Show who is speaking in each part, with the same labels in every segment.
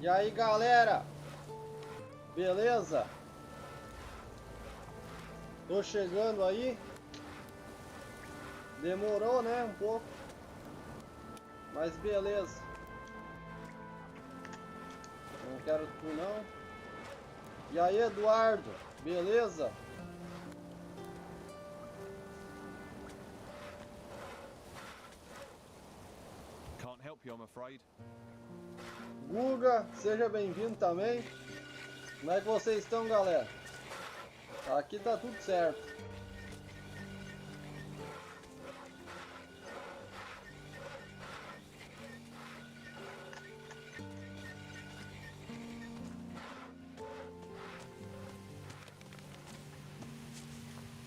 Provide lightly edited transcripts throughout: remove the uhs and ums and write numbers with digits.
Speaker 1: E aí, galera? Beleza? Tô chegando aí. Demorou, né? Um pouco. Mas beleza. Não quero tu não. E aí, Eduardo? Beleza?
Speaker 2: Can't help you, I'm afraid.
Speaker 1: Guga, seja bem-vindo também. Como é que vocês estão, galera? Aqui tá tudo certo.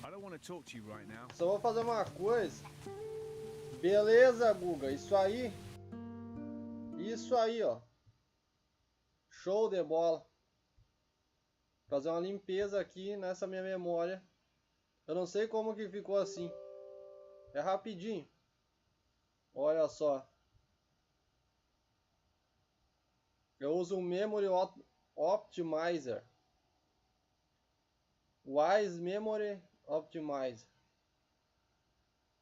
Speaker 2: I don't want to talk to you right now.
Speaker 1: Só vou fazer uma coisa. Beleza, Guga. Isso aí, ó. Show de bola. Fazer uma limpeza aqui nessa minha memória. Eu não sei como que ficou assim. É rapidinho. Olha só. Eu uso o Memory Optimizer. Wise Memory Optimizer.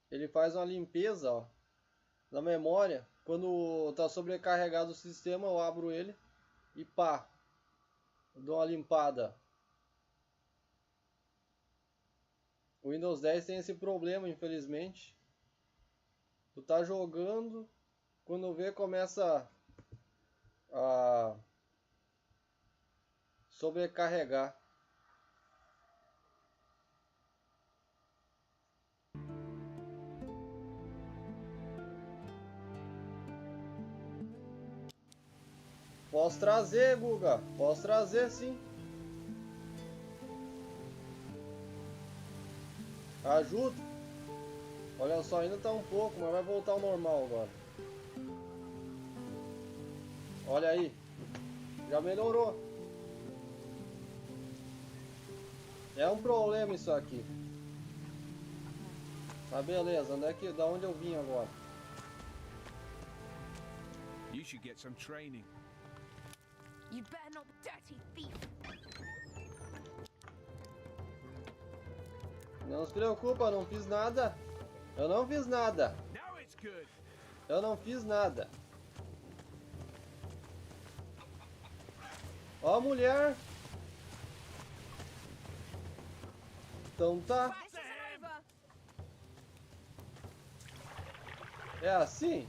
Speaker 1: Ele faz uma limpeza, ó, na memória. Quando está sobrecarregado o sistema, eu abro ele e pá, dou uma limpada. O Windows 10 tem esse problema, infelizmente. Tu tá jogando, quando vê, começa a sobrecarregar. Posso trazer, Guga? Posso trazer, sim. Ajuda. Olha só, ainda tá um pouco, mas vai voltar ao normal agora. Olha aí. Já melhorou. É um problema isso aqui. Tá beleza, da onde eu vim agora?
Speaker 2: You should get some training.
Speaker 3: You better not, dirty thief.
Speaker 1: Não se preocupa, eu não fiz nada. Eu não fiz nada.
Speaker 2: Now it's good.
Speaker 1: Eu não fiz nada. Ó, mulher. Então tá.
Speaker 3: Race is over.
Speaker 1: É assim?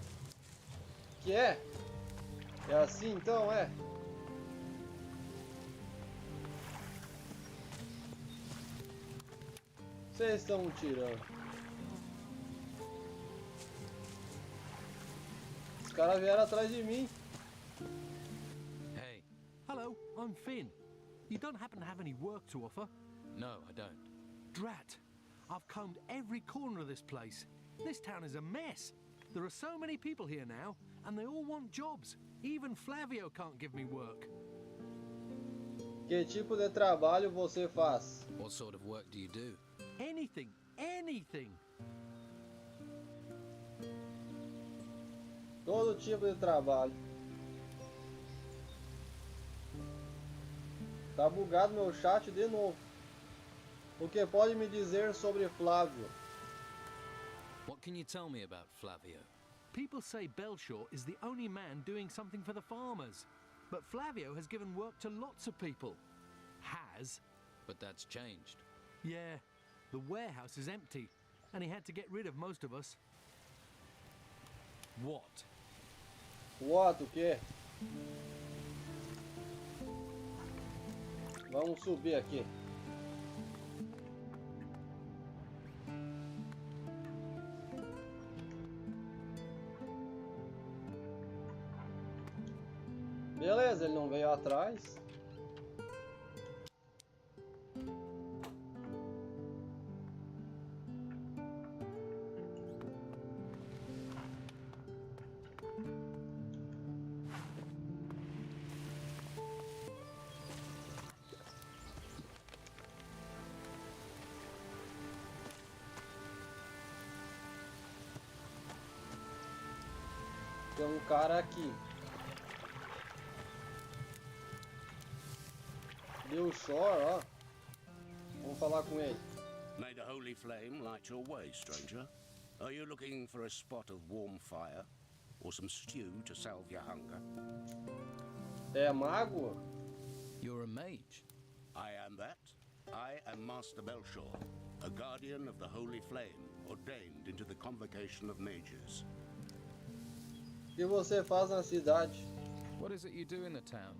Speaker 1: Que é? É assim então, é? Vocês estão tirando. Os caras vieram atrás de mim.
Speaker 4: Hey.
Speaker 5: Hello, I'm Finn. You don't happen to have any work to offer?
Speaker 4: No, I don't.
Speaker 5: Drat! I've combed every corner of this place. This town is a mess. There are so many people here now, and they all want jobs. Even Flavio can't give me work.
Speaker 1: Que tipo de trabalho você faz?
Speaker 4: What sort of work do you do?
Speaker 5: Anything, anything.
Speaker 1: Todo tipo de trabalho. Tá bugado meu chat de novo. O que pode me dizer sobre Flávio?
Speaker 4: What can you tell me about Flavio?
Speaker 5: People say Belshaw is the only man doing something for the farmers. But Flavio has given work to lots of people. Has?
Speaker 4: But that's changed.
Speaker 5: Yeah. The warehouse is empty, and he had to get rid of most of us. What?
Speaker 1: What, o quê? Vamos subir aqui. Beleza, ele não veio atrás. Tem um cara aqui. Deu shore, ó. Vamos falar com ele.
Speaker 6: May the holy flame light your way, stranger. Are you looking for a spot of warm fire? Or some stew to salve your hunger?
Speaker 1: É mago?
Speaker 4: You're a mage.
Speaker 6: I am that. I am Master Belshore, a guardian of the holy flame, ordained into the convocation of mages.
Speaker 1: O que você faz na cidade?
Speaker 4: What is it you do in the town?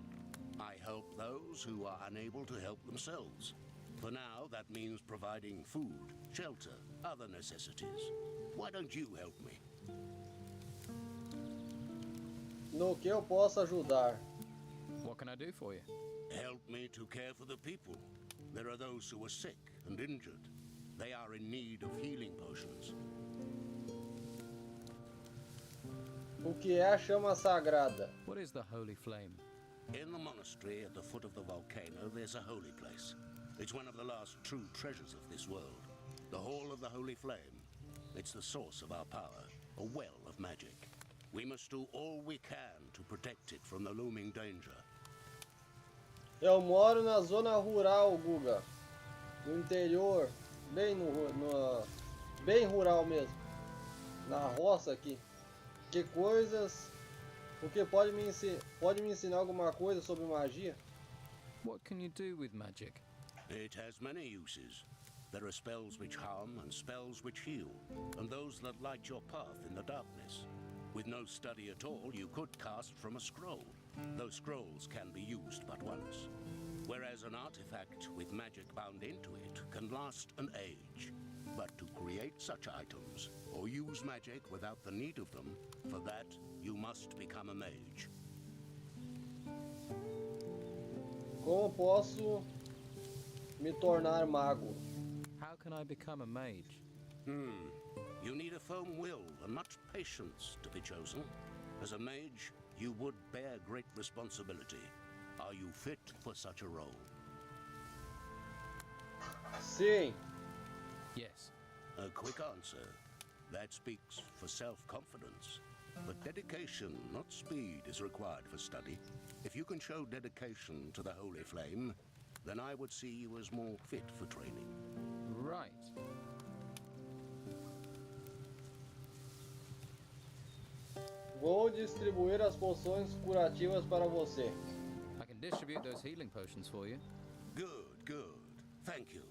Speaker 6: I help those who are unable to help themselves. For now, that means providing food, shelter, other necessities. Why don't you help me?
Speaker 1: No que eu posso ajudar?
Speaker 4: What can I do for you?
Speaker 6: Help me to care for the people. There are those who are sick and injured. They are in need of healing potions.
Speaker 1: O que é a chama sagrada?
Speaker 4: What is the holy flame?
Speaker 6: In the monastery at the foot of the volcano, there's a holy place. It's one of the last true treasures of this world. The Hall of the Holy Flame. It's the source of our power, a well of magic. We must do all we can to protect it from the looming danger.
Speaker 1: Eu moro na zona rural, Guga. No interior, bem bem rural mesmo. Na roça aqui. Que coisas... O que pode me ensinar alguma coisa sobre magia?
Speaker 4: What can you do with magic?
Speaker 6: It has many uses. There are spells which harm and spells which heal, and those that light your path in the darkness. With no study at all, you could cast from a scroll. Those scrolls can be used but once. Whereas an artifact with magic bound into it can last an age. But to create such items, or use magic without the need of them, for that you must become a mage.
Speaker 1: Como posso me tornar mago?
Speaker 4: How can I become a mage?
Speaker 6: You need a firm will and much patience to be chosen. As a mage, you would bear great responsibility. Are you fit for such a role?
Speaker 1: Sim.
Speaker 4: Yes.
Speaker 6: A quick answer. That speaks for self-confidence. But dedication, not speed, is required for study. If you can show dedication to the Holy Flame, then I would see you as more fit for training.
Speaker 4: Right.
Speaker 1: Vou distribuir as poções curativas para você.
Speaker 4: I can distribute those healing potions for you.
Speaker 6: Good, good. Thank you.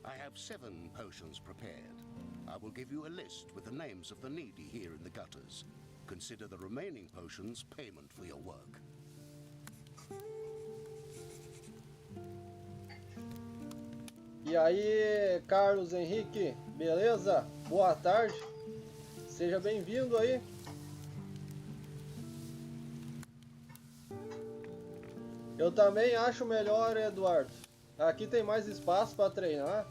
Speaker 6: I have 7 potions prepared. I will give you a list with the names of the needy here in the gutters. Consider the remaining potions payment for your work.
Speaker 1: E aí, Carlos Henrique, beleza? Boa tarde. Seja bem-vindo aí. Eu também acho melhor, Eduardo. Aqui tem mais espaço para treinar.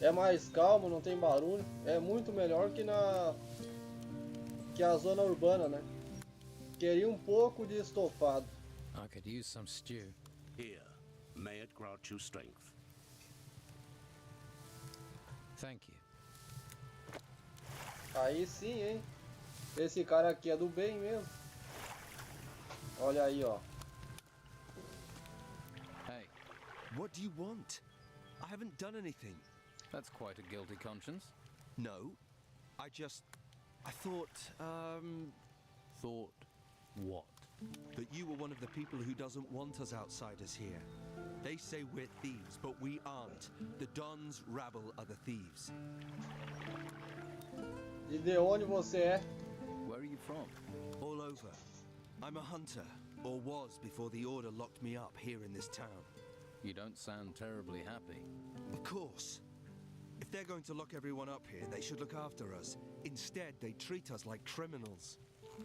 Speaker 1: É mais calmo, não tem barulho. É muito melhor que a zona urbana, né? Queria um pouco de estofado.
Speaker 4: I could use some stew.
Speaker 6: Here, may it grant you strength.
Speaker 4: Thank you.
Speaker 1: Aí sim, hein? Esse cara aqui é do bem mesmo. Olha aí, ó.
Speaker 4: Hey,
Speaker 7: What do you want? I haven't done anything.
Speaker 4: that's quite a guilty conscience.
Speaker 7: No, I thought,
Speaker 4: Thought what?
Speaker 7: that you were one of the people who doesn't want us outsiders here. They say we're thieves, but we aren't. The Don's rabble are the thieves.
Speaker 1: E de onde você é?
Speaker 4: Where are you from?
Speaker 7: All over. I'm a hunter, or was before the Order locked me up here in this town.
Speaker 4: You don't sound terribly happy.
Speaker 7: Of course. If they're going to lock everyone up here, they should look after us. Instead, they treat us like criminals.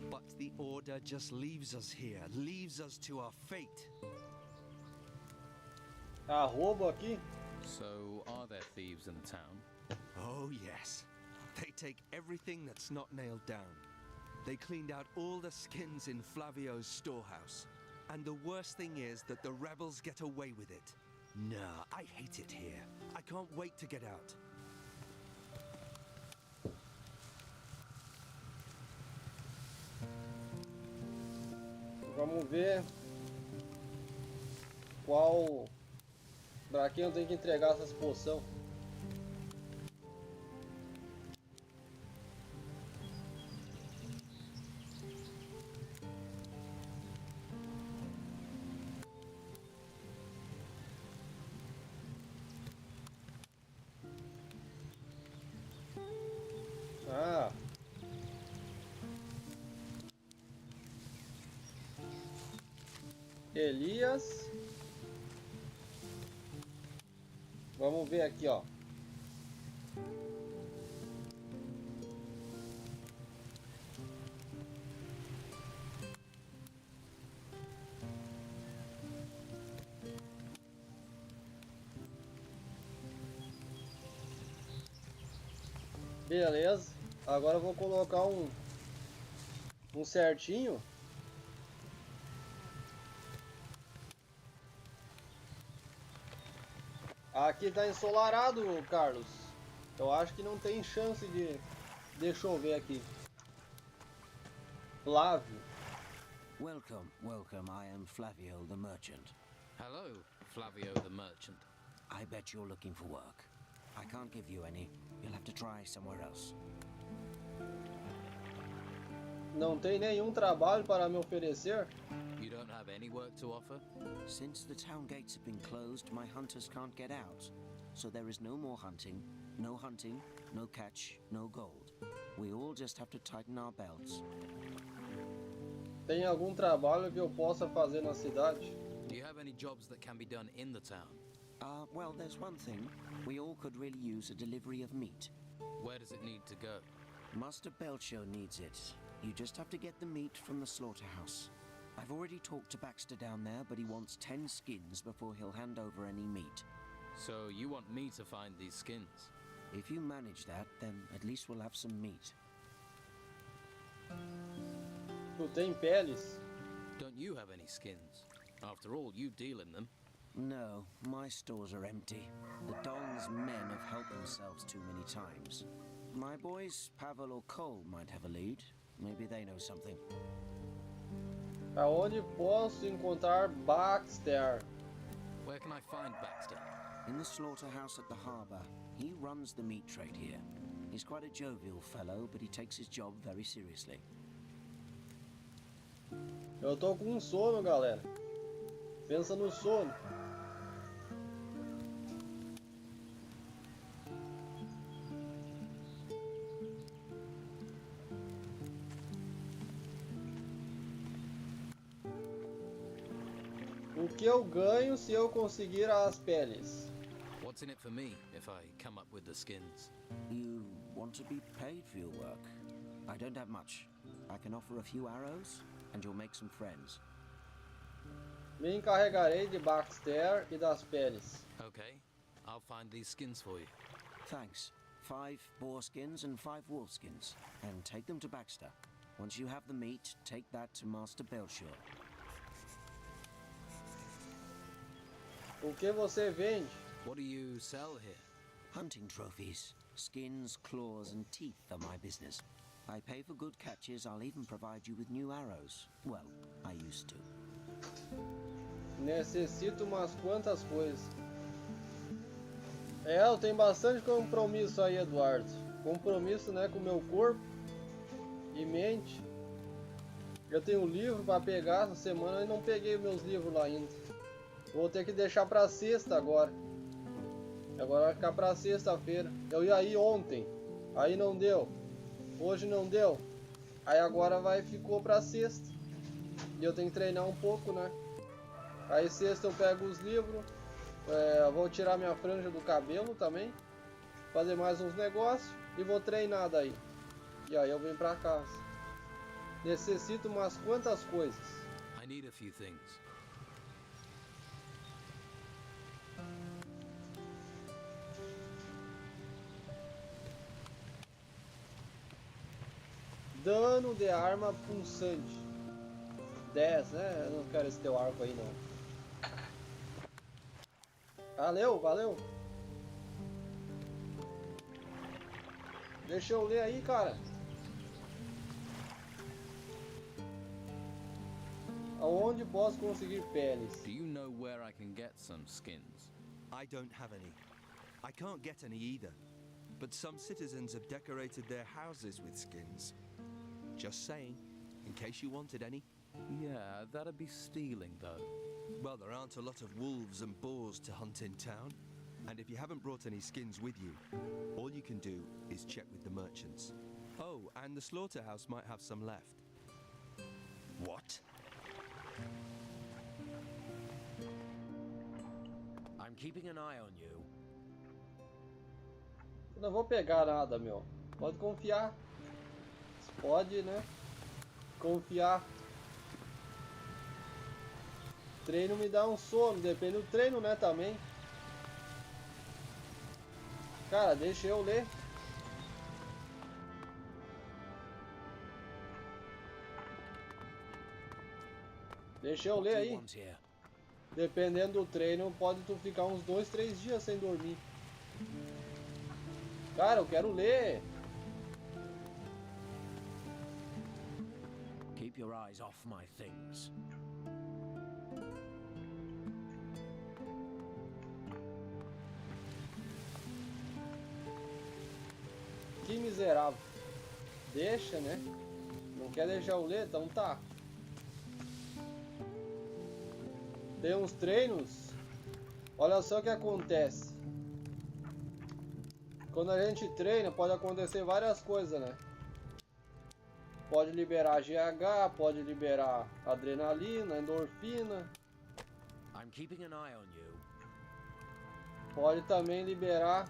Speaker 7: But the Order just leaves us here, leaves us to our fate.
Speaker 1: Arrobo aqui?
Speaker 4: So, are there thieves in the town?
Speaker 7: Oh, yes. They take everything that's not nailed down. They cleaned out all the skins in Flavio's storehouse. And the worst thing is that the rebels get away with it. Nah, I hate it here. I can't wait to get out.
Speaker 1: Vamos ver qual Pra quem eu tenho que entregar essas poções? Ah. Elias. Vamos ver aqui, ó. Beleza. Agora eu vou colocar um certinho. Aqui tá ensolarado, Carlos. Eu acho que não tem chance de chover aqui. Flávio.
Speaker 8: Welcome, welcome. I am Flavio the merchant.
Speaker 4: Hello, Flavio the merchant.
Speaker 8: I bet you're looking for work. I can't give you any. You'll have to try somewhere else.
Speaker 1: Não tem nenhum trabalho para me oferecer?
Speaker 4: You don't have any work to offer?
Speaker 8: Since the town gates have been closed, my hunters can't get out. So there is no more hunting, no catch, no gold. We all just have to tighten our belts.
Speaker 1: Tem algum trabalho que eu possa fazer na cidade?
Speaker 4: Do you have any jobs that can be done in the town?
Speaker 8: Well, there's one thing. We all could really use a delivery of meat.
Speaker 4: Where does it need to go?
Speaker 8: Master Belcher needs it. You just have to get the meat from the slaughterhouse. I've already talked to Baxter down there, but he wants 10 skins before he'll hand over any meat.
Speaker 4: So you want me to find these skins?
Speaker 8: If you manage that, then at least we'll have some meat.
Speaker 1: Tu tem peles?
Speaker 4: Don't you have any skins? After all, you deal in them.
Speaker 8: No, my stores are empty. The Don's men have helped themselves too many times. My boys, Pavel or Cole, might have a lead. Maybe they know something.
Speaker 1: Aonde posso encontrar Baxter?
Speaker 4: Where can I find Baxter?
Speaker 8: In the slaughterhouse at the harbor. He runs the meat trade here. He's quite a jovial fellow, but he takes his job very seriously.
Speaker 1: Eu tô com sono, galera. Pensa no sono. O que eu ganho se eu conseguir as peles?
Speaker 4: What's in it for me if I come up with the skins?
Speaker 8: You want to be paid for your work? I don't have much. I can offer a few arrows, and you'll make some friends.
Speaker 1: Me encarregarei de Baxter e das peles.
Speaker 4: Okay, I'll find these skins for you.
Speaker 8: Thanks. 5 boar skins and 5 wolf skins, and take them to Baxter. Once you have the meat, take that to Master Belcher.
Speaker 1: O que você vende?
Speaker 4: What do you sell here?
Speaker 8: Hunting trophies. Skins, claws, and teeth are my business. I pay for good catches. I'll even provide you with new arrows. Well, I used to.
Speaker 1: Necessito umas quantas coisas. Eu tenho bastante compromisso aí, Eduardo. Compromisso, né, com o meu corpo e mente. Eu tenho um livro para pegar essa semana e não peguei meus livros lá ainda. Vou ter que deixar para sexta agora. Agora vai ficar para sexta-feira. Eu ia ir ontem, aí não deu. Hoje não deu. Aí agora ficou para sexta. E eu tenho que treinar um pouco, né? Aí sexta eu pego os livros. Vou tirar minha franja do cabelo também. Fazer mais uns negócios. E vou treinar daí. E aí eu venho pra casa. Necessito umas quantas coisas.
Speaker 4: I need a few things.
Speaker 1: Dano de arma pulsante. 10, né? Eu não quero esse teu arco aí não. Valeu, valeu. Deixa eu ler aí, cara. Aonde posso conseguir peles?
Speaker 4: Do you know where I can get some skins?
Speaker 7: I don't have any. I can't get any either. But some citizens have decorated their houses with skins. Just saying, in case you wanted any.
Speaker 4: Yeah, that'd be stealing, though.
Speaker 7: Well, there aren't a lot of wolves and boars to hunt in town. And if you haven't brought any skins with you, all you can do is check with the merchants. Oh, and the slaughterhouse might have some left.
Speaker 6: What?
Speaker 8: I'm keeping an eye on you.
Speaker 1: Eu não vou pegar nada, meu. Pode confiar. Pode, né? Confiar. Treino me dá um sono, depende do treino, né, também. Cara, deixa eu ler. Deixa eu ler aí. Dependendo do treino, pode tu ficar uns 2, 3 dias sem dormir. Cara, eu quero ler.
Speaker 8: Keep your eyes off my things.
Speaker 1: Que miserável. Deixa, né? Não quer deixar eu ler? Então tá. Tem uns treinos. Olha só o que acontece. Quando a gente treina, pode acontecer várias coisas, né? Pode liberar GH, pode liberar adrenalina, endorfina.
Speaker 8: I'm keeping an eye on you.
Speaker 1: Pode também liberar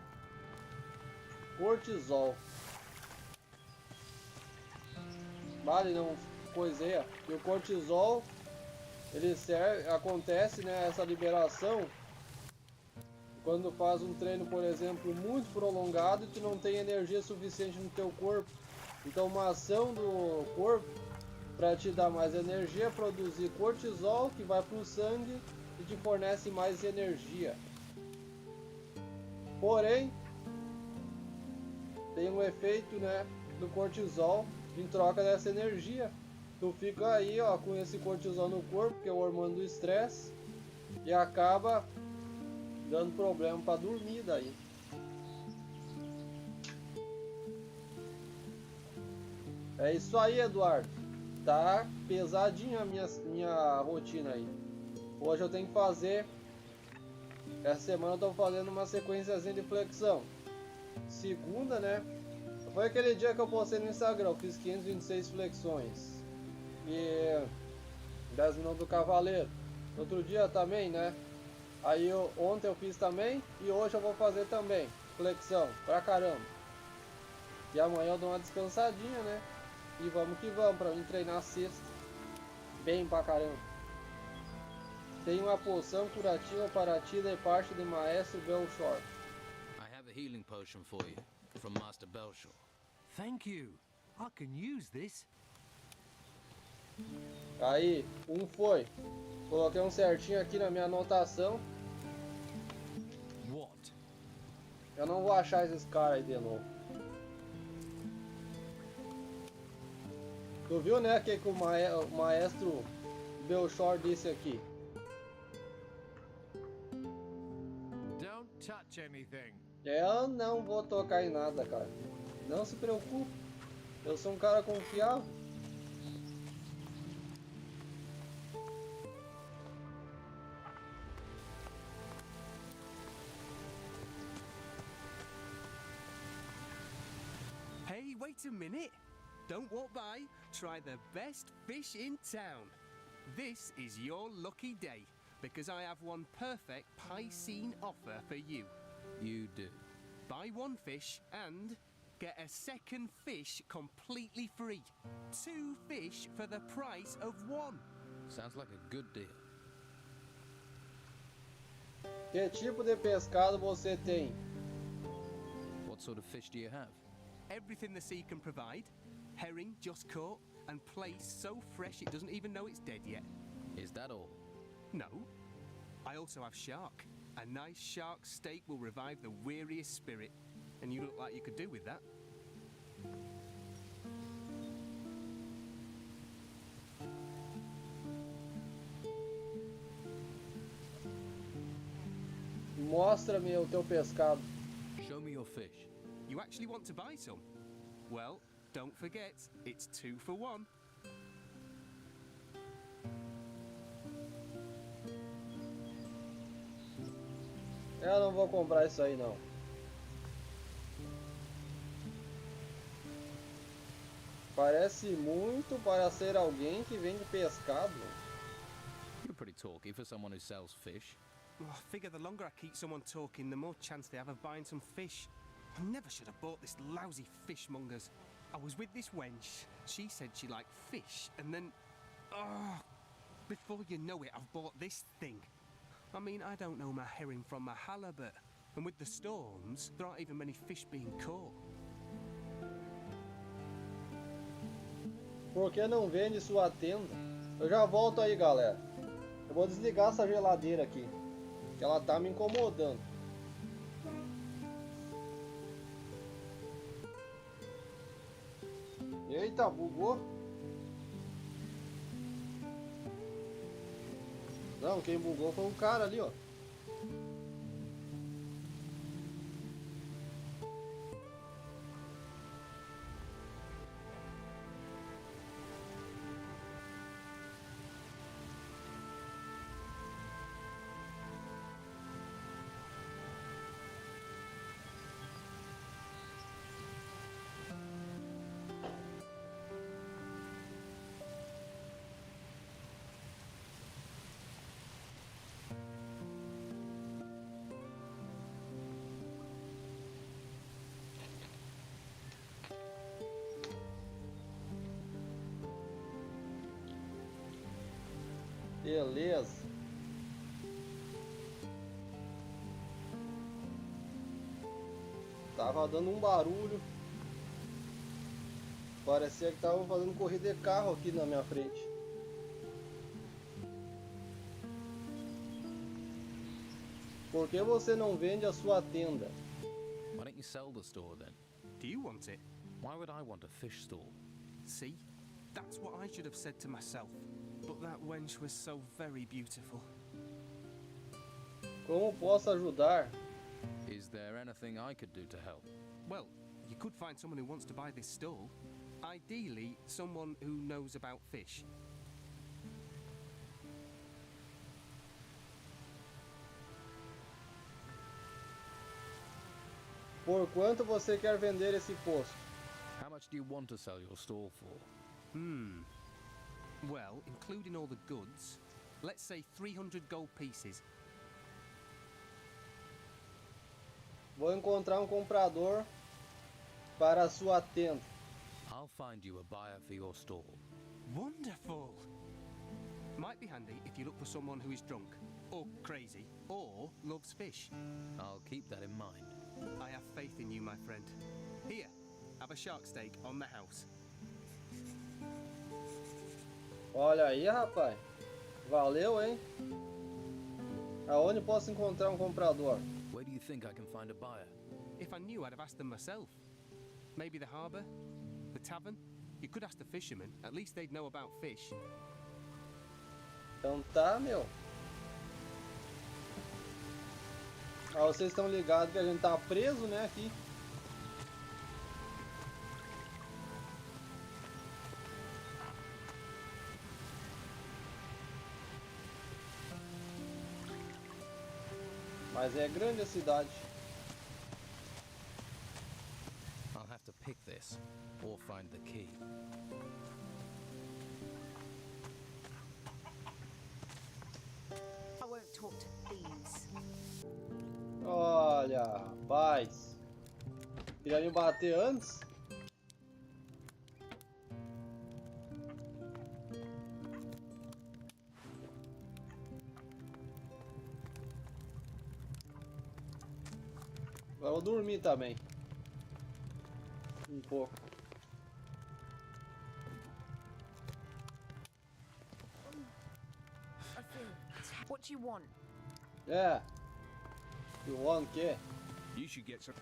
Speaker 1: cortisol. Vale, não coiseia. E o cortisol, ele serve, acontece, né, essa liberação quando faz um treino, por exemplo, muito prolongado e tu não tem energia suficiente no teu corpo. Então uma ação do corpo para te dar mais energia é produzir cortisol, que vai para o sangue e te fornece mais energia. Porém, tem um efeito, né, do cortisol em troca dessa energia. Tu fica aí, ó, com esse cortisol no corpo, que é o hormônio do estresse, e acaba dando problema para dormir daí. É isso aí, Eduardo. Tá pesadinha a minha rotina aí. Hoje eu tenho que fazer. Essa semana eu tô fazendo uma sequenciazinha de flexão. Segunda, né? Foi aquele dia que eu postei no Instagram. Eu fiz 526 flexões. E 10 minutos do cavaleiro. Outro dia também, né? Aí ontem eu fiz também. E hoje eu vou fazer também. Flexão, pra caramba. E amanhã eu dou uma descansadinha, né? E vamos que vamos, pra mim treinar sexta. Bem pra caramba. Tem uma poção curativa para ti de parte do Maestro Belchor.
Speaker 4: I have a healing potion for you from Master Belshore.
Speaker 5: Thank you. I can use this.
Speaker 1: Aí, foi. Coloquei um certinho aqui na minha anotação.
Speaker 5: What?
Speaker 1: Eu não vou achar esses caras aí de novo. Tu viu, né, que o Maestro Belchor disse aqui?
Speaker 5: Don't touch anything.
Speaker 1: Eu não vou tocar em nada, cara. Não se preocupe. Eu sou um cara confiável.
Speaker 9: Hey, wait a minute. Don't walk by. Try the best fish in town. This is your lucky day, because I have one perfect Piscine offer for you.
Speaker 4: You do.
Speaker 9: Buy one fish and get a second fish completely free. 2 fish for the price of 1.
Speaker 4: Sounds like a good deal.
Speaker 1: Que tipo de pescado você tem?
Speaker 4: What sort of fish do you have?
Speaker 9: Everything the sea can provide. Herring just caught and placed so fresh it doesn't even know it's dead yet.
Speaker 4: Is that all?
Speaker 9: No. I also have shark. A nice shark steak will revive the weariest spirit. And you look like you could do with that.
Speaker 1: Mostra-me o teu pescado.
Speaker 4: Show me your fish.
Speaker 9: You actually want to buy some? Well, don't forget, it's 2 for 1.
Speaker 1: Eu não vou comprar isso aí não. Parece muito para ser alguém que vende pescado.
Speaker 4: You're pretty talky for someone who sells fish.
Speaker 9: Oh, I figure the longer I keep someone talking, the more chance they have of buying some fish. I never should have bought this lousy fishmongers. I was with this wench. She said she liked fish, and then... Oh, before you know it, I've bought this thing. I mean, I don't know my herring from my halibut. And with the storms, there aren't even many fish being caught.
Speaker 1: Por que não vende sua tenda? Eu já volto aí, galera. Eu vou desligar essa geladeira aqui, que ela tá me incomodando. Eita, bugou. Não, quem bugou foi o cara ali, ó. Beleza. Tava dando um barulho. Parecia que tava fazendo corrida de carro aqui na minha frente. Por que você não vende a sua tenda?
Speaker 4: Why don't you sell the store then?
Speaker 9: Do you want it?
Speaker 4: Why would I want a fish stall?
Speaker 9: See? That's what I should have said to myself. But that wench was so very beautiful.
Speaker 1: Como posso ajudar?
Speaker 4: Is there anything I could do to help?
Speaker 9: Well, you could find someone who wants to buy this stall. Ideally, someone who knows about fish.
Speaker 1: Por quanto você quer vender esse posto?
Speaker 4: How much do you want to sell your stall for?
Speaker 9: Well, including all the goods, let's say 300 gold pieces.
Speaker 1: Vou encontrar comprador para a sua tenda.
Speaker 4: I'll find you a buyer for your stall.
Speaker 9: Wonderful! Might be handy if you look for someone who is drunk, or crazy, or loves fish.
Speaker 4: I'll keep that in mind.
Speaker 9: I have faith in you, my friend. Here, have a shark steak on the house.
Speaker 1: Olha aí, rapaz. Valeu, hein? Aonde posso encontrar comprador?
Speaker 4: Where do you think I can find a buyer?
Speaker 9: If I knew, I'd have asked them myself. Maybe the harbour? The tavern? You could ask the fishermen. At least they'd know about fish.
Speaker 1: Então tá, meu. Ah, vocês estão ligados que a gente tá preso, né, aqui. Mas é grande a cidade.
Speaker 4: I'll have to pick this, or find the key.
Speaker 3: I won't talk to thieves.
Speaker 1: Olha, rapaz. Queria me bater antes? Agora eu vou dormir também. Um pouco.
Speaker 3: I feel. What do you want?
Speaker 1: É. You want que?
Speaker 2: You should get some.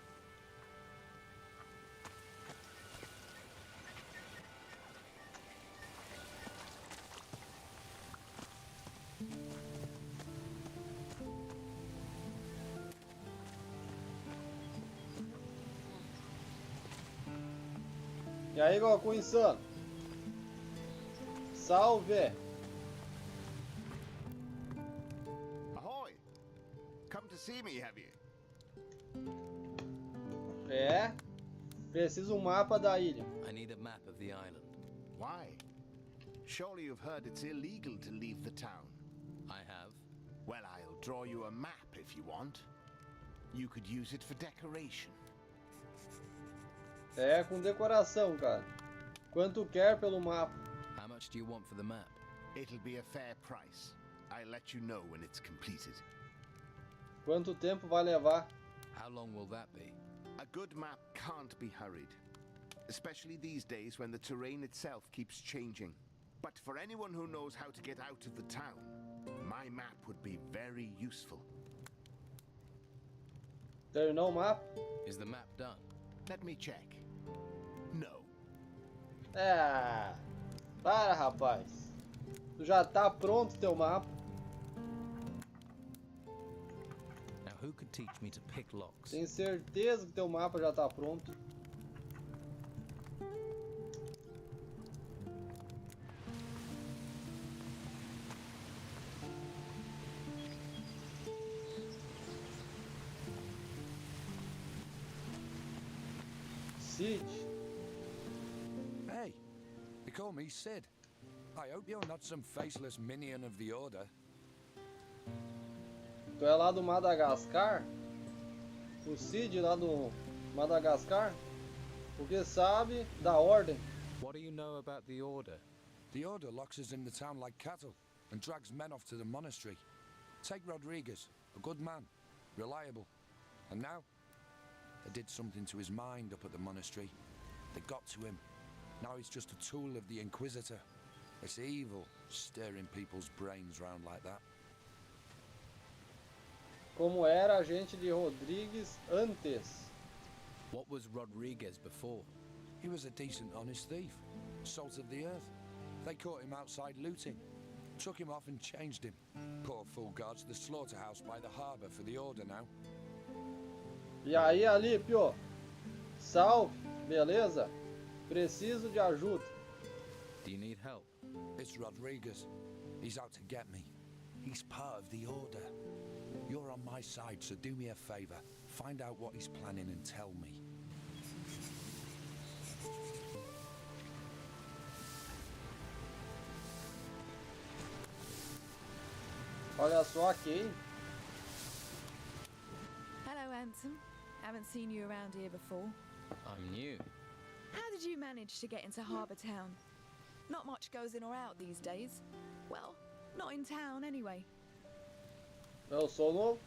Speaker 1: E aí, Goku insano? Salve!
Speaker 10: Ahoy! Come to see me, have you?
Speaker 1: É. Preciso um mapa da ilha.
Speaker 4: I need a map of the island.
Speaker 10: Why? Surely you've heard it's illegal to leave the town.
Speaker 4: I have.
Speaker 10: Well, I'll draw you a map if you want. You could use it for decoration.
Speaker 1: É, com decoração, cara. Quanto quer pelo mapa?
Speaker 4: How much do you want for the map?
Speaker 10: It'll be a fair price. I'll let you know when it's completed.
Speaker 1: Quanto tempo vai levar?
Speaker 4: How long will that be?
Speaker 10: A good map can't be hurried, especially these days when the terrain itself keeps changing. But for anyone who knows how to get out of the town, my map would be very useful.
Speaker 1: Terminou o mapa?
Speaker 4: Is the map done?
Speaker 10: Let me check. No.
Speaker 1: É. Para, rapaz. Tu já tá pronto teu mapa.
Speaker 4: Now who could teach me to pick locks?
Speaker 1: Tenho certeza que teu mapa já tá pronto. Sid.
Speaker 11: Hey, they call me Sid. I hope you're not some faceless minion of the Order.
Speaker 1: Tu é lá do Madagascar? O Cid lá do Madagascar? Porque sabe da ordem.
Speaker 4: What do you know about the Order?
Speaker 11: The Order locks us in the town like cattle and drags men off to the monastery. Take Rodriguez, a good man, reliable. And now, they did something to his mind up at the monastery. They got to him. Now he's just a tool of the Inquisitor. It's evil, stirring people's brains round like that.
Speaker 1: Como era a gente de Rodrigues antes.
Speaker 4: What was Rodriguez before?
Speaker 11: He was a decent, honest thief. Salt of the earth. They caught him outside looting. Took him off and changed him. Poor fool guards the slaughterhouse by the harbour for the Order now.
Speaker 1: E aí, Alípio? Salve, beleza? Preciso de ajuda.
Speaker 4: Do you need help?
Speaker 11: It's Rodriguez. He's out to get me. He's part of the Order. You're on my side, so do me a favor. Find out what he's planning and tell me.
Speaker 1: Olha só aqui, hein?
Speaker 3: Hello, handsome. Haven't seen you around here before.
Speaker 4: I'm new.
Speaker 3: How did you manage to get into Harbour Town? Not much goes in or out these days. Well, not in town anyway.
Speaker 1: Eu sou novo.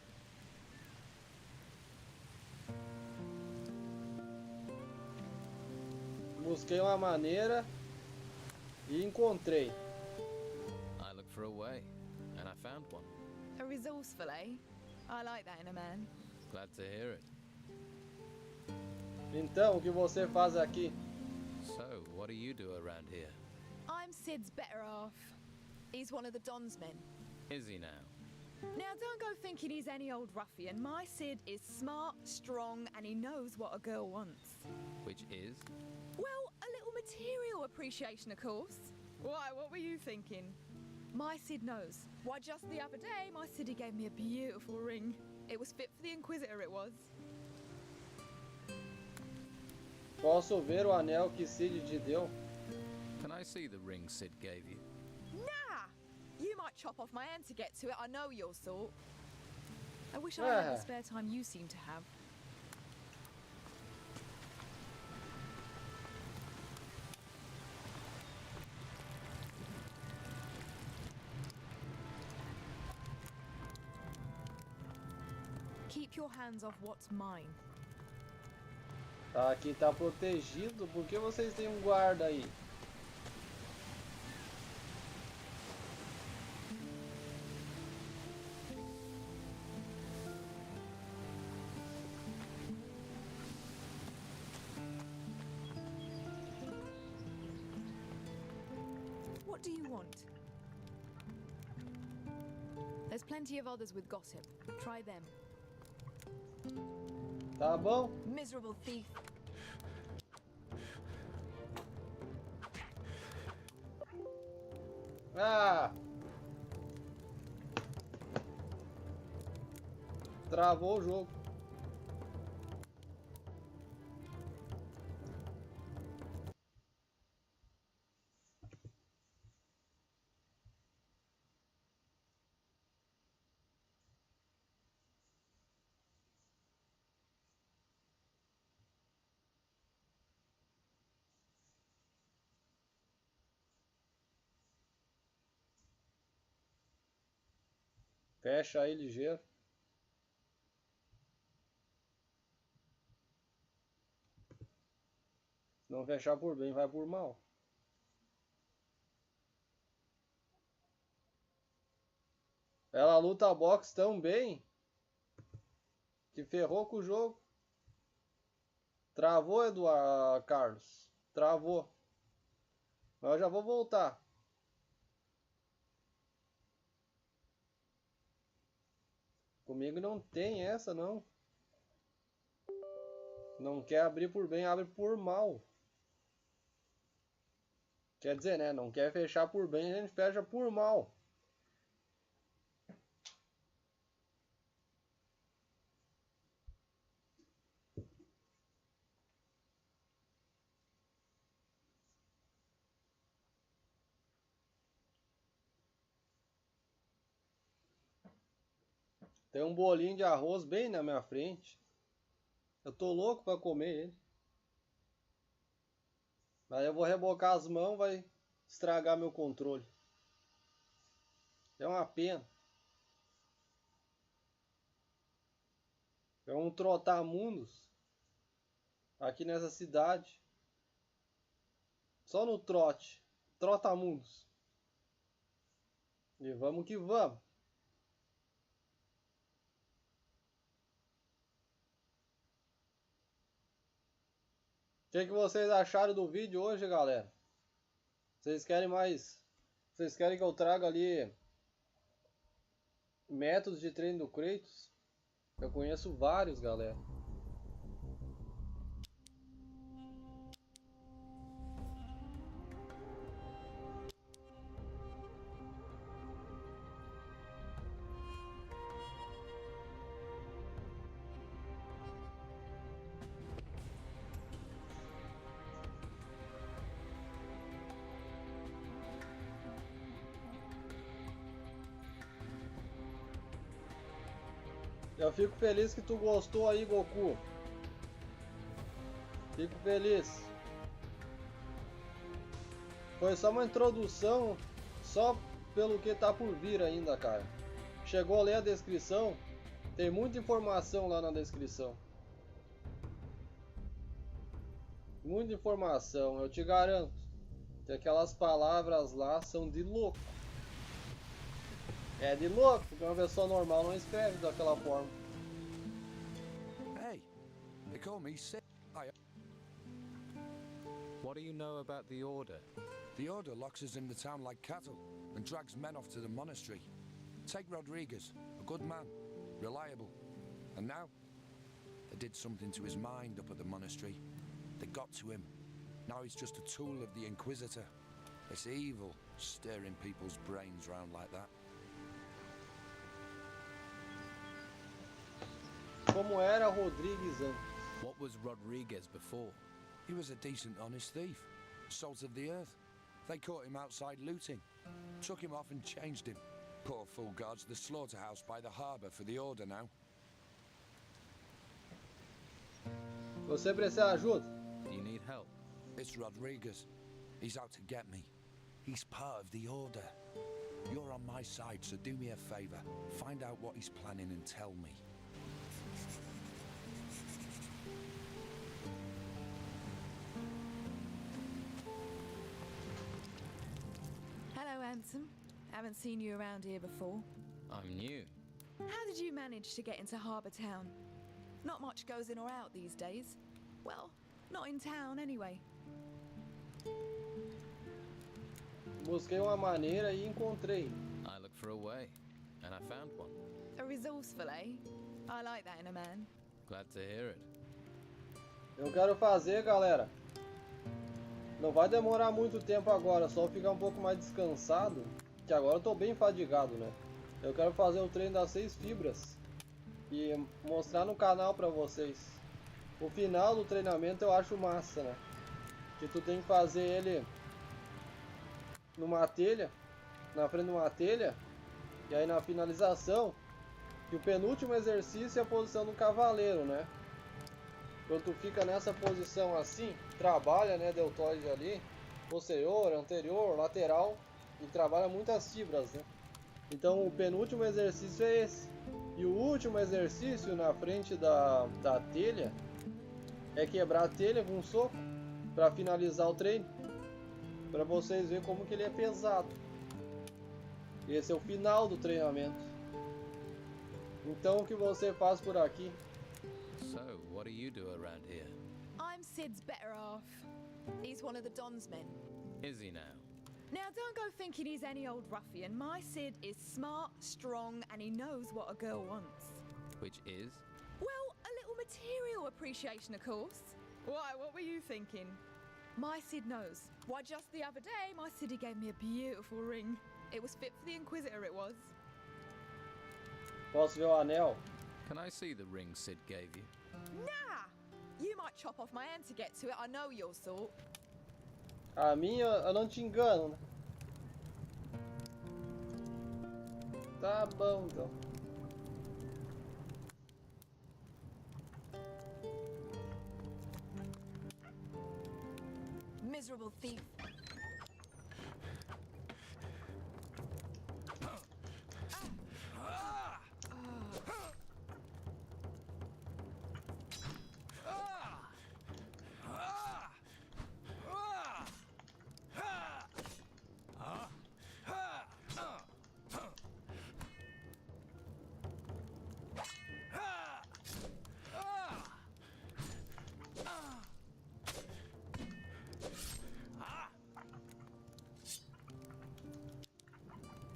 Speaker 1: Busquei uma maneira e encontrei.
Speaker 4: I looked for a way, and I found one.
Speaker 3: A resourceful, eh? I like that in a man.
Speaker 4: Glad to hear it.
Speaker 1: Então, o que você faz aqui?
Speaker 4: So, what do you do around here?
Speaker 3: I'm Sid's better half. He's one of the Don's men.
Speaker 4: Is he now?
Speaker 3: Now, don't go thinking he's any old ruffian. My Sid is smart, strong, and he knows what a girl wants.
Speaker 4: Which is?
Speaker 3: Well, a little material appreciation, of course. Why, what were you thinking? My Sid knows. Why, just the other day, my Siddy gave me a beautiful ring. It was fit for the Inquisitor, it was.
Speaker 1: Posso ver o anel que Cid te deu?
Speaker 4: Can I see the ring Sid gave you?
Speaker 3: Nah! You might chop off my hand to get to it, I know your sort. I wish I had the spare time you seem to have. Keep your hands off what's mine.
Speaker 1: Tá, aqui tá protegido. Por que vocês têm um guarda aí?
Speaker 3: What do you want? There's plenty of others with gossip. Try them.
Speaker 1: Tá bom?
Speaker 3: Miserable thief.
Speaker 1: Ah! Travou o jogo. Fecha aí ligeiro. Se não fechar por bem, vai por mal. Ela luta boxe tão bem que ferrou com o jogo. Travou, Eduardo Carlos. Travou. Mas eu já vou voltar. Comigo não tem essa, não. Não quer abrir por bem, abre por mal. Quer dizer, né? Não quer fechar por bem, a gente fecha por mal. Tem um bolinho de arroz bem na minha frente. Eu tô louco pra comer ele. Aí eu vou rebocar as mãos, vai estragar meu controle. É uma pena. É um trotamundos aqui nessa cidade. Só no trote. Trotamundos. E vamos que vamos. O que vocês acharam do vídeo hoje, galera? Vocês querem mais? Vocês querem que eu traga ali métodos de treino do Kratos? Eu conheço vários, galera. Eu fico feliz que tu gostou aí, Goku. Fico feliz. Foi só uma introdução, só pelo que tá por vir ainda, cara. Chegou a ler a descrição? Tem muita informação lá na descrição. Muita informação, eu te garanto. Que aquelas palavras lá são de louco. É de louco, porque uma pessoa normal não escreve daquela forma.
Speaker 11: Hey, they call me sick.
Speaker 4: What do you know about the Order?
Speaker 11: The Order locks us in the town like cattle and drags men off to the monastery. Take Rodriguez, a good man, reliable. And now, they did something to his mind up at the monastery. They got to him. Now he's just a tool of the Inquisitor. It's evil, stirring people's brains round like that.
Speaker 1: Como era Rodrigues antes?
Speaker 4: What was Rodriguez before?
Speaker 11: He was a decent, honest thief. Salt of the earth. They caught him outside looting. Took him off and changed him. Poor fool guards the slaughterhouse by the harbour for the Order now.
Speaker 1: Você precisa de ajuda?
Speaker 4: Do you need help?
Speaker 11: It's Rodriguez. He's out to get me. He's part of the Order. You're on my side, so do me a favour. Find out what he's planning and tell me.
Speaker 3: Hello, handsome. Haven't seen you around here before.
Speaker 4: I'm new.
Speaker 3: How did you manage to get into Harbour Town? Not much goes in or out these days. Well, not in town anyway.
Speaker 1: Busquei uma maneira e encontrei.
Speaker 4: I looked for a way, and I found one.
Speaker 3: A resourceful, eh? I like that in a man.
Speaker 4: Glad to hear it.
Speaker 1: Eu quero fazer, galera. Não vai demorar muito tempo agora, só ficar um pouco mais descansado. que agora eu tô bem fadigado, né? Eu quero fazer o treino das 6 fibras e mostrar no canal pra vocês. O final do treinamento eu acho massa, né? Que tu tem que fazer ele numa telha, na frente de uma telha, e aí na finalização, que o penúltimo exercício é a posição do cavaleiro, né? Quando tu fica nessa posição assim, trabalha, né, deltoide ali, posterior, anterior, lateral, e trabalha muitas fibras, né? Então o penúltimo exercício é esse. E o último exercício na frente da telha é quebrar a telha com um soco para finalizar o treino. Para vocês verem como que ele é pesado. Esse é o final do treinamento. Então o que você faz por aqui?
Speaker 4: So, what do you do around here?
Speaker 3: I'm Sid's better half. He's one of the Don's men.
Speaker 4: Is he now?
Speaker 3: Now, don't go thinking he's any old ruffian. My Sid is smart, strong, and he knows what a girl wants.
Speaker 4: Which is?
Speaker 3: Well, a little material appreciation, of course. Why, what were you thinking? My Sid knows. Why, just the other day, my Siddy gave me a beautiful ring. It was fit for the Inquisitor, it was.
Speaker 1: Posso ver o anel?
Speaker 4: Can I see the ring Sid gave you?
Speaker 3: Nah! You might chop off my hand to get to it, I know your sort.
Speaker 1: A minha, eu não te engano, né? Tá bom, então.
Speaker 3: Miserable thief.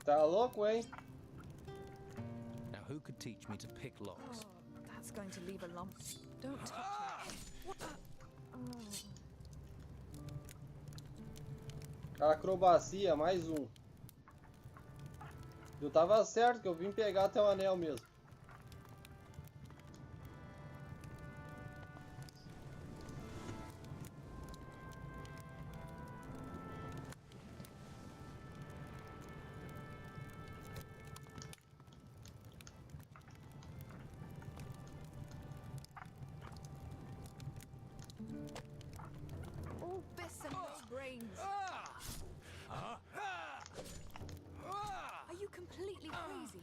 Speaker 1: Tá louco, hein?
Speaker 4: Now, who could teach me to pick locks?
Speaker 3: Oh, that's going to leave a lump. Don't touch it. What the? Oh.
Speaker 1: Acrobacia, mais um. Eu tava certo que eu vim pegar até o anel mesmo.
Speaker 3: All fists and no brains. Are you completely crazy?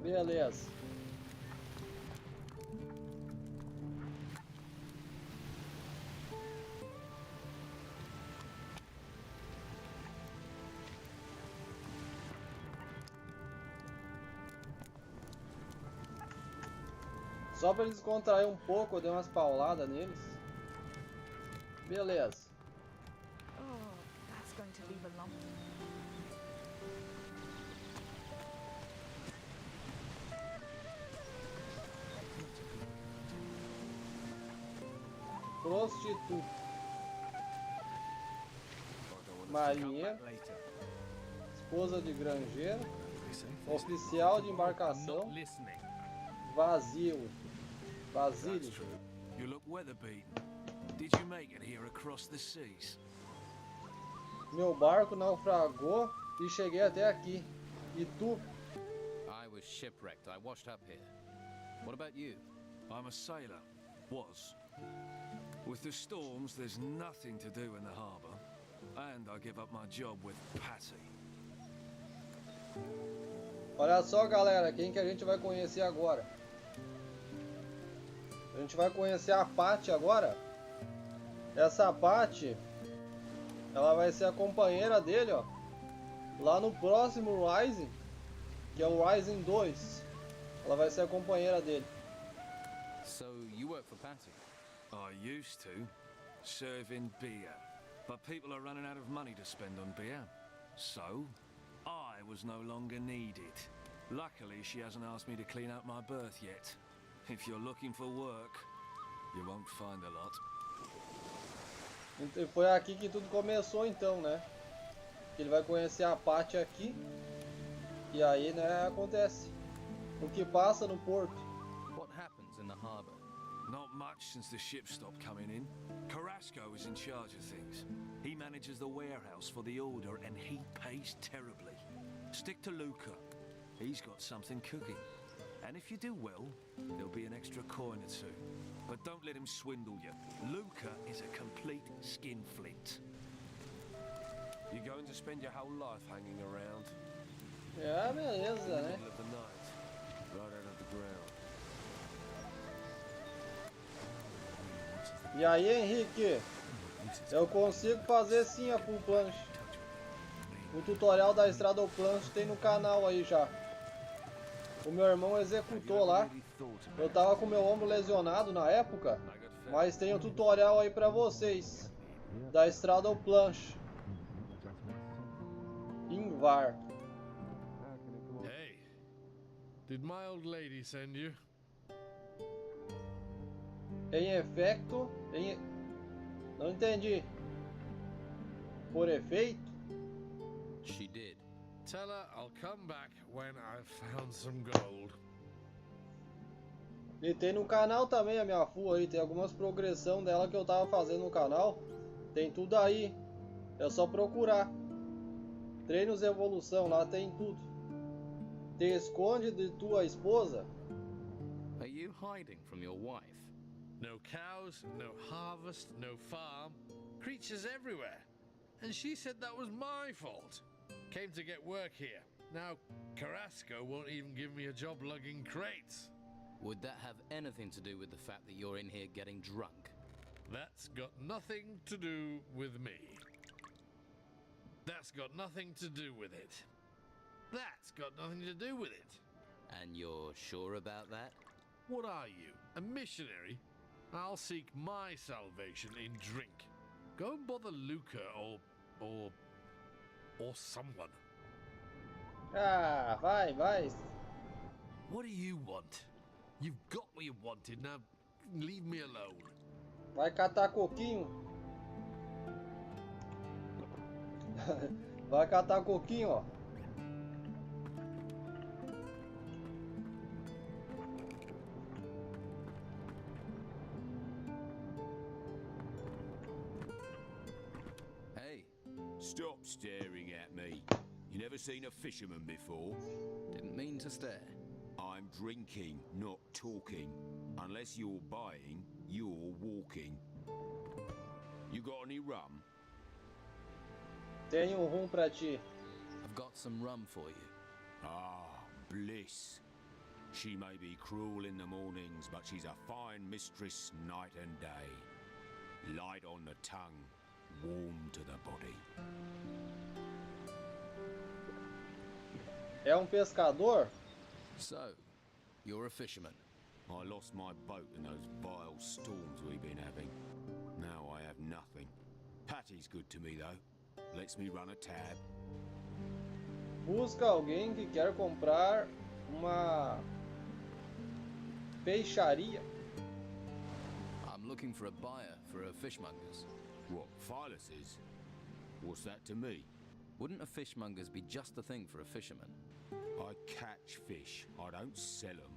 Speaker 1: Beleza. Só pra eles descontrair um pouco, eu dei umas pauladas neles. Beleza.
Speaker 3: Oh, that's going to leave a lump.
Speaker 1: Prostituta. Marinheiro. Esposa de granjeiro. Oficial de embarcação. Vazio. Vasílio.
Speaker 12: You look weather beaten. Did you make it here across the seas?
Speaker 1: Meu barco naufragou e cheguei até aqui. E tu?
Speaker 4: I was shipwrecked. I washed up here. What about you?
Speaker 12: I'm a sailor. Was. With the storms, there's nothing to do in the harbour. And I give up my job with PATY.
Speaker 1: Olha só, galera, quem que a gente vai conhecer agora? A gente vai conhecer a PATY agora. Essa PATY, ela vai ser a companheira dele, ó. Lá no próximo Rising, que é o Rising 2. Ela vai ser a companheira dele.
Speaker 4: So, you work for PATY?
Speaker 12: I used to, serving beer. But people are running out of money to spend on beer. So, I was no longer needed. Luckily, she hasn't asked me to clean up my berth yet. If you're looking for work, you won't find a lot.
Speaker 1: E foi aqui que tudo começou então, né? Ele vai conhecer a PATY aqui. E aí, né, acontece o que passa no porto.
Speaker 4: What happens in the harbor?
Speaker 12: Not much since the ships stopped coming in. Carrasco is in charge of things. He manages the warehouse for the order and he pays terribly. Stick to Luca. He's got something cooking. And if you do well, there'll be an extra coin or two. But don't let him swindle you. Luca is a complete skinflint.
Speaker 13: You're going to spend your whole life hanging around?
Speaker 1: É, beleza, né?
Speaker 13: Middle of the night, right out of the ground.
Speaker 1: E aí, Henrique? Eu consigo fazer sim a full planche. O tutorial da estrada ao planche tem no canal aí já. O meu irmão executou lá. Eu tava com meu ombro lesionado na época, mas tem o tutorial aí pra vocês. Da estrada ao planche. Em VAR.
Speaker 14: Hey, did my old lady send you?
Speaker 1: Em efeito, não entendi. Por efeito?
Speaker 4: She did.
Speaker 14: Tell her I'll come back when I've found some gold.
Speaker 1: E tem no canal também a minha full aí, tem algumas progressão dela que eu tava fazendo no canal. Tem tudo aí. É só procurar. Treinos Evolução, lá tem tudo. Te esconde de tua esposa?
Speaker 4: Are you hiding from your wife?
Speaker 14: No cows, no harvest, no farm. Creatures everywhere. And she said that was my fault. Came to get work here. Now, Carrasco won't even give me a job lugging crates.
Speaker 4: Would that have anything to do with the fact that you're in here getting drunk?
Speaker 14: That's got nothing to do with me. That's got nothing to do with it. That's got nothing to do with it.
Speaker 4: And you're sure about that?
Speaker 14: What are you, a missionary? I'll seek my salvation in drink. Go and bother Luca or someone.
Speaker 1: Ah, vai.
Speaker 14: What do you want? You've got what you wanted, now leave me alone.
Speaker 1: Vai catar coquinho. Vai catar coquinho, ó.
Speaker 4: Hey.
Speaker 15: Stop staring at me. You never seen a fisherman before?
Speaker 4: Didn't mean to stare.
Speaker 15: I'm drinking, not talking. Unless you're buying, you're walking. You got any rum?
Speaker 1: Tenho rum pra ti.
Speaker 4: I've got some rum for you.
Speaker 15: Ah, bliss. She may be cruel in the mornings, but she's a fine mistress night and day. Light on the tongue, warm to the body.
Speaker 1: É pescador?
Speaker 4: So, you're a fisherman.
Speaker 15: I lost my boat in those vile storms we've been having. Now I have nothing. Patty's good to me though. Lets me run a tab.
Speaker 1: Busca alguém que quer comprar uma peixaria.
Speaker 4: I'm looking for a buyer for a fishmonger's.
Speaker 15: What, Phyllis's? What's that to me?
Speaker 4: Wouldn't a fishmonger's be just the thing for a fisherman?
Speaker 15: I catch fish, I don't sell them.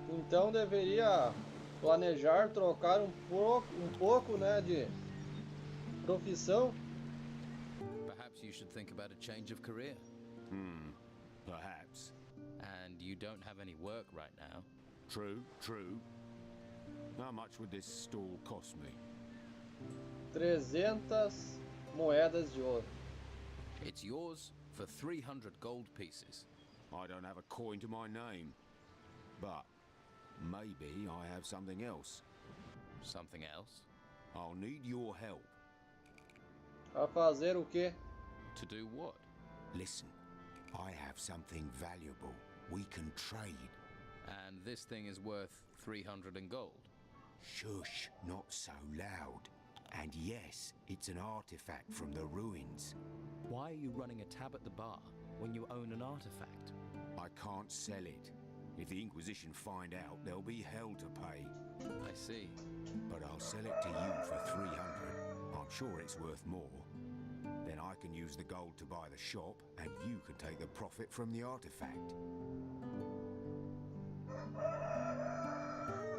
Speaker 1: Então deveria planejar trocar pouco, né, de profissão.
Speaker 4: Perhaps you should think about a change of career.
Speaker 15: Perhaps.
Speaker 4: And you don't have any work right now.
Speaker 15: True. How much would this stall cost me?
Speaker 1: 300 moedas de ouro.
Speaker 4: It's yours for 300 gold pieces.
Speaker 15: I don't have a coin to my name. But maybe I have something else.
Speaker 4: Something else?
Speaker 15: I'll need your help.
Speaker 1: A fazer o quê?
Speaker 4: To do what?
Speaker 15: Listen, I have something valuable. We can trade.
Speaker 4: And this thing is worth 300 in gold.
Speaker 15: Shush, not so loud. And yes, it's an artifact from the ruins.
Speaker 4: Why are you running a tab at the bar when you own an artifact?
Speaker 15: I can't sell it. If the Inquisition find out, there'll be hell to pay.
Speaker 4: I see.
Speaker 15: But I'll sell it to you for 300. I'm sure it's worth more. Then I can use the gold to buy the shop, and you can take the profit from the artifact.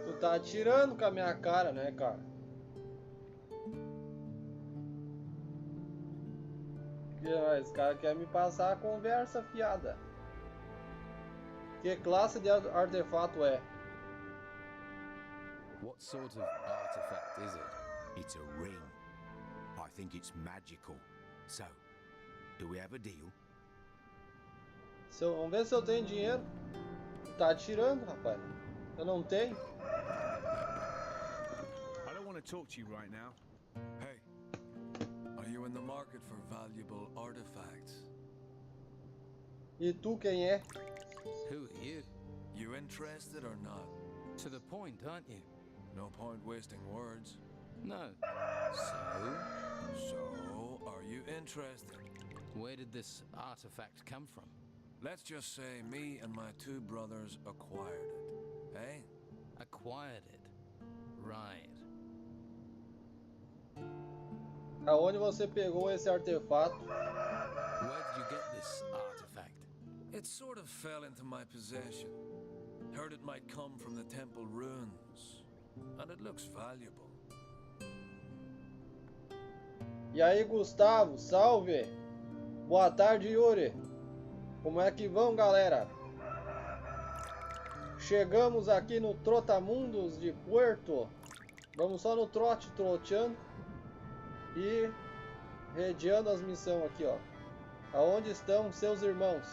Speaker 1: Tu tá atirando com a minha cara, né, cara? Esse cara quer me passar a conversa fiada. Que classe de artefato é?
Speaker 4: What sort of artifact is it?
Speaker 15: It's a ring. I think it's magical. So, do we have a deal?
Speaker 1: Vamos ver se eu tenho dinheiro. Tu tá atirando, rapaz. Eu não tenho.
Speaker 2: I don't want to talk to you right now.
Speaker 12: Hey, are you in the market for valuable artifacts?
Speaker 1: E tu quem é?
Speaker 4: Who are you?
Speaker 12: You interested or not?
Speaker 4: To the point, aren't you?
Speaker 12: No point wasting words.
Speaker 4: No.
Speaker 12: So, are you interested?
Speaker 4: Where did this artifact come from?
Speaker 12: Let's just say me and my two brothers acquired it. Eh?
Speaker 4: Acquired it. Right.
Speaker 1: Aonde você pegou esse artefato?
Speaker 4: Where did you get this artifact?
Speaker 12: It sort of fell into my possession. Heard it might come from the temple ruins. And it looks valuable.
Speaker 1: E aí, Gustavo, salve! Boa tarde, Yuri! Como é que vão, galera? Chegamos aqui no Trotamundos de Puerto. Vamos só no trote, troteando. E redeando as missões aqui, ó. Aonde estão seus irmãos?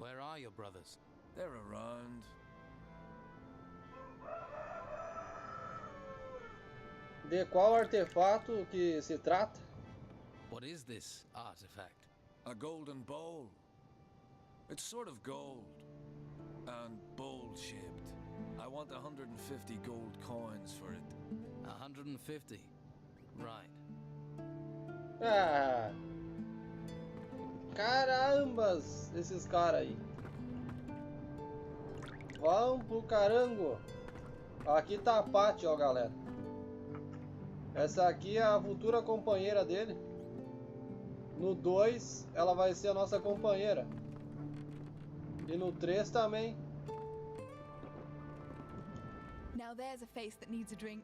Speaker 4: Where are your brothers?
Speaker 12: They're around.
Speaker 1: De qual artefato que se trata?
Speaker 4: What is this artifact?
Speaker 12: A golden bowl. It's sort of gold. And bowl-shaped. I want 150 gold coins for it.
Speaker 4: 150? Right.
Speaker 1: Ah! Carambas! Esses caras aí. Vamos pro carango. Aqui tá a PATY, ó, galera. Essa aqui é a futura companheira dele. No 2, ela vai ser a nossa companheira. E no 3 também.
Speaker 3: Now there's a face that needs a drink.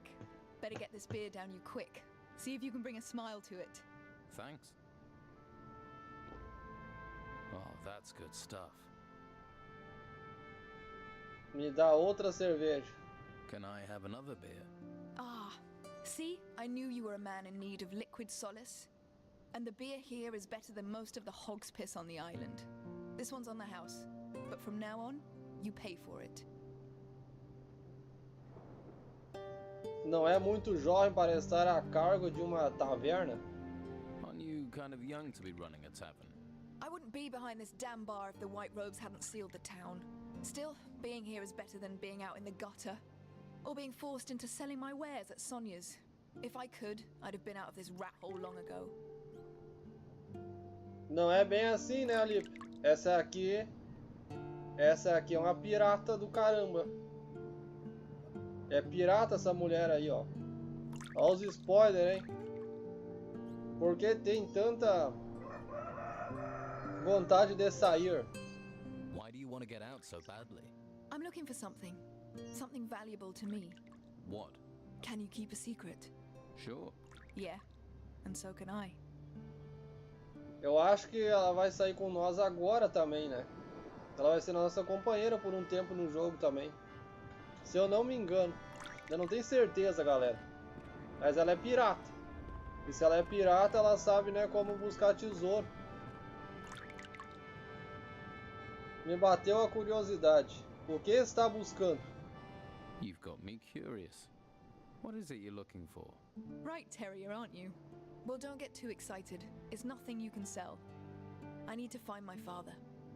Speaker 3: Better get this beer down you quick. See if you can bring a smile to it.
Speaker 4: Thanks. Oh, that's good stuff.
Speaker 1: Me dá outra cerveja.
Speaker 4: Can I have another beer?
Speaker 3: Ah, see? I knew you were a man in need of liquid solace. And the beer here is better than most of the hog's piss on the island. This one's on the house. But from now on, you pay for it.
Speaker 1: Não é muito jovem para estar a cargo de uma taverna?
Speaker 4: Aren't you kind of young to be running a tavern?
Speaker 3: I wouldn't be behind this damn bar if the white robes hadn't sealed the town. Still, being here is better than being out in the gutter. Or being forced into selling my wares at Sonia's. If I could, I'd have been out of this rat hole long ago.
Speaker 1: Não é bem assim, né, Alip? Essa aqui é uma pirata do caramba. É pirata essa mulher aí, ó. Olha os spoilers, hein? Por que tem tanta vontade de sair?
Speaker 4: Why do you want to get out so badly?
Speaker 3: I'm looking for something. Something valuable to me.
Speaker 4: What?
Speaker 3: Can you keep a secret?
Speaker 4: Sure.
Speaker 3: Yeah, and so can I.
Speaker 1: Eu acho que ela vai sair com nós agora também, né? Ela vai ser nossa companheira por um tempo no jogo também. Se eu não me engano. Eu não tenho certeza, galera. Mas ela é pirata. E se ela é pirata, ela sabe, né, como buscar tesouro. Me bateu a curiosidade. O que está buscando?
Speaker 4: You've got me curious. What is it you're looking for?
Speaker 3: Right, terrier, aren't you? Well, don't get too excited. It's nothing you can sell. I need to find my father.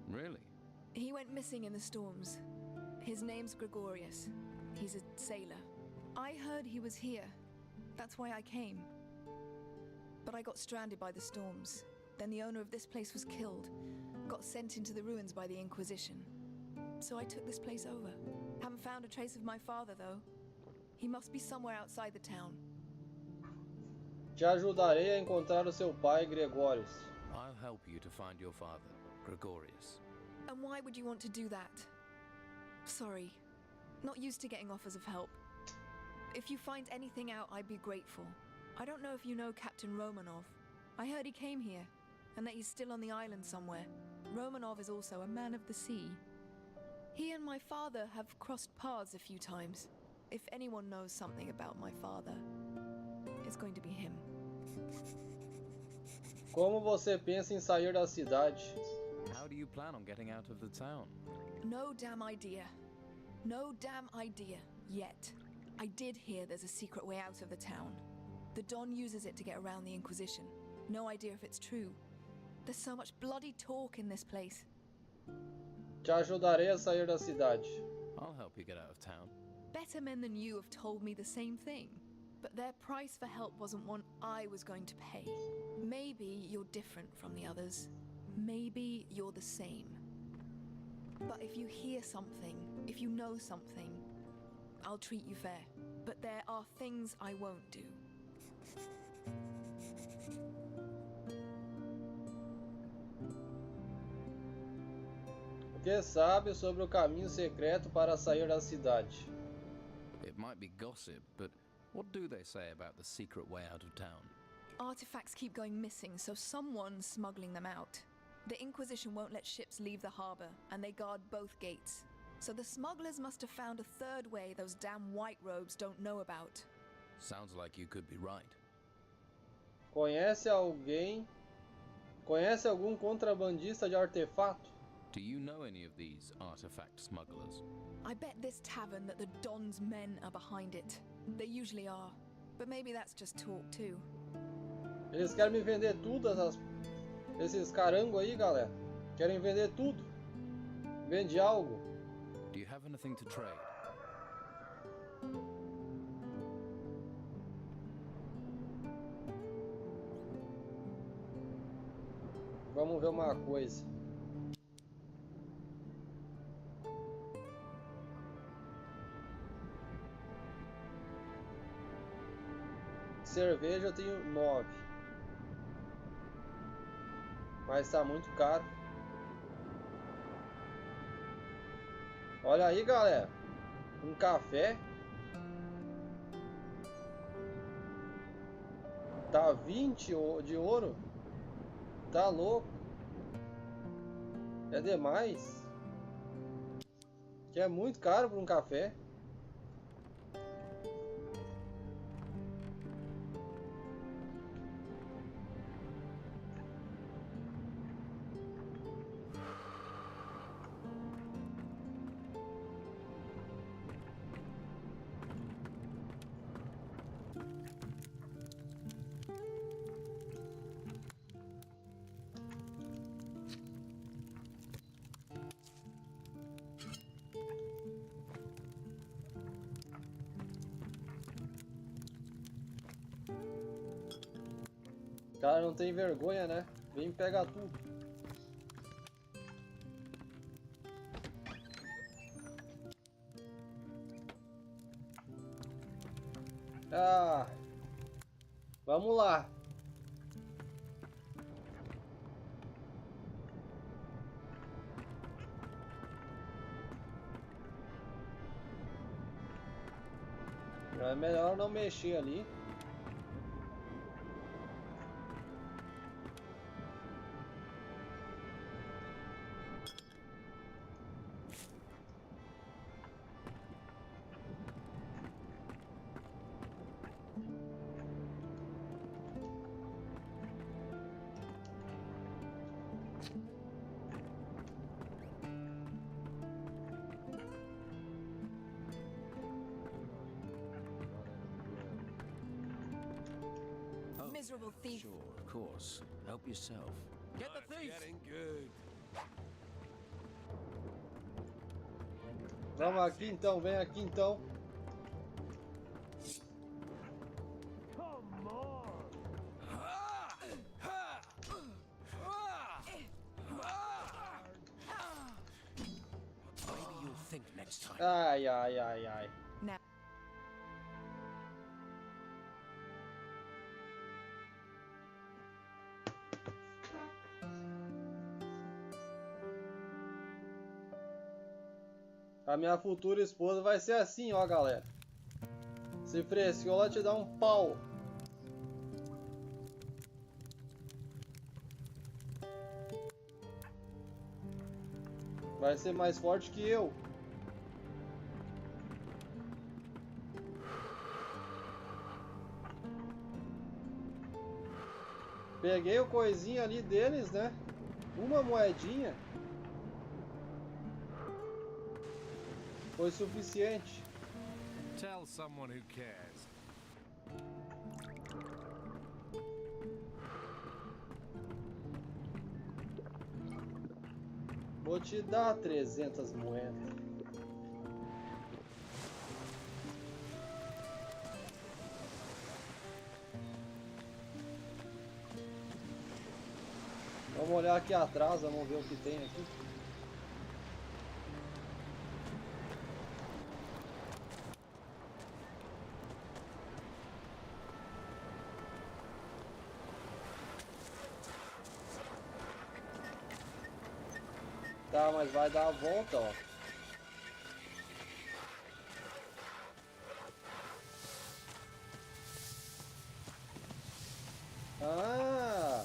Speaker 4: Really?
Speaker 3: He went missing in the storms. His name's Gregorius. He's a sailor. I heard he was here. That's why I came. But I got stranded by the storms. Then the owner of this place was killed. Got sent into the ruins by the Inquisition. So I took this place over. Haven't found a trace of my father, though. He must be somewhere outside the town.
Speaker 1: Te ajudarei a encontrar o seu pai, Gregorius.
Speaker 4: I'll help you to find your father, Gregorius.
Speaker 3: And why would you want to do that? Sorry. Not used to getting offers of help. If you find anything out, I'd be grateful. I don't know if you know Captain Romanov. I heard he came here, and that he's still on the island somewhere. Romanov is also a man of the sea. He and my father have crossed paths a few times. If anyone knows something about my father, it's going to be him.
Speaker 1: Como você pensa em sair da cidade?
Speaker 4: How do you plan on getting out of the town?
Speaker 3: No damn idea. No damn idea. Yet. I did hear there's a secret way out of the town. The Don uses it to get around the Inquisition. No idea if it's true. There's so much bloody talk in this place.
Speaker 1: Te ajudarei a sair da cidade.
Speaker 4: I'll help you get out of town.
Speaker 3: Better men than you have told me the same thing. But their price for help wasn't one I was going to pay. Maybe you're different from the others. Maybe you're the same. But if you hear something, if you know something, I'll treat you fair. But there are things I won't do.
Speaker 1: O que sabe sobre o caminho secreto para sair da cidade?
Speaker 4: It might be gossip, but what do they say about the secret way out of town?
Speaker 3: Artifacts keep going missing, so someone's smuggling them out. The Inquisition won't let ships leave the harbor, and they guard both gates. So the smugglers must have found a third way those damn white robes don't know about.
Speaker 4: Sounds like you could be right.
Speaker 1: Conhece algum contrabandista de artefato?
Speaker 4: Do you know any of these artifact smugglers?
Speaker 3: I bet this tavern that the Don's men are behind it. They usually are. But maybe that's just talk too.
Speaker 1: Eles querem me vender tudo, esses carangos aí, galera. Querem vender tudo. Vende algo.
Speaker 4: Do you have anything to trade?
Speaker 1: Vamos ver uma coisa. Cerveja eu tenho 9. Mas tá muito caro. Olha aí, galera. Um café. Tá 20 de ouro. Tá louco. É demais. Que é muito caro para um café. Cara, não tem vergonha, né? Vem pegar tudo. Ah, vamos lá. É melhor não mexer ali.
Speaker 3: Miserable thief.
Speaker 4: Sure, of course. Help yourself.
Speaker 12: Get the thief! Getting good.
Speaker 1: Vamos aqui então, vem aqui então.
Speaker 5: think next time.
Speaker 1: Ai, ai, ai, ai.
Speaker 3: Now,
Speaker 1: A minha futura esposa vai ser assim, ó, galera. Se frescou, ela te dá um pau. Vai ser mais forte que eu. Peguei o coisinho ali deles, né? Uma moedinha. Foi suficiente.
Speaker 12: Tell someone who cares.
Speaker 1: Vou te dar 300 moedas. Vamos olhar aqui atrás, vamos ver o que tem aqui. Tá, mas vai dar a volta, ó. Ah,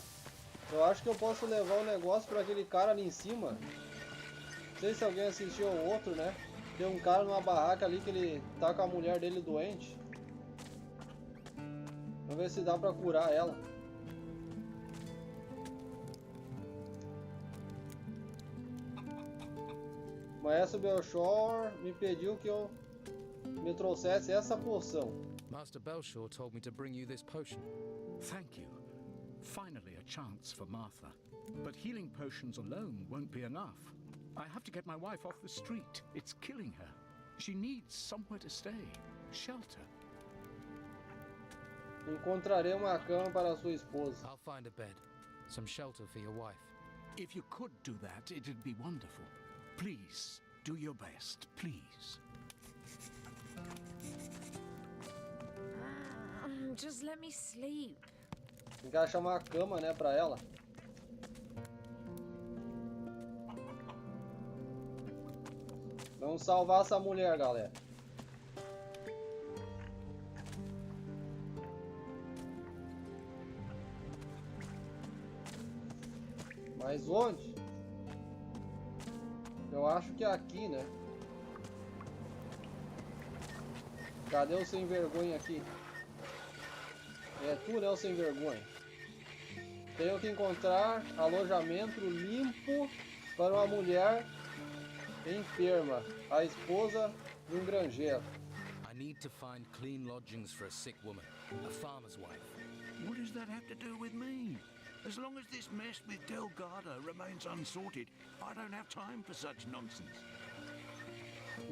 Speaker 1: eu acho que eu posso levar o negócio para aquele cara ali em cima. Não sei se alguém assistiu ao outro, né? Tem um cara numa barraca ali que ele tá com a mulher dele doente. Vamos ver se dá pra curar ela. O Maestro Belshore me pediu que eu me trouxesse essa poção.
Speaker 4: Master Belshore told me to bring you this potion.
Speaker 16: Thank you. Finally a chance for Martha. But healing potions alone won't be enough. I have to get my wife off the street. It's killing her. She needs somewhere to stay. Shelter.
Speaker 1: Encontrarei uma cama para sua esposa.
Speaker 4: I'll find a bed. Some shelter for your wife.
Speaker 16: If you could do that, it'd be wonderful. Please, do your best, please.
Speaker 3: just let me sleep.
Speaker 1: Tem que achar uma cama, né, pra ela. Vamos salvar essa mulher, galera. Mas onde? Eu acho que é aqui, né? Cadê o sem vergonha aqui? É tu, né, o sem vergonha? Tenho que encontrar alojamento limpo para uma mulher enferma, a esposa de um granjeiro.
Speaker 4: I need to find clean lodgings for a sick woman, a farmer's wife.
Speaker 17: What does that have to do with me? As long as this mess with Delgado remains unsorted, I don't have time for such nonsense.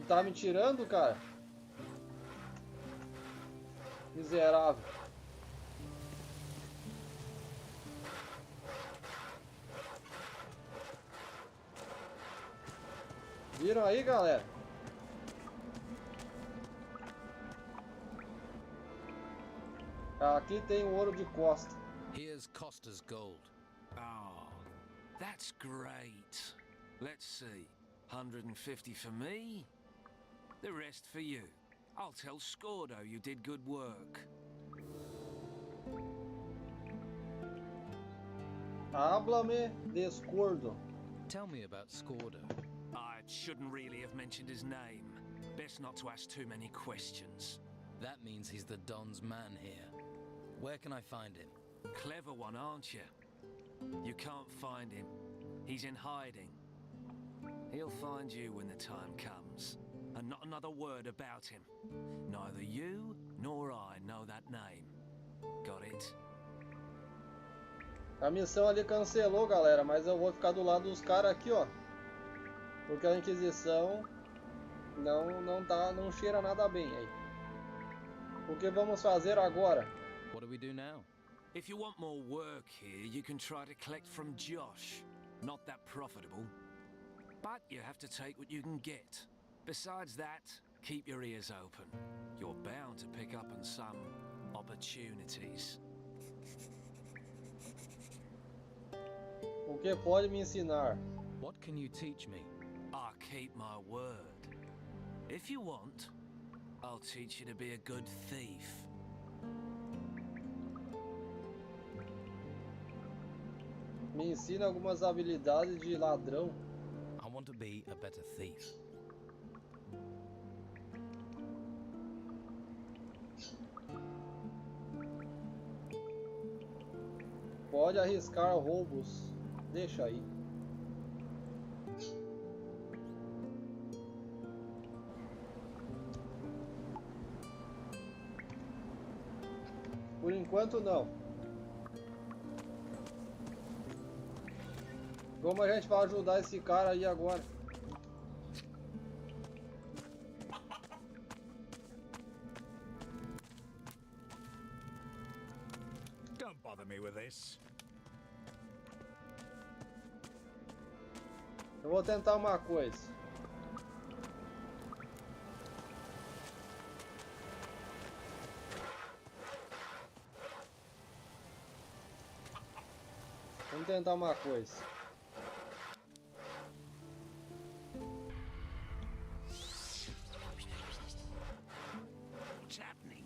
Speaker 1: Tá me tirando, cara? Miserável. Viram aí, galera? Aqui tem o ouro de Costa.
Speaker 4: Here's Costa's gold.
Speaker 12: Oh, that's great. Let's see. 150 for me, the rest for you. I'll tell Scordo you did good work.
Speaker 1: Háblame de Scordo.
Speaker 4: Tell me about Scordo.
Speaker 12: I shouldn't really have mentioned his name. Best not to ask too many questions.
Speaker 4: That means he's the Don's man here. Where can I find him?
Speaker 12: Clever one, aren't you? You can't find him. He's in hiding. He'll find you when the time comes. And not another word about him. Neither you nor I know that name. Got it?
Speaker 1: A missão ali cancelou, galera, mas eu vou ficar do lado dos caras aqui, ó. Porque a Inquisição não cheira nada bem aí. O que vamos fazer agora?
Speaker 4: What do we do now?
Speaker 12: If you want more work here, you can try to collect from Josh. Not that profitable. But you have to take what you can get. Besides that, keep your ears open. You're bound to pick up on some opportunities.
Speaker 1: O que pode me ensinar?
Speaker 4: What can you teach me?
Speaker 12: I'll keep my word. If you want, I'll teach you to be a good thief.
Speaker 1: Me ensina algumas habilidades de ladrão.
Speaker 4: I want to be a better thief.
Speaker 1: Pode arriscar roubos. Deixa aí. Por enquanto não. Como a gente vai ajudar esse cara aí agora?
Speaker 17: Don't bother me with this.
Speaker 1: Eu vou tentar uma coisa. Vamos tentar uma coisa.
Speaker 17: What's happening?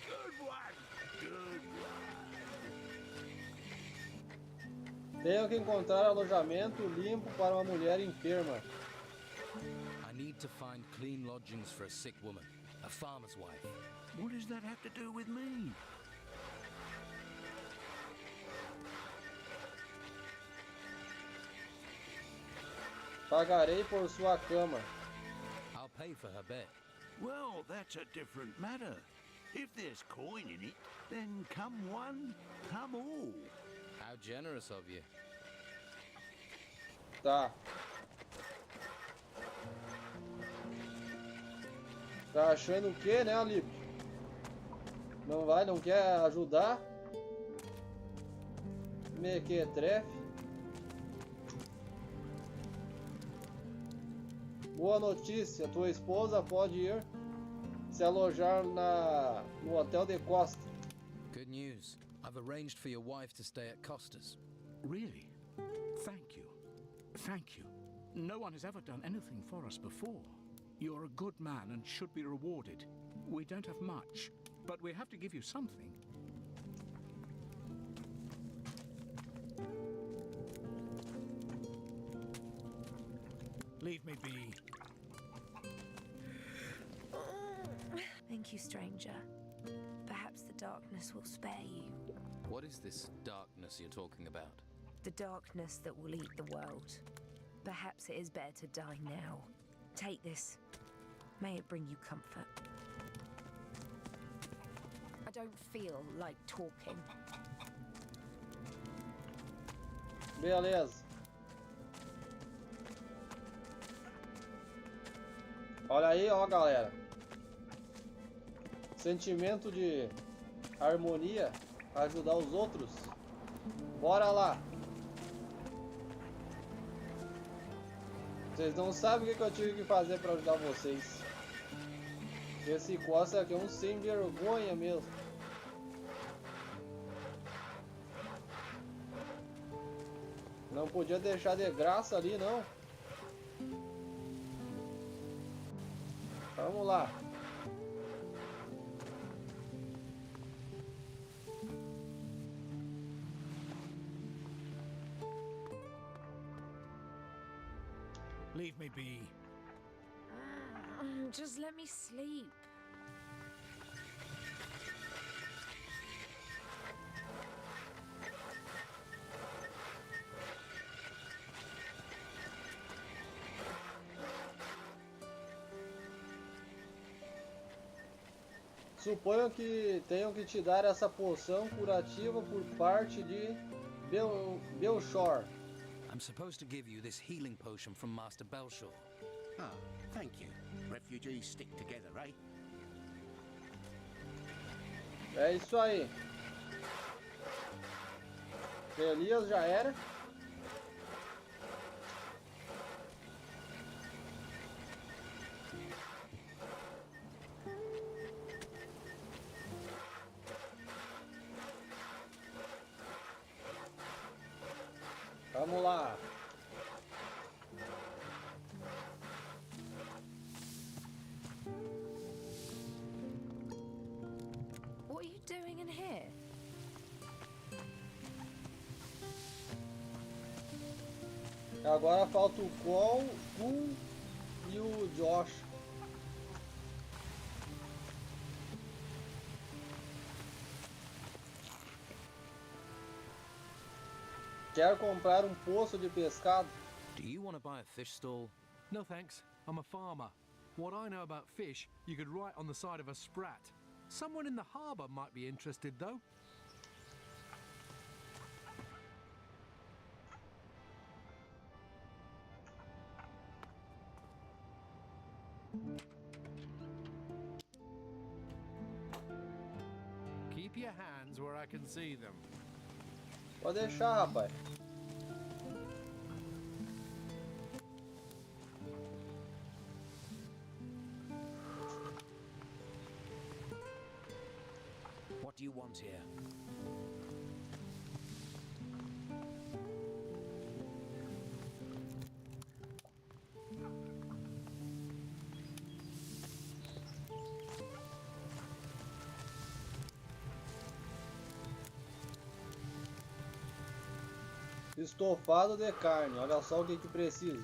Speaker 17: Good one. Good one.
Speaker 1: Tenho que encontrar alojamento limpo para uma mulher enferma.
Speaker 4: I need to find clean lodgings for a sick woman, a farmer's wife.
Speaker 17: What does that have to do with me?
Speaker 1: Pagarei por sua cama.
Speaker 4: I'll pay for her bed.
Speaker 17: Well, that's a different matter. If there's coin in it, then come one, come all.
Speaker 4: How generous of you.
Speaker 1: Tá. Tá achando o que, né, Alipe? Não vai, não quer ajudar? Mequetrefe. Boa notícia, tua esposa pode ir se alojar no Hotel de Costa.
Speaker 4: Good news. I've arranged for your wife to stay at Costa's.
Speaker 16: Really? Thank you. Thank you. No one has ever done anything for us before. You're a good man and should be rewarded. We don't have much, but we have to give you something.
Speaker 17: Leave me be.
Speaker 18: Thank you, stranger. Perhaps the darkness will spare you.
Speaker 4: What is this darkness you're talking about?
Speaker 18: The darkness that will eat the world. Perhaps it is better to die now. Take this. May it bring you comfort. I don't feel like talking.
Speaker 1: Beleza. Olha aí, ó, galera. Sentimento de harmonia, ajudar os outros. Bora lá. Vocês não sabem o que eu tive que fazer para ajudar vocês. Esse Costa aqui é um sem vergonha mesmo. Não podia deixar de graça ali, não. Vamos lá.
Speaker 17: Leave me be.
Speaker 18: Just let me sleep.
Speaker 1: Suponho que tenham que te dar essa poção curativa por parte de Belshore.
Speaker 4: I'm supposed to give you this healing potion from Master Belshore.
Speaker 6: Ah, thank you. Refugees stick together, eh?
Speaker 1: É isso aí. Elias já era. Vamos lá.
Speaker 18: What are you doing in here?
Speaker 1: Agora falta o Cole e o Josh. Quero comprar um poço de pescado.
Speaker 4: Do you want to buy a fish stall?
Speaker 5: No thanks, I'm a farmer. What I know about fish, you could write on the side of a sprat. Someone in the harbour might be interested, though.
Speaker 14: Keep your hands where I can see them.
Speaker 1: Pode deixar, rapaz.
Speaker 4: What do you want here?
Speaker 1: Estofado de carne. Olha só o que precisa.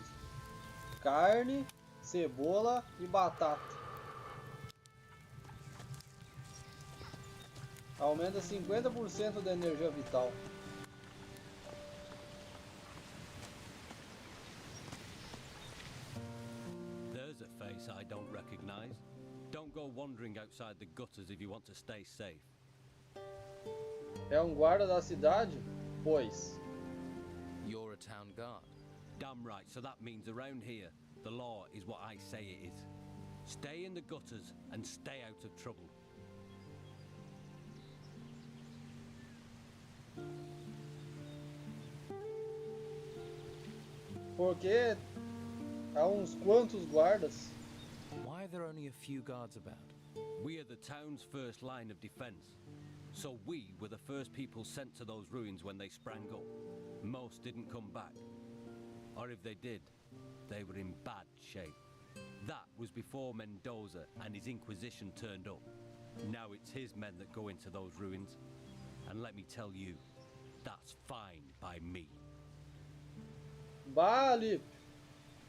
Speaker 1: Carne, cebola e batata. Aumenta 50% da energia vital.
Speaker 19: There's a face I don't recognize. Don't go wandering outside the gutters if you want to stay safe.
Speaker 1: É um guarda da cidade? Pois.
Speaker 4: You're a town guard.
Speaker 19: Damn right, so that means around here, the law is what I say it is. Stay in the gutters and stay out of trouble.
Speaker 1: Porque há uns quantos guardas?
Speaker 4: Why are there only a few guards about?
Speaker 19: We are the town's first line of defense. So we were the first people sent to those ruins when they sprang up. Most didn't come back. Or if they did, they were in bad shape. That was before Mendoza and his Inquisition turned up. Now it's his men that go into those ruins. And let me tell you, that's fine by me.
Speaker 1: Vale!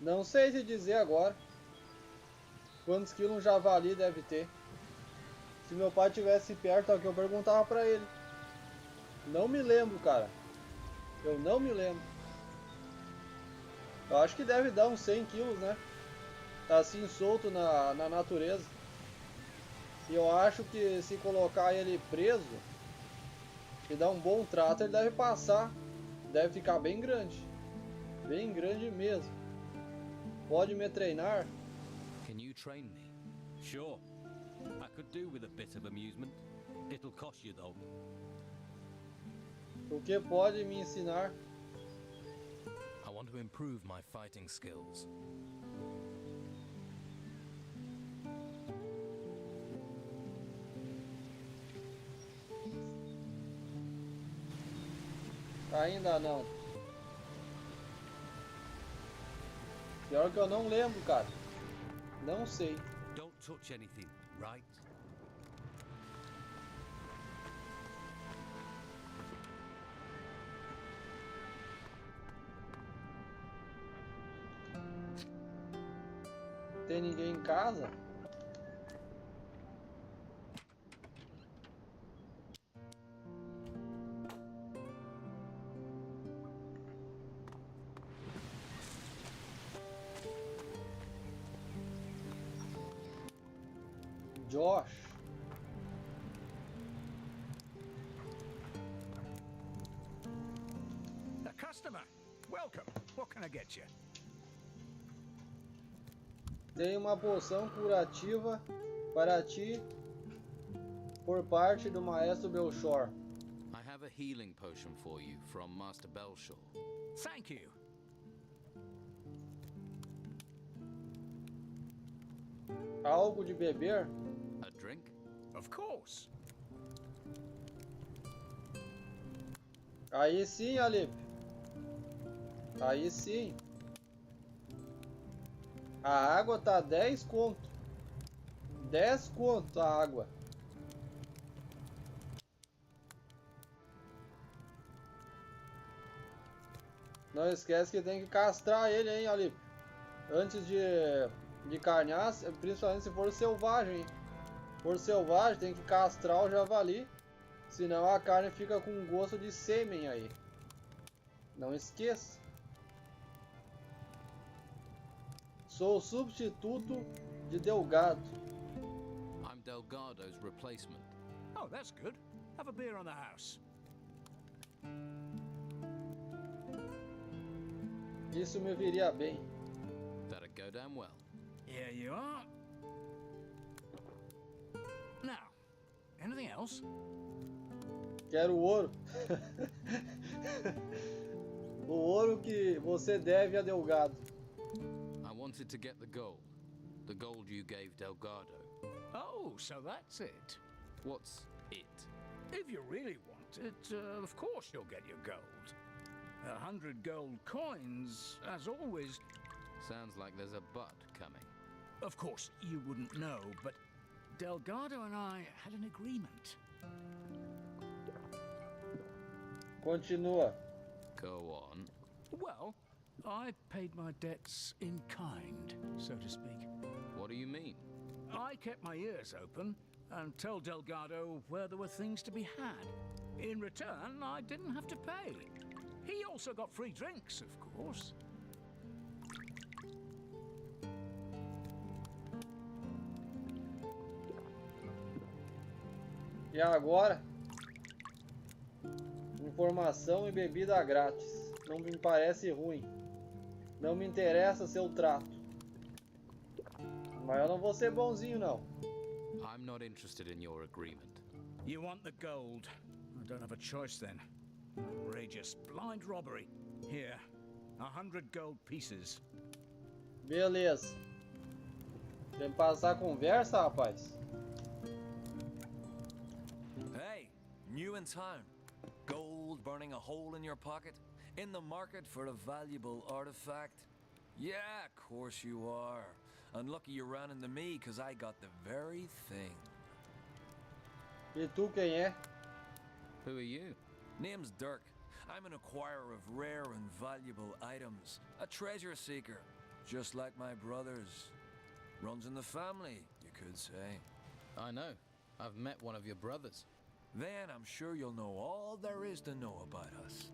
Speaker 1: Não sei te dizer agora quantos quilos um javali deve ter. Se meu pai estivesse perto aqui, eu perguntava pra ele. Não me lembro, cara. Eu não me lembro. Eu acho que deve dar uns 100 quilos, né? Tá assim solto na natureza. E eu acho que se colocar ele preso e dar um bom trato, ele deve passar. Deve ficar bem grande. Bem grande mesmo. Pode me treinar?
Speaker 4: Can you train me?
Speaker 19: Sure. I could do with a bit of amusement. It'll cost you though.
Speaker 1: O que pode me ensinar?
Speaker 4: I want to improve my fighting skills.
Speaker 1: Ainda não. Pior que eu não lembro, cara. Não sei.
Speaker 19: Don't touch anything, right?
Speaker 1: Tem ninguém em casa? Josh.
Speaker 17: A customer. Welcome. What can I get you?
Speaker 1: Tem uma poção curativa para ti por parte do Maestro Belchor.
Speaker 4: I have a healing potion for you from Master Belchor.
Speaker 16: Thank you.
Speaker 1: Algo de beber?
Speaker 4: A drink?
Speaker 16: Of course.
Speaker 1: Aí sim, Alip. Aí sim. A água tá 10 conto. 10 conto a água. Não esquece que tem que castrar ele, hein, Alip. Antes de carnear, principalmente se for selvagem, hein. Se for selvagem, tem que castrar o javali. Senão a carne fica com gosto de sêmen aí. Não esqueça. Sou o substituto de Delgado.
Speaker 4: I'm Delgado's replacement.
Speaker 16: Oh, that's good. Have a beer on the house.
Speaker 1: Isso me viria bem.
Speaker 4: That'd go down well.
Speaker 16: Here you are. Now, anything else?
Speaker 1: Quero ouro. O ouro que você deve a Delgado.
Speaker 4: I wanted to get the gold. The gold you gave Delgado.
Speaker 16: Oh, so that's it.
Speaker 4: What's it?
Speaker 16: If you really want it, of course you'll get your gold. 100 gold coins, as always.
Speaker 4: Sounds like there's a but coming.
Speaker 16: Of course, you wouldn't know, but Delgado and I had an agreement.
Speaker 1: Continua.
Speaker 4: Go on.
Speaker 16: Well, I paid my debts in kind, so to speak.
Speaker 4: What do you mean?
Speaker 16: I kept my ears open and told Delgado where there were things to be had. In return, I didn't have to pay. He also got free drinks, of course.
Speaker 1: E agora? Informação e bebida grátis. Não me parece ruim. Não me interessa seu trato. Mas eu não vou ser bonzinho, não.
Speaker 4: I'm not interested in your agreement.
Speaker 16: You want the gold. I don't have a choice then. Outrageous. Blind robbery. Here. 100 gold pieces.
Speaker 1: Beleza. Vem passar a conversa, rapaz.
Speaker 12: Hey, new in town. Gold burning a hole in your pocket? In the market for a valuable artifact? Yeah, of course you are. And lucky you ran into me, cause I got the very thing.
Speaker 1: E tu quem é?
Speaker 4: Who are you?
Speaker 12: Name's Dirk. I'm an acquirer of rare and valuable items. A treasure seeker. Just like my brothers. Runs in the family, you could say.
Speaker 4: I know. I've met one of your brothers.
Speaker 12: Then I'm sure you'll know all there is to know about us.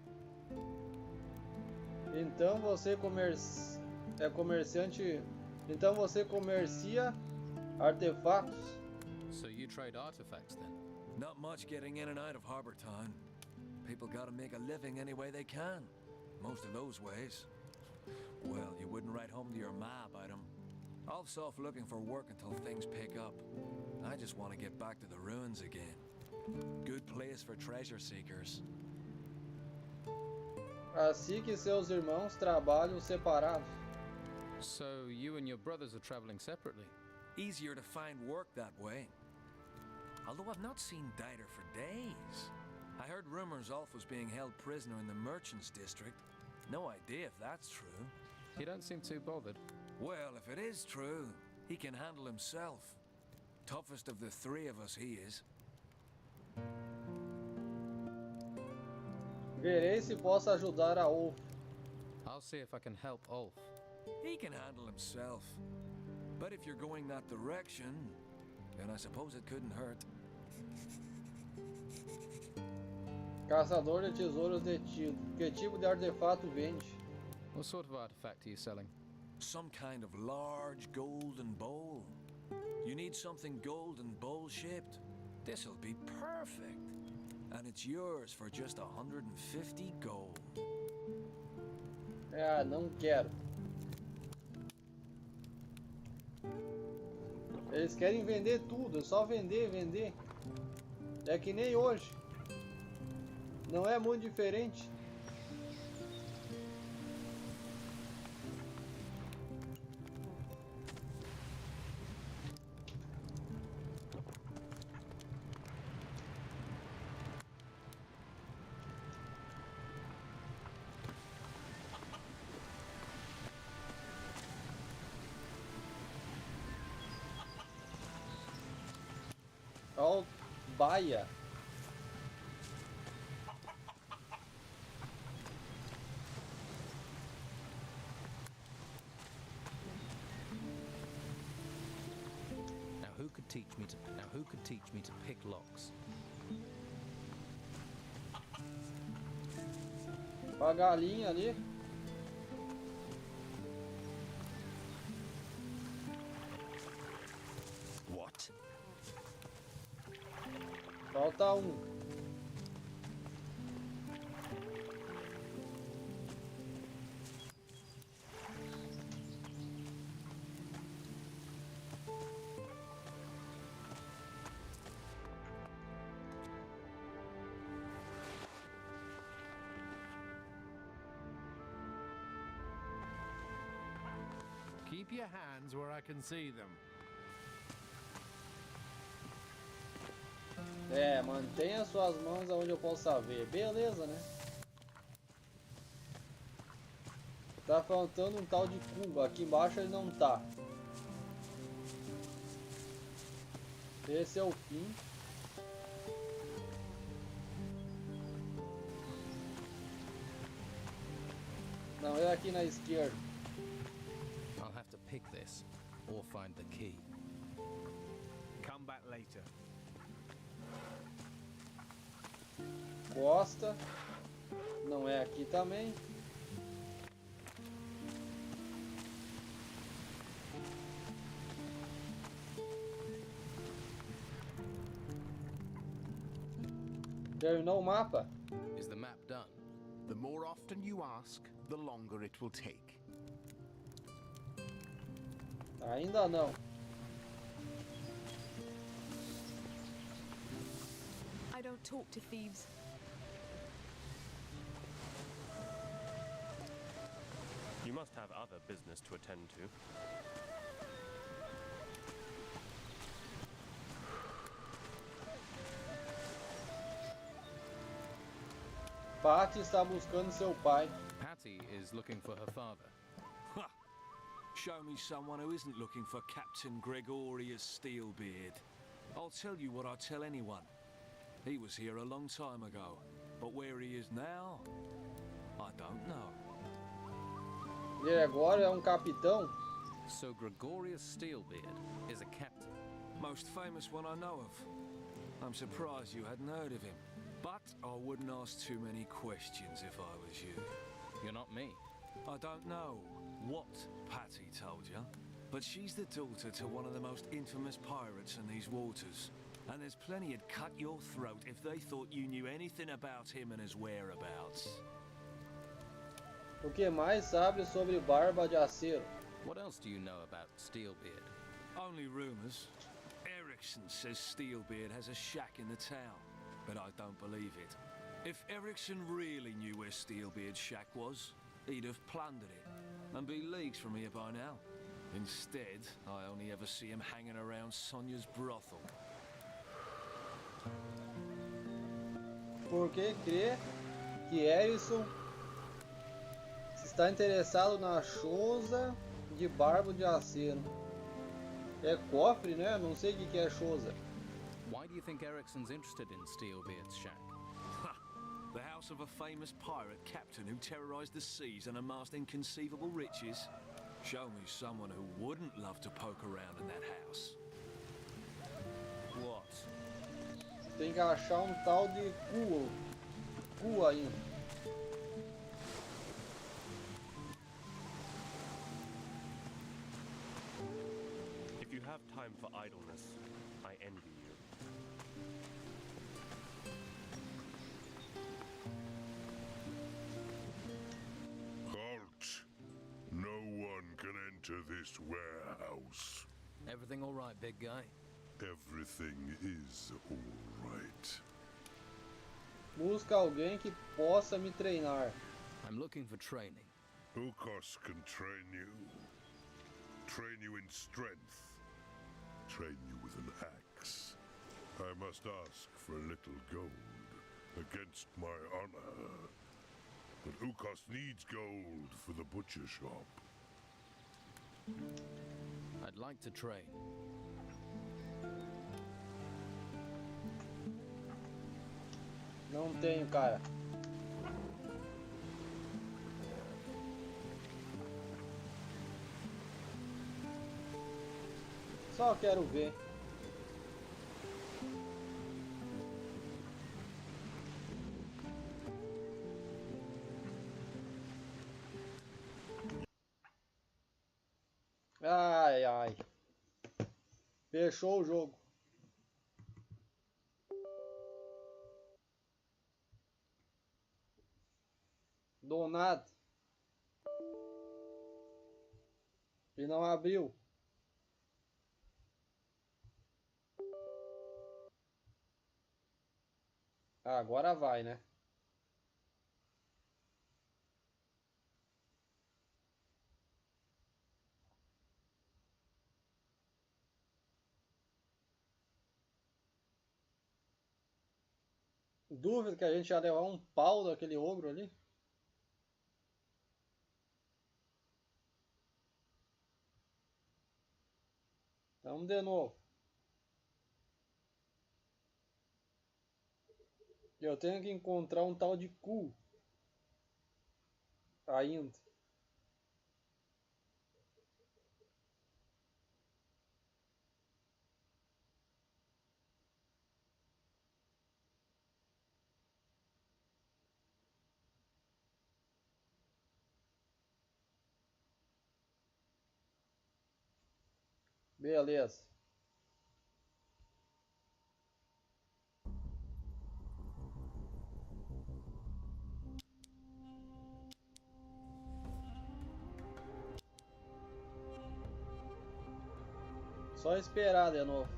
Speaker 1: Então você é comerciante. Então você comercia artefatos.
Speaker 4: So you trade artifacts then?
Speaker 12: Not much getting in and out of Harbour Town. People gotta make a living any way they can. Most of those ways. Well, you wouldn't write home to your ma about 'em. I'll be off looking for work until things pick up. I just want to get back to the ruins again. Good place for treasure seekers.
Speaker 1: Assim que seus irmãos trabalham separados.
Speaker 4: So you and your brothers are traveling separately?
Speaker 12: Easier to find work that way. Although I've not seen Dieter for days. I heard rumors Ulf was being held prisoner in the Merchants District. No idea if that's true.
Speaker 4: You don't seem too bothered.
Speaker 12: Well, if it is true, he can handle himself. Toughest of the three of us, he is.
Speaker 1: Verei se posso ajudar a Ulf.
Speaker 4: I'll see if I can help Ulf.
Speaker 12: He can handle himself. But if you're going that direction, then I suppose it couldn't hurt.
Speaker 1: Caçador de tesouros detido. Que tipo de artefato vende?
Speaker 4: What sort of artifact are you selling?
Speaker 12: Some kind of large golden bowl. You need something gold and bowl-shaped? This'll be perfect. And it's yours for just 150 gold.
Speaker 1: Ah, não quero. Eles querem vender tudo, é só vender, vender. É que nem hoje. Não é muito diferente. Ó, baia.
Speaker 4: Who could teach me to pick locks?
Speaker 1: A galinha ali.
Speaker 7: What?
Speaker 1: Falta um.
Speaker 14: Keep your hands where I can see them.
Speaker 1: É, mantenha suas mãos onde eu possa ver. Beleza, né? Tá faltando um tal de cubo. Aqui embaixo ele não tá. Esse é o fim. Não, é aqui na esquerda.
Speaker 4: I'll have to pick this or find the key.
Speaker 9: Come back later.
Speaker 1: Costa. Não é aqui também. Terminou o mapa?
Speaker 4: Is the map done?
Speaker 10: The more often you ask, the longer it will take.
Speaker 1: Ainda não.
Speaker 3: I don't talk to thieves.
Speaker 20: You must have other business to attend to.
Speaker 1: Patty está buscando seu pai.
Speaker 4: Patty is looking for her father.
Speaker 12: Show me someone who isn't looking for Captain Gregorius Steelbeard. I'll tell you what I tell anyone. He was here a long time ago, but where he is now, I don't know.
Speaker 1: Gregório é capitão?
Speaker 4: So Gregorius Steelbeard is a captain.
Speaker 12: Most famous one I know of. I'm surprised you hadn't heard of him. But I wouldn't ask too many questions if I was you.
Speaker 4: You're not me.
Speaker 12: I don't know what Patty told you, but she's the daughter to one of the most infamous pirates in these waters. And there's plenty who'd cut your throat if they thought you knew anything about him and his whereabouts.
Speaker 1: O que mais sabe sobre Barba de Acero?
Speaker 4: What else do you know about Steelbeard?
Speaker 12: Only rumors. Erickson says Steelbeard has a shack in the town, but I don't believe it. If Erickson really knew where Steelbeard's shack was, he'd have plundered it and be leagues from here by now. Instead, I only ever see him hanging around Sonia's brothel.
Speaker 1: Por que crê que Erickson está interessado na choza de Barba de Acero? É cofre, né? Não sei o que é choza.
Speaker 4: Why do you think Erickson's interested in Steelbeard's shack?
Speaker 12: The house of a famous pirate captain who terrorized the seas and amassed inconceivable riches. Show me someone who wouldn't love to poke around in that house.
Speaker 4: What?
Speaker 1: Tem que achar tal de cu ainda.
Speaker 20: If you have time for idleness, I envy you.
Speaker 21: Halt! No one can enter this warehouse.
Speaker 4: Everything all right, big guy?
Speaker 21: Everything is all right.
Speaker 1: Busca alguém que possa me treinar.
Speaker 4: I'm looking for training.
Speaker 21: Ukos can train you. Train you in strength. Train you with an axe. I must ask for a little gold against my honor. But Ukos needs gold for the butcher shop.
Speaker 4: I'd like to train.
Speaker 1: Não tenho, cara. Só quero ver. Ai, ai. Fechou o jogo. Do nada. E não abriu. Ah, agora vai, né? Dúvida que a gente ia levar um pau daquele ogro ali. Vamos de novo. Eu tenho que encontrar um tal de cu. Ainda. Beleza. Só esperar de novo.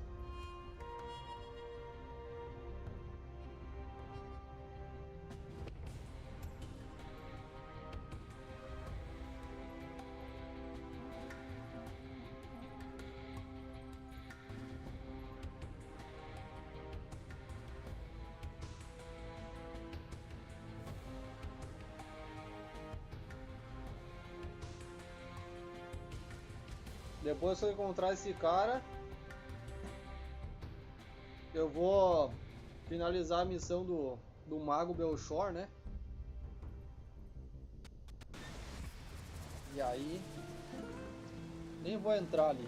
Speaker 1: Depois que eu encontrar esse cara, eu vou finalizar a missão do Mago Belchor, né? E aí, nem vou entrar ali.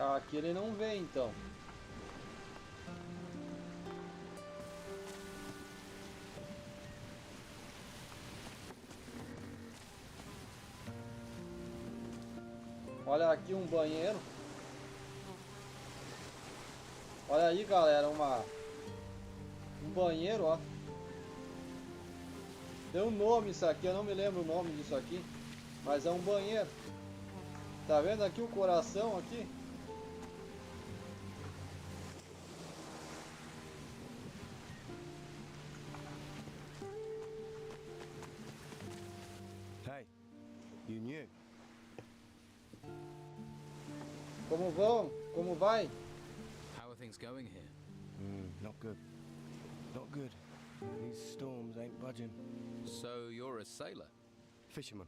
Speaker 1: Aqui ele não vem, então. Olha aqui um banheiro. Olha aí, galera, um banheiro, ó. Tem um nome isso aqui, eu não me lembro o nome disso aqui, mas é um banheiro. Tá vendo aqui o coração aqui?
Speaker 7: Hey, you knew.
Speaker 1: Como vão? Como vai?
Speaker 4: How are things going here?
Speaker 7: Not good. Not good. These storms ain't budging.
Speaker 4: So you're a sailor?
Speaker 7: Fisherman.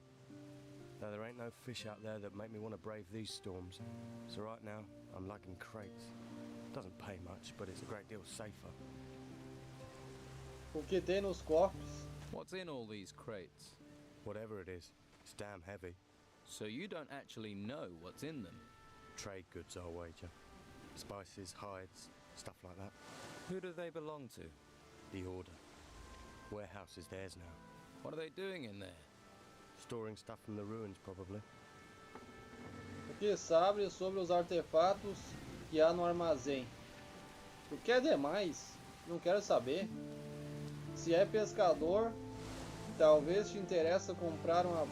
Speaker 7: Though there ain't no fish out there that make me want to brave these storms. So right now, I'm lugging crates. Doesn't pay much, but it's a great deal safer.
Speaker 1: O que tem nos cofres?
Speaker 4: What's in all these crates?
Speaker 7: Whatever it is, it's damn heavy.
Speaker 4: So you don't actually know what's in them?
Speaker 7: Trade goods, I'll wager. Spices, hides, stuff like that.
Speaker 20: Who do they belong to? The Order. Warehouse is theirs now.
Speaker 4: What are they doing in there?
Speaker 20: Storing stuff from the ruins, probably.
Speaker 1: O que sabe sobre os artefatos que há no armazém? O que é demais? Não quero saber. Se é pescador, talvez te interessa comprar uma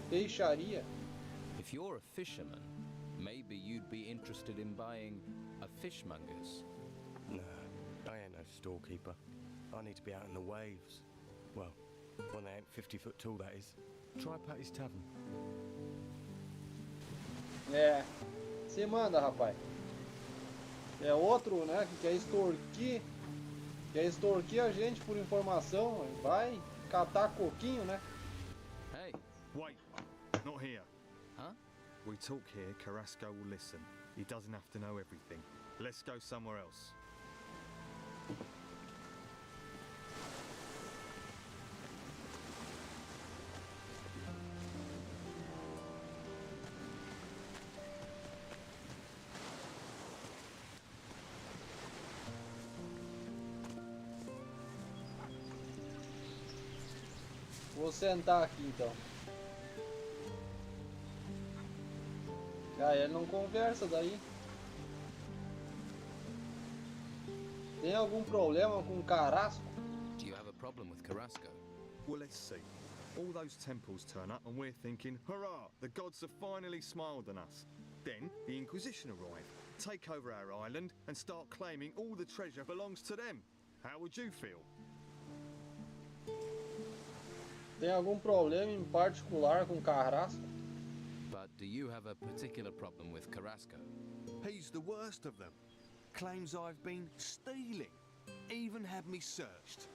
Speaker 1: peixaria.
Speaker 4: If you're a fisherman, maybe you'd be interested in buying a fishmonger's.
Speaker 20: No, I ain't no storekeeper. I need to be out in the waves. Well, when they ain't 50 foot tall, that is. Try Patty's Tavern.
Speaker 1: É, se manda, rapaz. É outro, né, que quer extorquir a gente por informação, vai catar coquinho, né?
Speaker 4: Hey.
Speaker 8: Wait, not here.
Speaker 4: Huh?
Speaker 8: We talk here, Carrasco will listen. He doesn't have to know everything. Let's go somewhere else.
Speaker 1: Vou sentar aqui então. Ah, ele não conversa daí. Tem algum problema com o Carrasco?
Speaker 4: Do you have a problem with Carrasco?
Speaker 8: Well, let's see. All those temples turn up and we're thinking, hurrah, the gods have finally smiled on us. Then the Inquisition arrive, take over our island and start claiming all the treasure belongs to them. How would you feel?
Speaker 1: Tem algum problema em particular com o Carrasco?
Speaker 4: But do you have a particular problem with Carrasco?
Speaker 7: He's the worst of them. Claims I've been stealing. Even had me searched.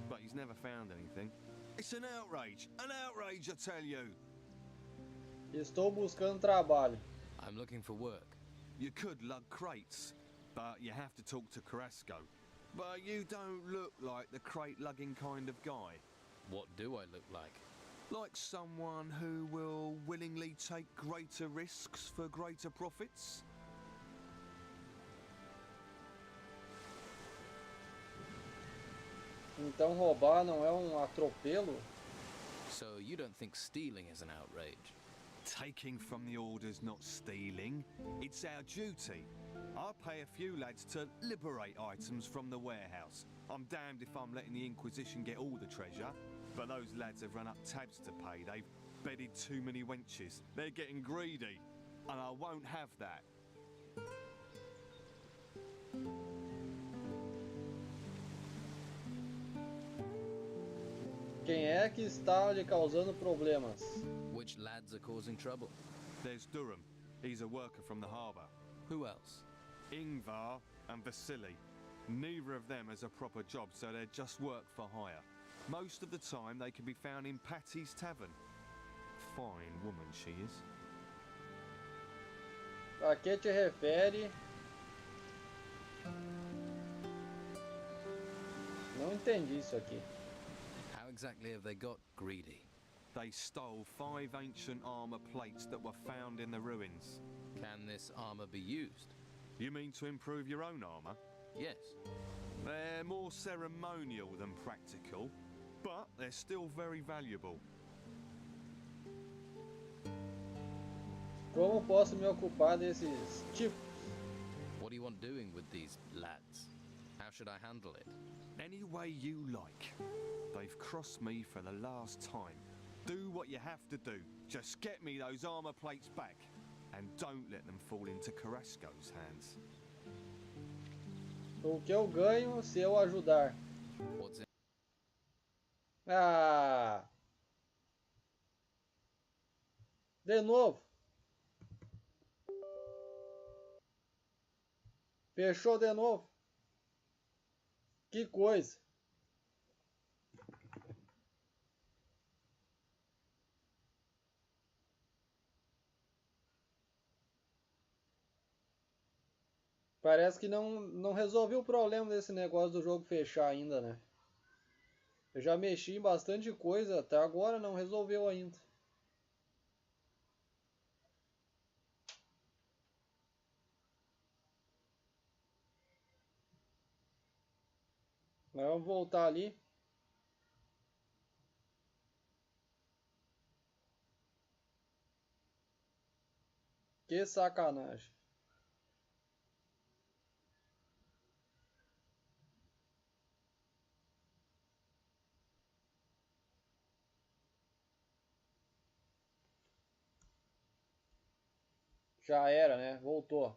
Speaker 7: But he's never found anything. It's an outrage, I tell you.
Speaker 1: Estou buscando trabalho.
Speaker 4: I'm looking for work.
Speaker 7: You could lug crates, but you have to talk to Carrasco. But you don't look like the crate-lugging kind of guy.
Speaker 4: What do I look like?
Speaker 7: Like someone who will willingly take greater risks for greater profits?
Speaker 1: Então roubar não é atropelo?
Speaker 4: So you don't think stealing is an outrage?
Speaker 7: Taking from the Order's not stealing. It's our duty. I pay a few lads to liberate items from the warehouse. I'm damned if I'm letting the Inquisition get all the treasure. But those lads have run up tabs to pay. They've bedded too many wenches. They're getting greedy. And I won't have that.
Speaker 1: Quem é que está lhe causando problemas?
Speaker 4: Which lads are causing trouble?
Speaker 8: There's Durham. He's a worker from the harbour.
Speaker 4: Who else?
Speaker 8: Ingvar and Vasily. Neither of them has a proper job, so they're just work for hire. Most of the time they can be found in Patty's Tavern. Fine woman she is.
Speaker 1: A que te refere? Não entendi isso aqui.
Speaker 4: How exactly have they got greedy?
Speaker 8: They stole 5 ancient armour plates that were found in the ruins.
Speaker 4: Can this armour be used?
Speaker 8: You mean to improve your own armour?
Speaker 4: Yes.
Speaker 8: They're more ceremonial than practical, but they're still very valuable.
Speaker 1: Como posso me ocupar desses tipos?
Speaker 4: What do you want doing with these lads? How should I handle it?
Speaker 8: Any way you like. They've crossed me for the last time. Do what you have to do. Just get me those armour plates back. And don't let them fall into Carrasco's hands.
Speaker 1: O que eu ganho se eu ajudar?
Speaker 4: What's in?
Speaker 1: Ah! De novo. Fechou de novo. Que coisa. Parece que não resolveu o problema desse negócio do jogo fechar ainda, né? Eu já mexi em bastante coisa, até agora não resolveu ainda. Mas vamos voltar ali. Que sacanagem. Já era, né? Voltou.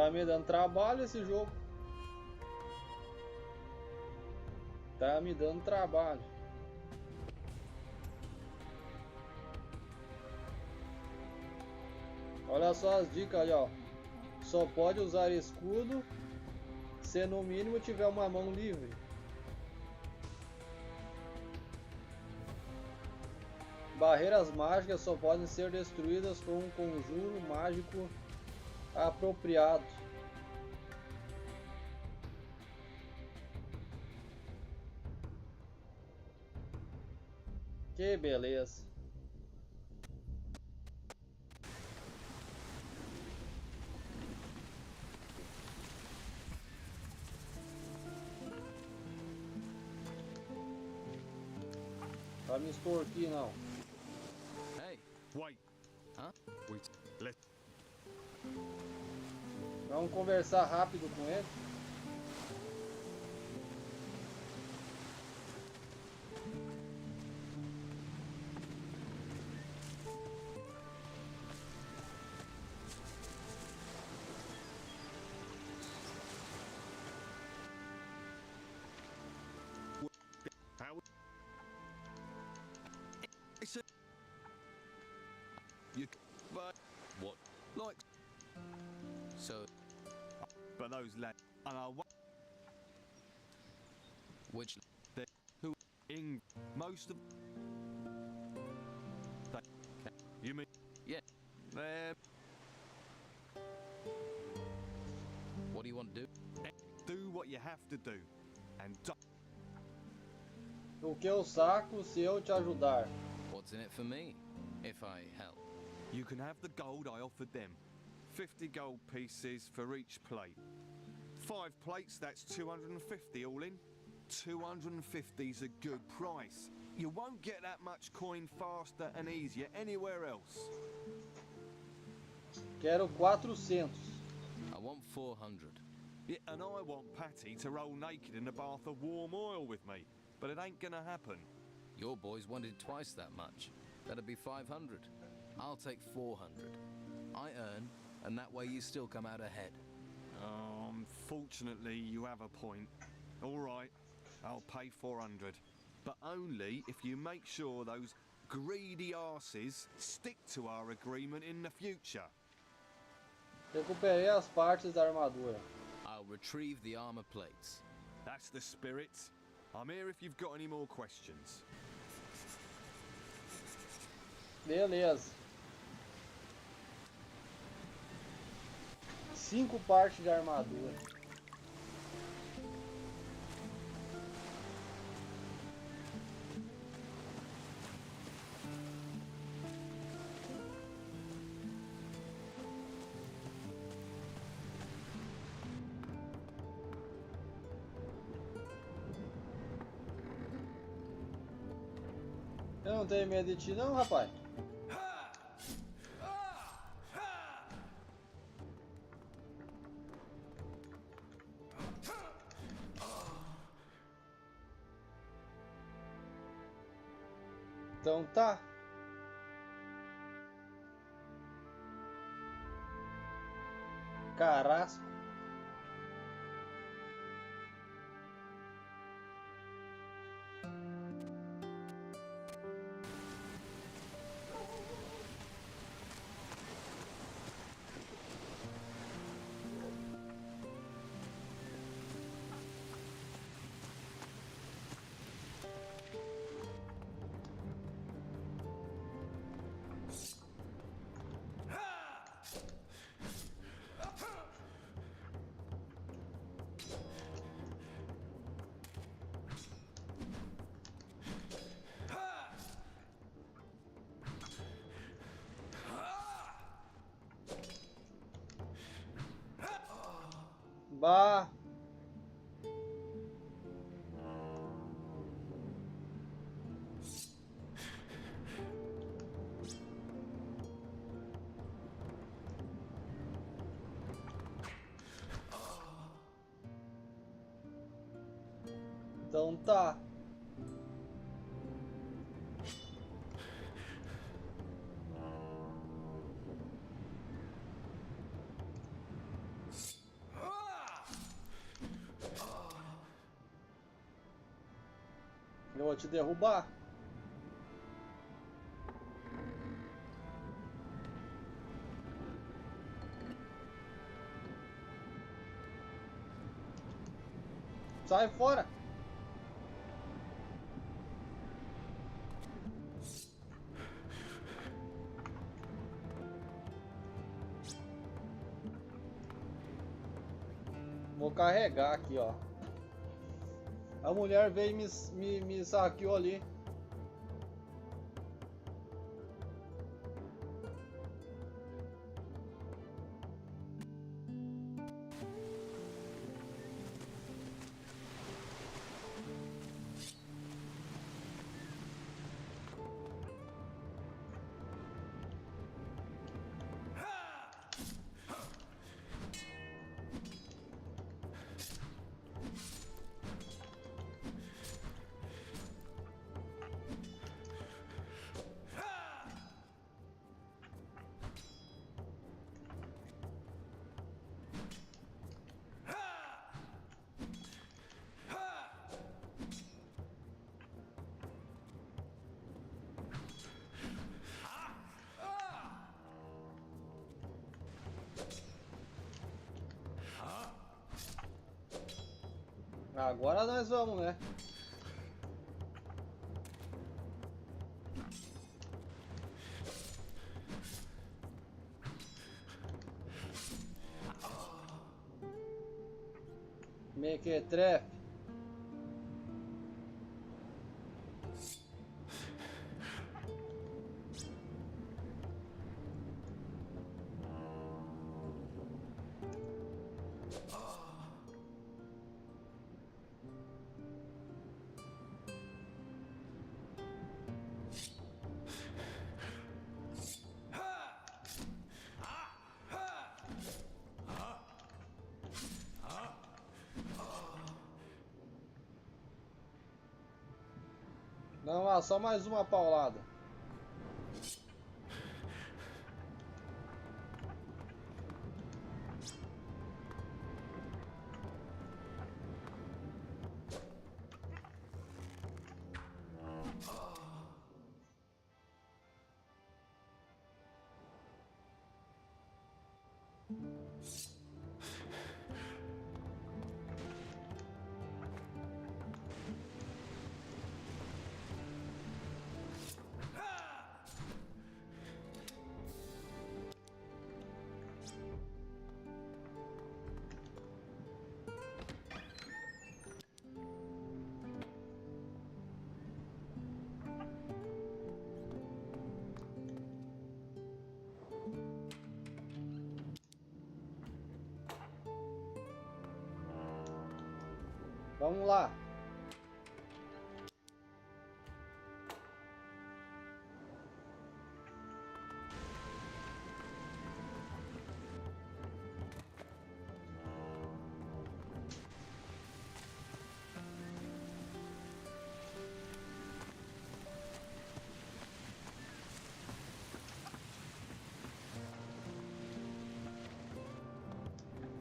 Speaker 1: Tá me dando trabalho esse jogo. Tá me dando trabalho. Olha só as dicas ali, ó. Só pode usar escudo se no mínimo tiver uma mão livre. Barreiras mágicas só podem ser destruídas com um conjuro mágico apropriado. Que beleza. Vai me extorquir não.
Speaker 4: Hey,
Speaker 8: Wait.
Speaker 4: huh?
Speaker 8: Wait. Let.
Speaker 1: Vamos conversar rápido com ele.
Speaker 8: How? It's a. You. But
Speaker 4: What?
Speaker 8: like.
Speaker 4: So,
Speaker 8: But those lads. And I.
Speaker 4: which?
Speaker 8: They. Who? In most of. They. You mean?
Speaker 4: Yeah.
Speaker 8: They're.
Speaker 4: What do you want to do?
Speaker 8: Do what you have to do, and don't.
Speaker 1: O que eu saco se eu te ajudar?
Speaker 4: What's in it for me, if I help?
Speaker 8: You can have the gold I offered them. 50 gold pieces for each plate. 5 plates, that's 250 all in. 250's a good price. You won't get that much coin faster and easier anywhere else.
Speaker 1: Quero 400.
Speaker 4: I want 400.
Speaker 8: Yeah, and I want Patty to roll naked in a bath of warm oil with me. But it ain't gonna happen.
Speaker 4: Your boys wanted twice that much. That'd be 500. I'll take 400. I earn, and that way you still come out ahead.
Speaker 8: Unfortunately, you have a point. All right, I'll pay 400. But only if you make sure those greedy arses stick to our agreement in the future.
Speaker 1: Recuperei as partes da armadura.
Speaker 4: I'll retrieve the armor plates.
Speaker 8: That's the spirit. I'm here if you've got any more questions.
Speaker 1: Beleza. 5 partes de armadura. Eu não tenho medo de ti não, rapaz. Então tá. Carrasco. Bah. Então tá. Eu vou te derrubar. Sai fora. Vou carregar aqui, ó. A mulher veio e me saqueou ali. Agora nós vamos, né? Mequetrefe. Não, lá, só mais uma paulada. Vamos lá.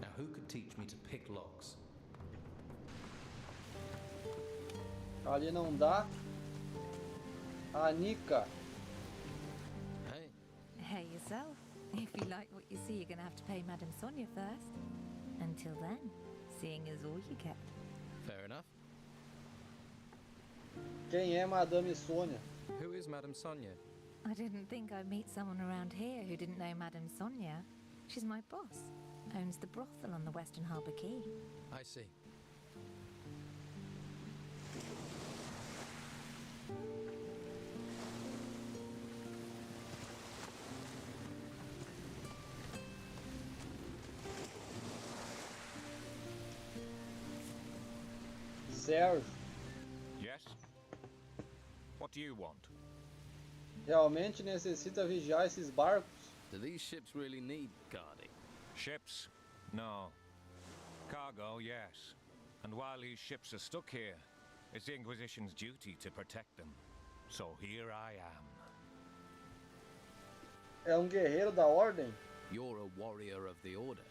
Speaker 11: Now, who could teach me to pick locks?
Speaker 1: Ali não dá. A Nika.
Speaker 11: Hey.
Speaker 22: Hey yourself. If you like what you see, you're gonna have to pay Madame Sonia first. Until then, seeing is all you get.
Speaker 4: Fair enough.
Speaker 1: Quem é Madame Sônia?
Speaker 4: Who is Madame Sonia?
Speaker 22: I didn't think I'd meet someone around here who didn't know Madame Sonia. She's my boss. Owns the brothel on the Western Harbour Quay.
Speaker 4: I see.
Speaker 1: Sérgio.
Speaker 13: Yes? What do you want?
Speaker 1: Realmente necessita vigiar esses barcos?
Speaker 4: Do these ships really need guarding?
Speaker 13: Ships? No. Cargo, yes. And while these ships are stuck here, it's the Inquisition's duty to protect them. So here I am.
Speaker 1: É guerreiro da Ordem?
Speaker 4: You're a warrior of the Order.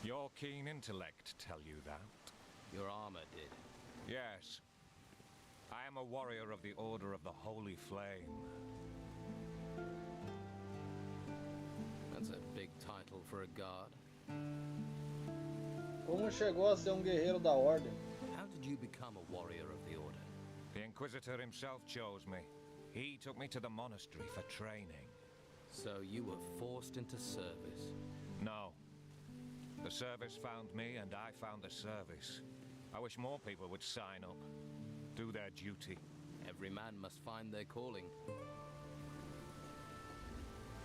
Speaker 13: Your keen intellect tell you that.
Speaker 4: Your armor did.
Speaker 13: Yes. I am a warrior of the Order of the Holy Flame.
Speaker 4: That's a big title for a guard.
Speaker 1: Como chegou a ser guerreiro da Ordem?
Speaker 4: How did you become a warrior of the Order?
Speaker 13: The Inquisitor himself chose me. He took me to the monastery for training.
Speaker 4: So you were forced into service?
Speaker 13: No. The service found me and I found the service. I wish more people would sign up, do their duty.
Speaker 4: Every man must find their calling.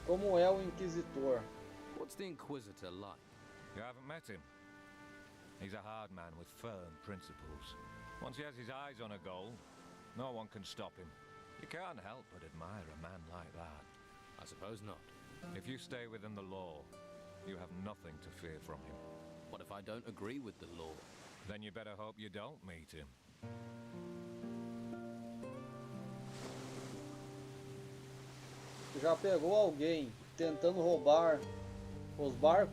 Speaker 1: Como é o Inquisitor?
Speaker 4: What's the Inquisitor like?
Speaker 13: You haven't met him? He's a hard man with firm principles. Once he has his eyes on a goal, no one can stop him. You can't help but admire a man like that.
Speaker 4: I suppose not.
Speaker 13: If you stay within the law, you have nothing to fear from him.
Speaker 4: What if I don't agree with the law?
Speaker 13: Then you better hope you don't meet him.
Speaker 1: Já pegou alguém tentando roubar os barcos?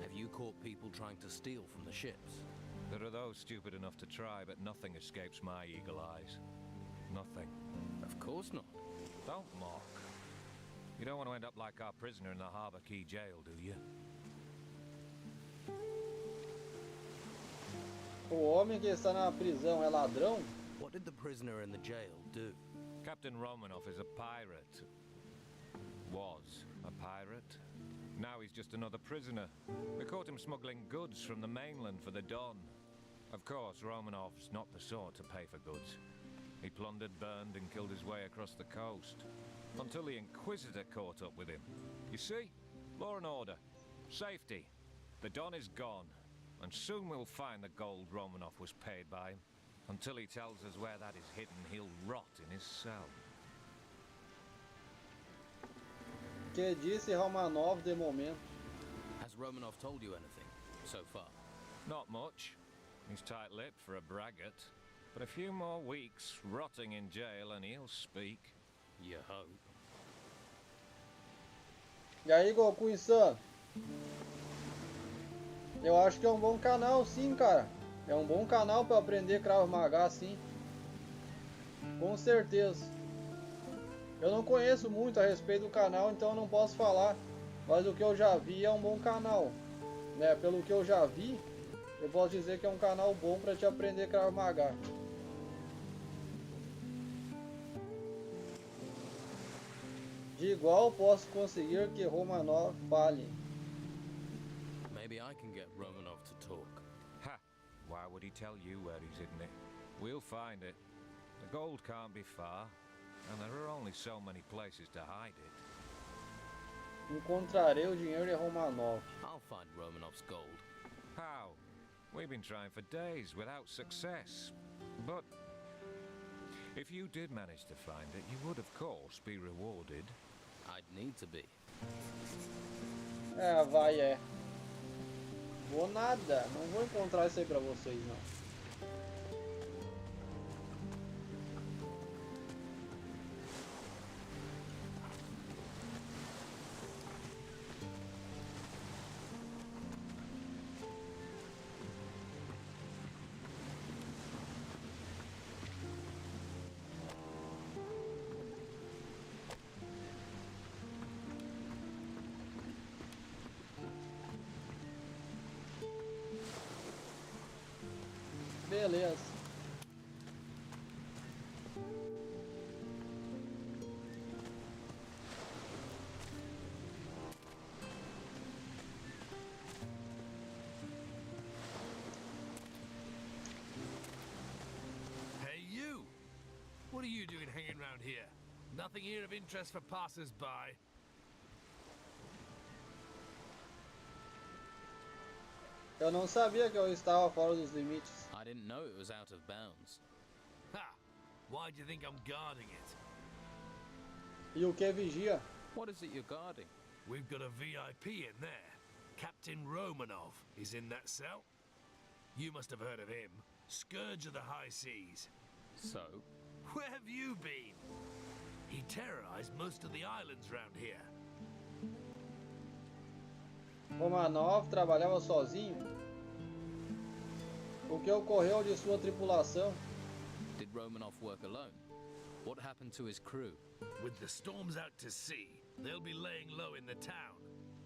Speaker 4: Have you caught people trying to steal from the ships?
Speaker 13: There are those stupid enough to try, but nothing escapes my eagle eyes. Nothing.
Speaker 4: Of course not.
Speaker 13: Don't mock. You don't want to end up like our prisoner in the Harbour Quay jail, do you?
Speaker 1: O homem que está na prisão é ladrão?
Speaker 4: What did the prisoner in the jail do?
Speaker 13: Captain Romanoff is a pirate. Was a pirate. Now he's just another prisoner. We caught him smuggling goods from the mainland for the Don. Of course, Romanoff's not the sort to pay for goods. He plundered, burned, and killed his way across the coast. Until the Inquisitor caught up with him. You see? Law and order. Safety. The Don is gone. And soon we'll find the gold Romanoff was paid by him. Until he tells us where that is hidden, he'll rot in his cell.
Speaker 1: Que disse Romanov de momento?
Speaker 4: Has Romanoff told you anything so far?
Speaker 13: Not much. He's tight-lipped for a braggart. But a few more weeks rotting in jail and he'll speak.
Speaker 4: You hope.
Speaker 1: E aí, Goku-san? Eu acho que é bom canal, sim, cara. É bom canal para aprender Krav Maga, sim. Com certeza. Eu não conheço muito a respeito do canal, então eu não posso falar. Mas o que eu já vi é bom canal. Né? Pelo que eu já vi, eu posso dizer que é canal bom para te aprender Krav Maga. De igual posso conseguir que Romanov fale.
Speaker 4: Maybe I can get Romanov to talk.
Speaker 13: Ha! Why would he tell you where he's hidden it? We'll find it. The gold can't be far, and there are only so many places to hide it.
Speaker 1: Encontrarei o dinheiro de Romanov.
Speaker 4: I'll find Romanov's gold.
Speaker 13: How? We've been trying for days without success. But if you did manage to find it, you would of course be rewarded.
Speaker 4: I'd need to be.
Speaker 1: Vai. Vou nada, não vou encontrar isso aí pra vocês, não. Beleza.
Speaker 5: Hey, you! What are you doing hanging around here? Nothing here of interest for passers-by.
Speaker 1: Eu não sabia que eu estava fora dos limites.
Speaker 4: I didn't know it was out of bounds.
Speaker 12: Ha! Why do you think I'm guarding it?
Speaker 1: E o que vigia?
Speaker 4: What is it you're guarding?
Speaker 12: We've got a VIP in there. Captain Romanov is in that cell. You must have heard of him. Scourge of the high seas.
Speaker 4: So?
Speaker 12: Where have you been? He terrorized most of the islands round here.
Speaker 1: Romanov trabalhava sozinho? O que ocorreu de sua tripulação?
Speaker 4: Did Romanov work alone? What happened to his crew?
Speaker 12: With the storms out to sea, they'll be laying low in the town,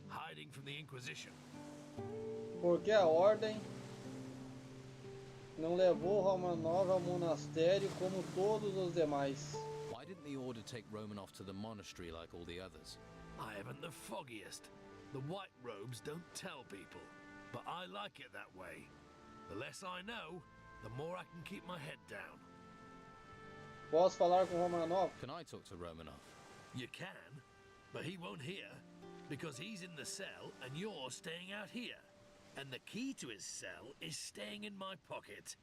Speaker 12: hiding from the Inquisition.
Speaker 1: Porque a ordem não levou Romanov ao monastério como todos os demais.
Speaker 4: Why didn't the order take Romanov to the monastery like all the others?
Speaker 12: I haven't the foggiest. The white robes don't tell people, but I like it that way. The less I know, the more I can keep my head down.
Speaker 1: Posso falar com Romanov?
Speaker 4: Can I talk to Romanov?
Speaker 12: You can, but he won't hear, because he's in the cell and you're staying out here. And the key to his cell is staying in my pocket.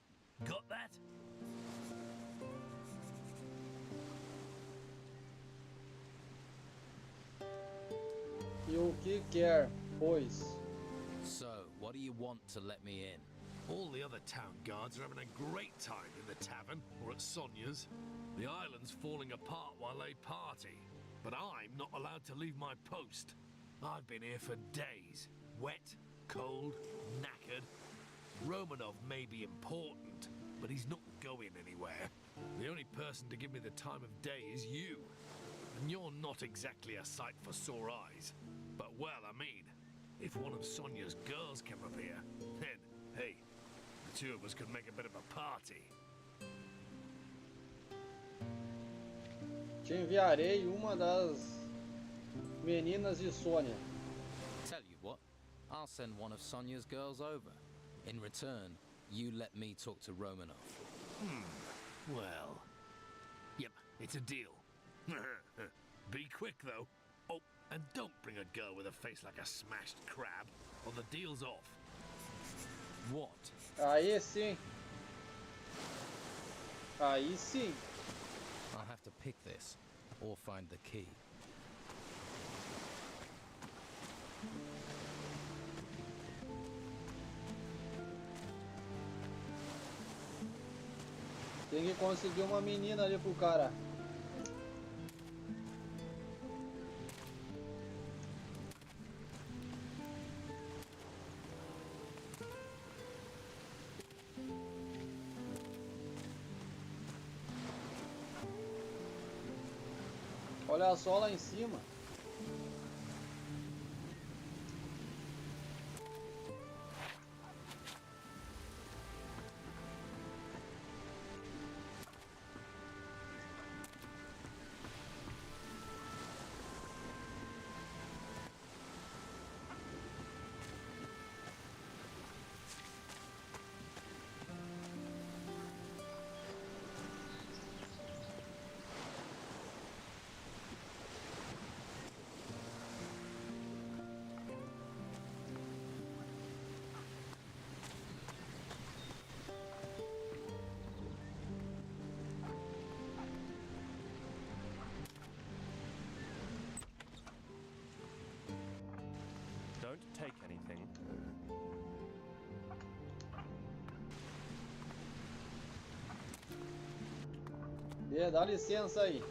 Speaker 12: Got that?
Speaker 1: E o que quer, pois?
Speaker 4: So, what do you want to let me in?
Speaker 12: All the other town guards are having a great time in the tavern or at Sonia's. The island's falling apart while they party, but I'm not allowed to leave my post. I've been here for days, wet, cold, knackered. Romanov may be important, but he's not going anywhere. The only person to give me the time of day is you. And you're not exactly a sight for sore eyes. But well, I mean, if one of Sonia's girls came up here, then, hey, the two of us could make a bit of a party.
Speaker 1: Te enviarei uma das meninas de Sônia.
Speaker 4: Tell you what, I'll send one of Sonia's girls over. In return, you let me talk to Romanov.
Speaker 12: Well, yep, it's a deal. Be quick, though. Oh, and don't bring a girl with a face like a smashed crab, or the deal's off.
Speaker 4: What?
Speaker 1: Aí sim. Aí sim.
Speaker 4: I'll have to pick this, or find the key.
Speaker 1: Tem que conseguir uma menina ali pro cara. Olha só lá em cima.
Speaker 20: Don't take anything.
Speaker 1: Dá licença aí.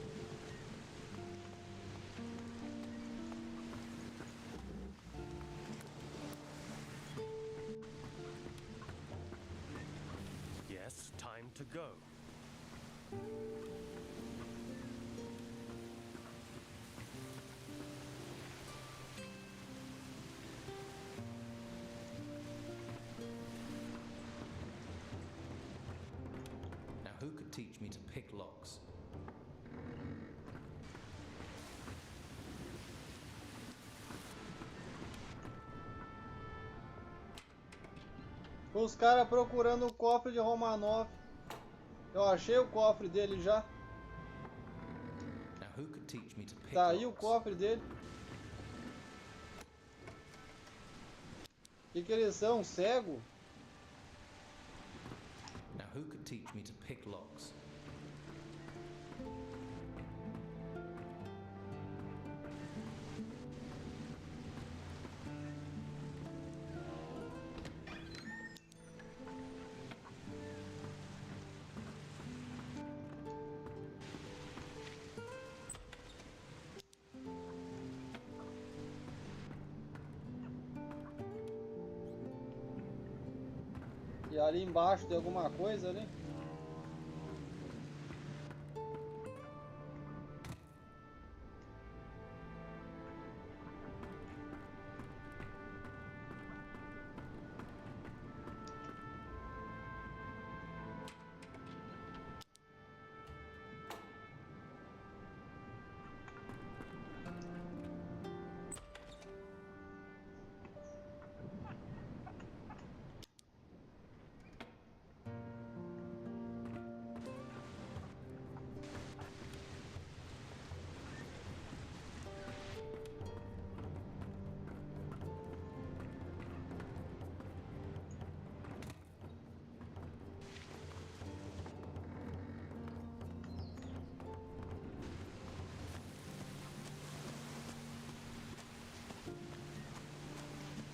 Speaker 20: Yes, time to go.
Speaker 11: Now, who could teach me to pick locks?
Speaker 1: Os caras procurando o cofre de Romanov. Eu achei o cofre dele já.
Speaker 11: Now, who could teach me to pick
Speaker 1: Tá aí o
Speaker 11: locks?
Speaker 1: cofre dele. Que eles são? Cego?
Speaker 11: who could teach me to pick locks?
Speaker 1: E ali embaixo tem alguma coisa ali?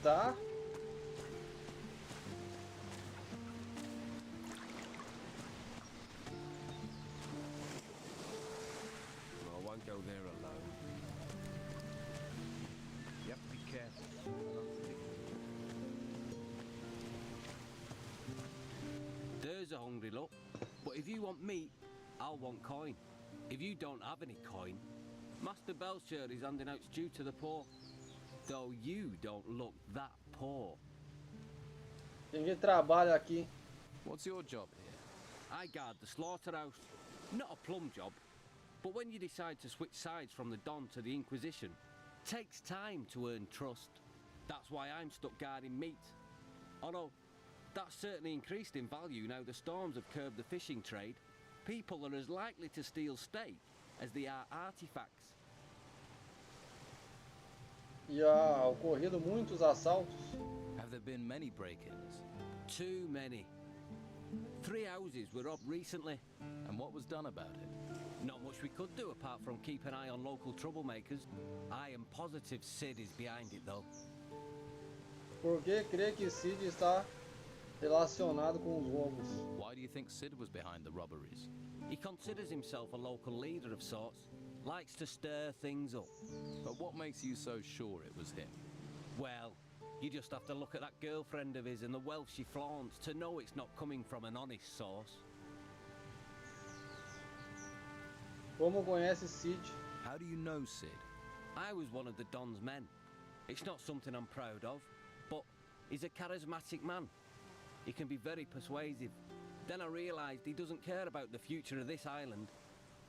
Speaker 1: Tá.
Speaker 7: I won't go there alone. You have to be careful.
Speaker 19: There's a hungry look. But if you want meat, I'll want coin. If you don't have any coin, Master Belcher is handing out stew to the poor. Though you don't look that poor.
Speaker 1: Quem que trabalha aqui?
Speaker 4: What's your job here?
Speaker 19: I guard the slaughterhouse. Not a plum job. But when you decide to switch sides from the Don to the Inquisition, takes time to earn trust. That's why I'm stuck guarding meat. Although, that's certainly increased in value now the storms have curbed the fishing trade. People are as likely to steal steak as they are artifacts.
Speaker 1: E há ocorrido muitos assaltos.
Speaker 4: Have there been many break-ins?
Speaker 19: Too many. 3 houses were robbed recently.
Speaker 4: And what was done about it?
Speaker 19: Not much we could do apart from keep an eye on local troublemakers. I am positive Sid is behind it though.
Speaker 1: Por que crê que Sid está relacionado com os roubos?
Speaker 4: Why do you think Sid was behind the robberies?
Speaker 19: He considers himself a local leader of sorts. Likes to stir things up.
Speaker 4: But what makes you so sure it was him?
Speaker 19: Well, you just have to look at that girlfriend of his and the wealth she flaunts to know it's not coming from an honest source.
Speaker 1: Como conhece Sid?
Speaker 4: How do you know Sid?
Speaker 19: I was one of the Don's men. It's not something I'm proud of, but he's a charismatic man. He can be very persuasive. Then I realised he doesn't care about the future of this island.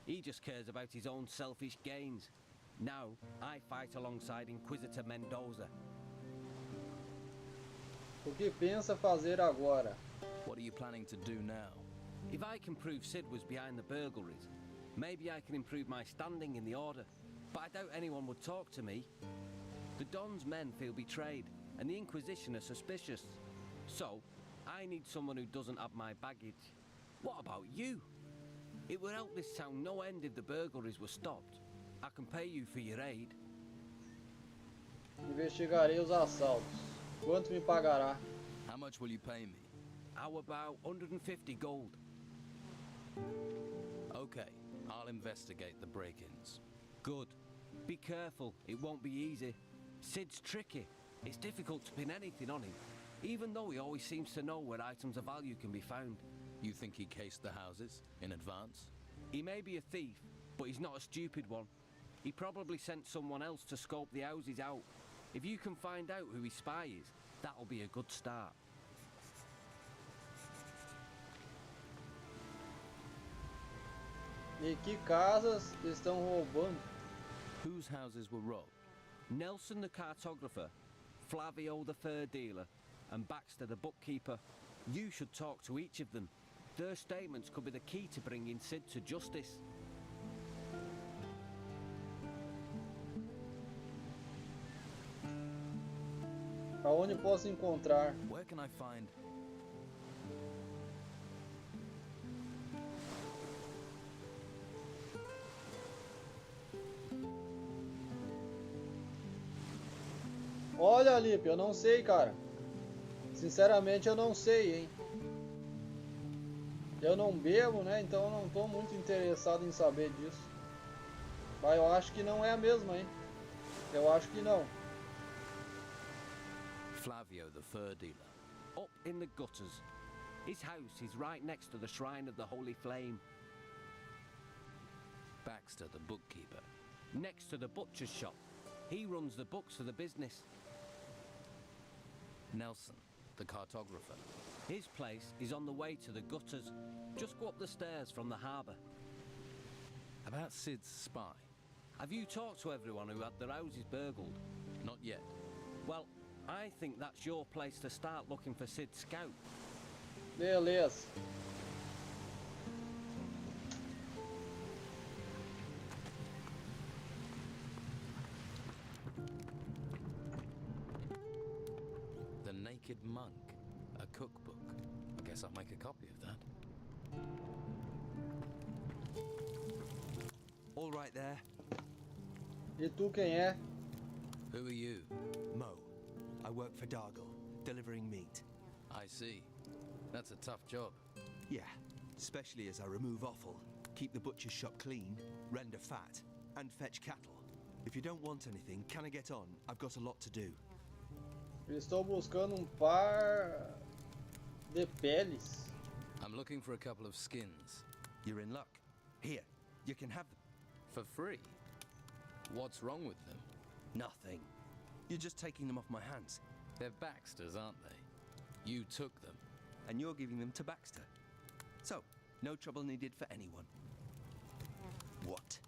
Speaker 19: He just cares about his own selfish gains. Now, I fight alongside Inquisitor Mendoza.
Speaker 1: O que pensa fazer agora?
Speaker 4: What are you planning to do now?
Speaker 19: If I can prove Sid was behind the burglaries, maybe I can improve my standing in the Order. But I doubt anyone would talk to me. The Don's men feel betrayed, and the Inquisition are suspicious. So, I need someone who doesn't have my baggage. What about you? It would help this town no end if the burglaries were stopped. I can pay you for your aid.
Speaker 1: Investigarei os assaltos. Quanto me pagará?
Speaker 4: How much will you pay me?
Speaker 19: How about 150 gold?
Speaker 4: Okay, I'll investigate the break-ins.
Speaker 19: Good. Be careful, it won't be easy. Sid's tricky. It's difficult to pin anything on him, even though he always seems to know where items of value can be found.
Speaker 4: You think he cased the houses in advance?
Speaker 19: He may be a thief, but he's not a stupid one. He probably sent someone else to scope the houses out. If you can find out who his spy is, that'll be a good start.
Speaker 1: E que casas estão roubando?
Speaker 4: Whose houses were robbed?
Speaker 19: Nelson the cartographer, Flavio the fur dealer, and Baxter the bookkeeper. You should talk to each of them. Their statements could be the key to bringing Sid to justice.
Speaker 1: Aonde posso encontrar?
Speaker 4: Where can I find?
Speaker 1: Olha, Lipe, eu não sei, cara. Sinceramente, eu não sei, hein. Eu não bebo, né? Então eu não tô muito interessado em saber disso. Mas eu acho que não é a mesma, hein. Eu acho que não.
Speaker 19: Flavio, the fur dealer. Up in the gutters. His house is right next to the shrine of the Holy Flame.
Speaker 4: Baxter, the bookkeeper.
Speaker 19: Next to the butcher's shop. He runs the books for the business.
Speaker 4: Nelson, the cartographer.
Speaker 19: His place is on the way to the gutters. Just go up the stairs from the harbour.
Speaker 4: About Sid's spy.
Speaker 19: Have you talked to everyone who had their houses burgled?
Speaker 4: Not yet.
Speaker 19: Well, I think that's your place to start looking for Sid's scout.
Speaker 1: Beleza.
Speaker 4: The Naked Monk, a cookbook. I guess I'll make a copy of that.
Speaker 7: All right there.
Speaker 1: E tu quem é?
Speaker 4: Who are you?
Speaker 7: Mo. I work for Dargle, delivering meat.
Speaker 4: I see. That's a tough job.
Speaker 7: Yeah, especially as I remove offal, keep the butcher's shop clean, render fat, and fetch cattle. If you don't want anything, can I get on? I've got a lot to do.
Speaker 1: Estou buscando par de peles.
Speaker 4: I'm looking for a couple of skins.
Speaker 7: You're in luck. Here, you can have them.
Speaker 4: For free? What's wrong with them?
Speaker 7: Nothing. You're just taking them off my hands.
Speaker 4: They're Baxter's, aren't they? You took them.
Speaker 7: And you're giving them to Baxter. So, no trouble needed for anyone. What?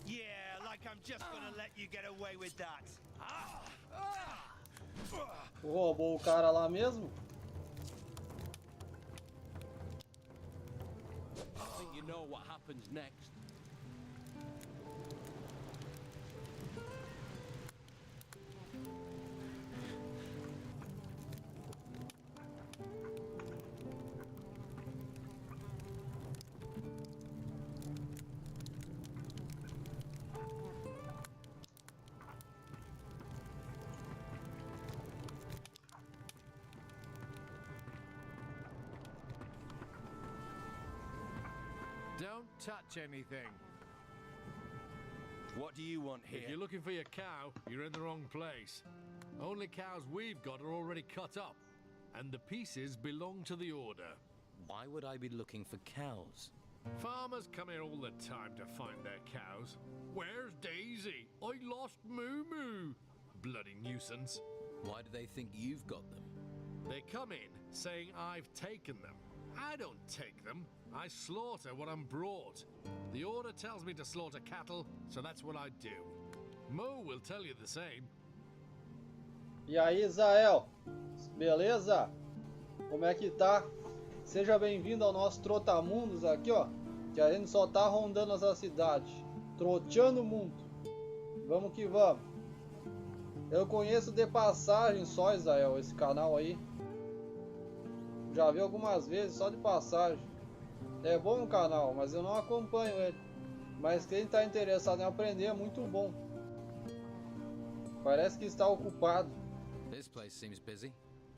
Speaker 2: Yeah, like I'm just gonna let you get away with that.
Speaker 1: Roubou o cara lá mesmo?
Speaker 19: I think you know what happens next.
Speaker 14: Don't touch anything.
Speaker 7: What do you want here?
Speaker 14: If you're looking for your cow, you're in the wrong place. Only cows we've got are already cut up, and the pieces belong to the order.
Speaker 4: Why would I be looking for cows?
Speaker 14: Farmers come here all the time to find their cows. Where's Daisy? I lost Moo Moo. Bloody nuisance.
Speaker 4: Why do they think you've got them?
Speaker 14: They come in saying I've taken them. I don't take them. I slaughter what I'm brought. The order tells me to slaughter cattle, so that's what I do. Mo will tell you the same.
Speaker 1: E aí, Israel? Beleza? Como é que tá? Seja bem-vindo ao nosso Trotamundos aqui, ó. Que a gente só tá rondando essa cidade. Troteando o mundo. Vamos que vamos. Eu conheço de passagem só, Israel, esse canal aí. Já vi algumas vezes, só de passagem. É bom o canal, mas eu não acompanho ele. Mas quem está interessado em aprender é muito bom. Parece que está ocupado.
Speaker 4: This place seems busy.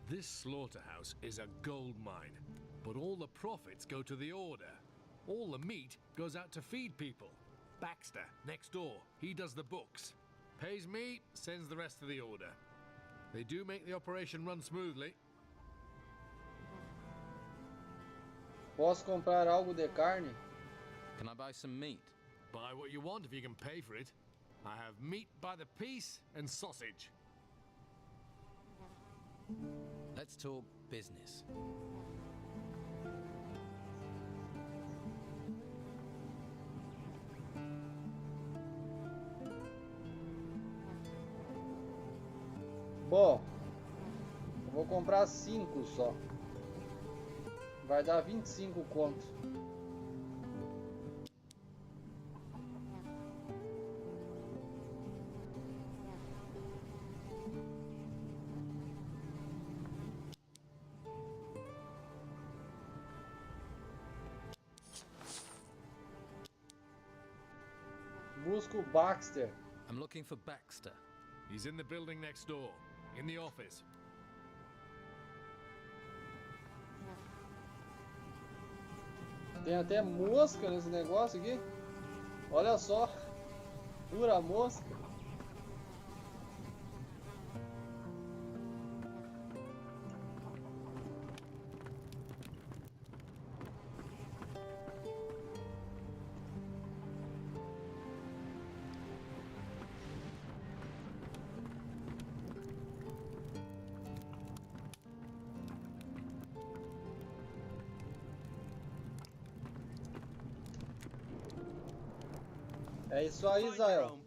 Speaker 14: This slaughterhouse is a gold mine, but all the profits go to the order. All the meat goes out to feed people. Baxter, next door, he does the books. Pays me, sends the rest to the order. They do make the operation run smoothly.
Speaker 1: Posso comprar algo de carne?
Speaker 4: Can I buy some meat?
Speaker 14: Buy what you want if you can pay for it. I have meat by the piece and sausage.
Speaker 4: Let's talk business.
Speaker 1: Bom, eu vou comprar 5 só. Vai dar 25 conto. Busco o Baxter.
Speaker 4: I'm looking for Baxter.
Speaker 5: He's in the building next door, in the office.
Speaker 1: Tem até mosca nesse negócio aqui. Olha só. Pura mosca. É isso aí, Israel.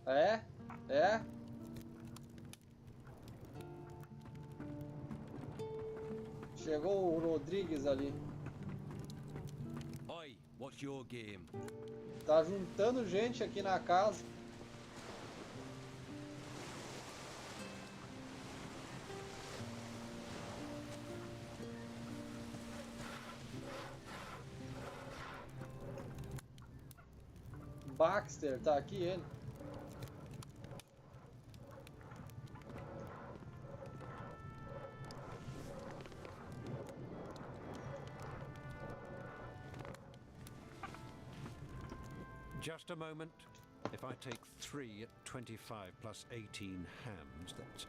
Speaker 1: É? É? Chegou o Rodrigues ali.
Speaker 19: Oi, what's your game?
Speaker 1: Tá juntando gente aqui na casa. Baxter, tá aqui ele.
Speaker 6: Just a moment. If I take 3 at 25 plus 18 hams, that's...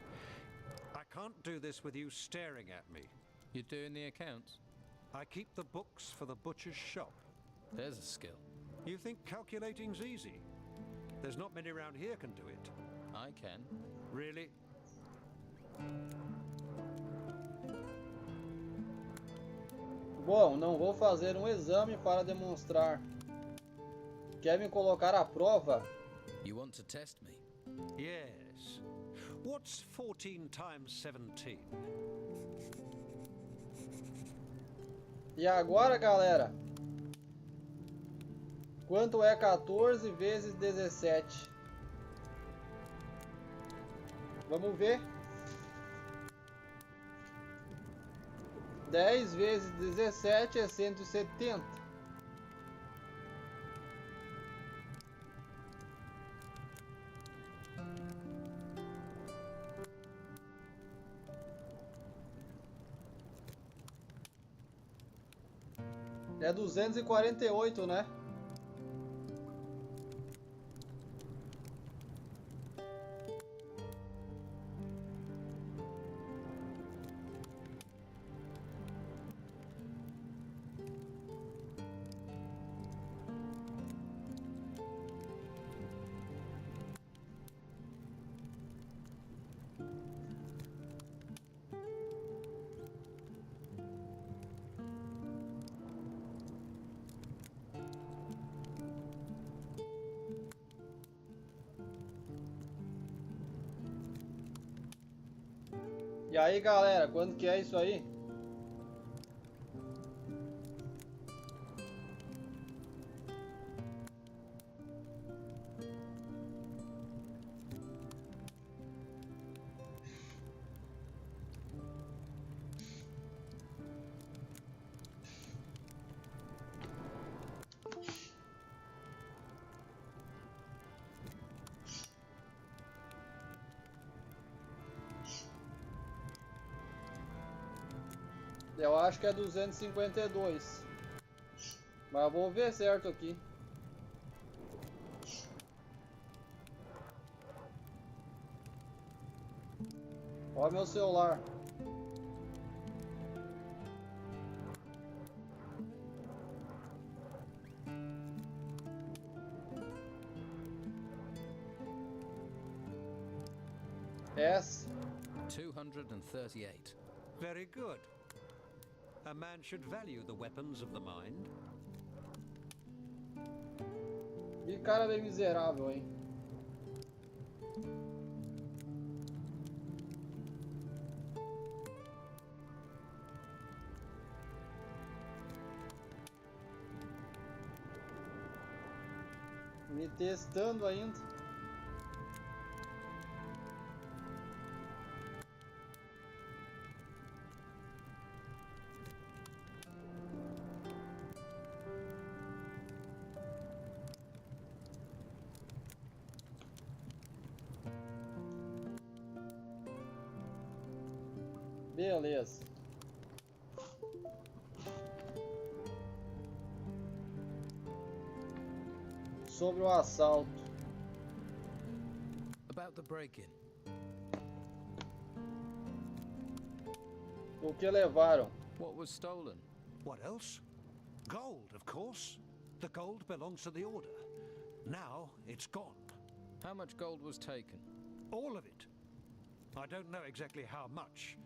Speaker 6: I can't do this with you staring at me.
Speaker 4: You're doing the accounts?
Speaker 6: I keep the books for the butcher's shop.
Speaker 4: There's a skill.
Speaker 6: You think calculating's easy? There's not many around here can do it.
Speaker 4: I can.
Speaker 6: Really?
Speaker 1: Bom, não vou fazer um exame para demonstrar. Quer me colocar à prova?
Speaker 4: You want to test me?
Speaker 6: Yes. What's 14 times 17?
Speaker 1: E agora, galera? Quanto é 14 vezes 17? Vamos ver. 10 vezes 17 é 170. É 248, né? E aí, galera, quando que é isso aí? Eu acho que é 252. Mas vou ver certo aqui. Ó meu celular. S.
Speaker 4: 238.
Speaker 6: Very good. A man should value the weapons of the mind.
Speaker 1: Que cara bem miserável, hein? Me testando ainda. Beleza. Sobre o assalto.
Speaker 4: About the break-in.
Speaker 1: O que levaram?
Speaker 4: What was stolen?
Speaker 6: What else? Gold, of course. The gold belongs to the Order. Now it's gone.
Speaker 4: How much gold was taken?
Speaker 6: All of it. I don't know exactly how much.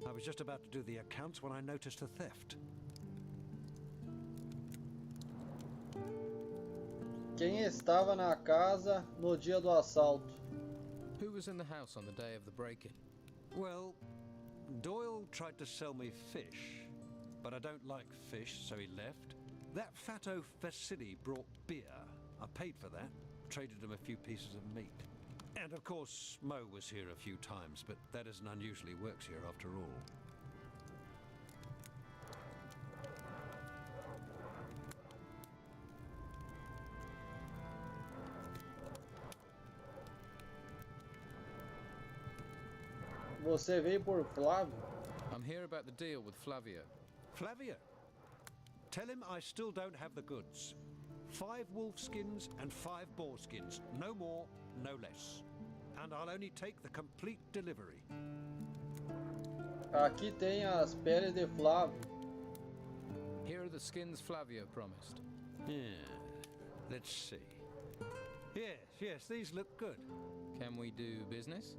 Speaker 6: I was just about to do the accounts when I noticed a theft.
Speaker 1: Quem estava na casa no dia do assalto?
Speaker 4: Who was in the house on the day of the break-in?
Speaker 6: Well, Doyle tried to sell me fish, but I don't like fish, so he left. That fatto Vasily brought beer. I paid for that, traded him a few pieces of meat. And of course, Mo was here a few times, but that isn't unusually works here after all.
Speaker 1: Você veio por Flávio?
Speaker 4: I'm here about the deal with Flavio.
Speaker 6: Flavio? Tell him I still don't have the goods. 5 wolf skins and 5 boar skins. No more, no less. And I'll only take the complete delivery.
Speaker 1: Aqui tem as peles de Flávio.
Speaker 4: Here are the skins Flavio promised.
Speaker 6: Yeah, let's see. Yes, these look good.
Speaker 4: Can we do business?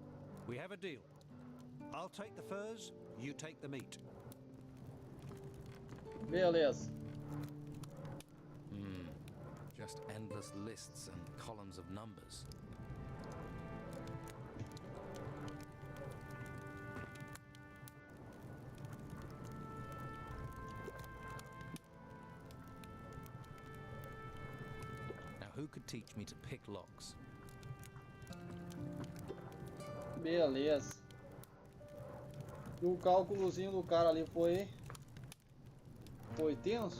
Speaker 6: We have a deal. I'll take the furs, you take the meat.
Speaker 1: Beleza.
Speaker 4: Just endless lists and columns of numbers. Now, who could teach me to pick locks?
Speaker 1: Beleza. E o cálculozinho do cara ali foi tenso?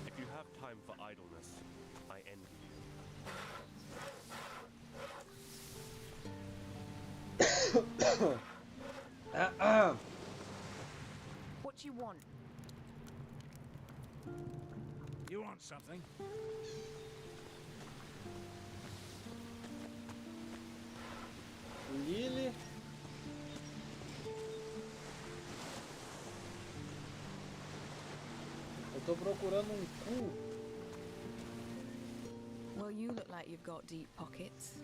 Speaker 20: If you have time for idleness, I envy you.
Speaker 15: What do you want?
Speaker 17: You want something?
Speaker 1: Lily. Eu tô procurando cu.
Speaker 3: Well, you look like you've got deep pockets.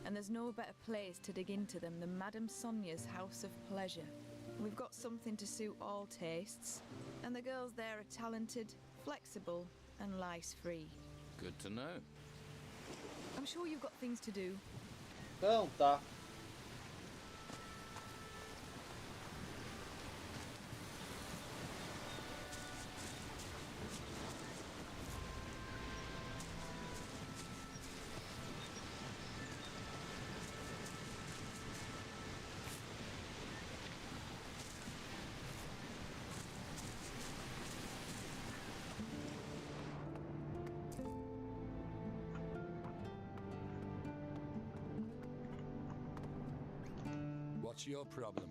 Speaker 3: And there's no better place to dig into them than Madame Sonia's House of Pleasure. We've got something to suit all tastes. And the girls there are talented, flexible, and lice-free.
Speaker 4: Good to know.
Speaker 3: I'm sure you've got things to do.
Speaker 1: Então tá.
Speaker 12: What's your problem?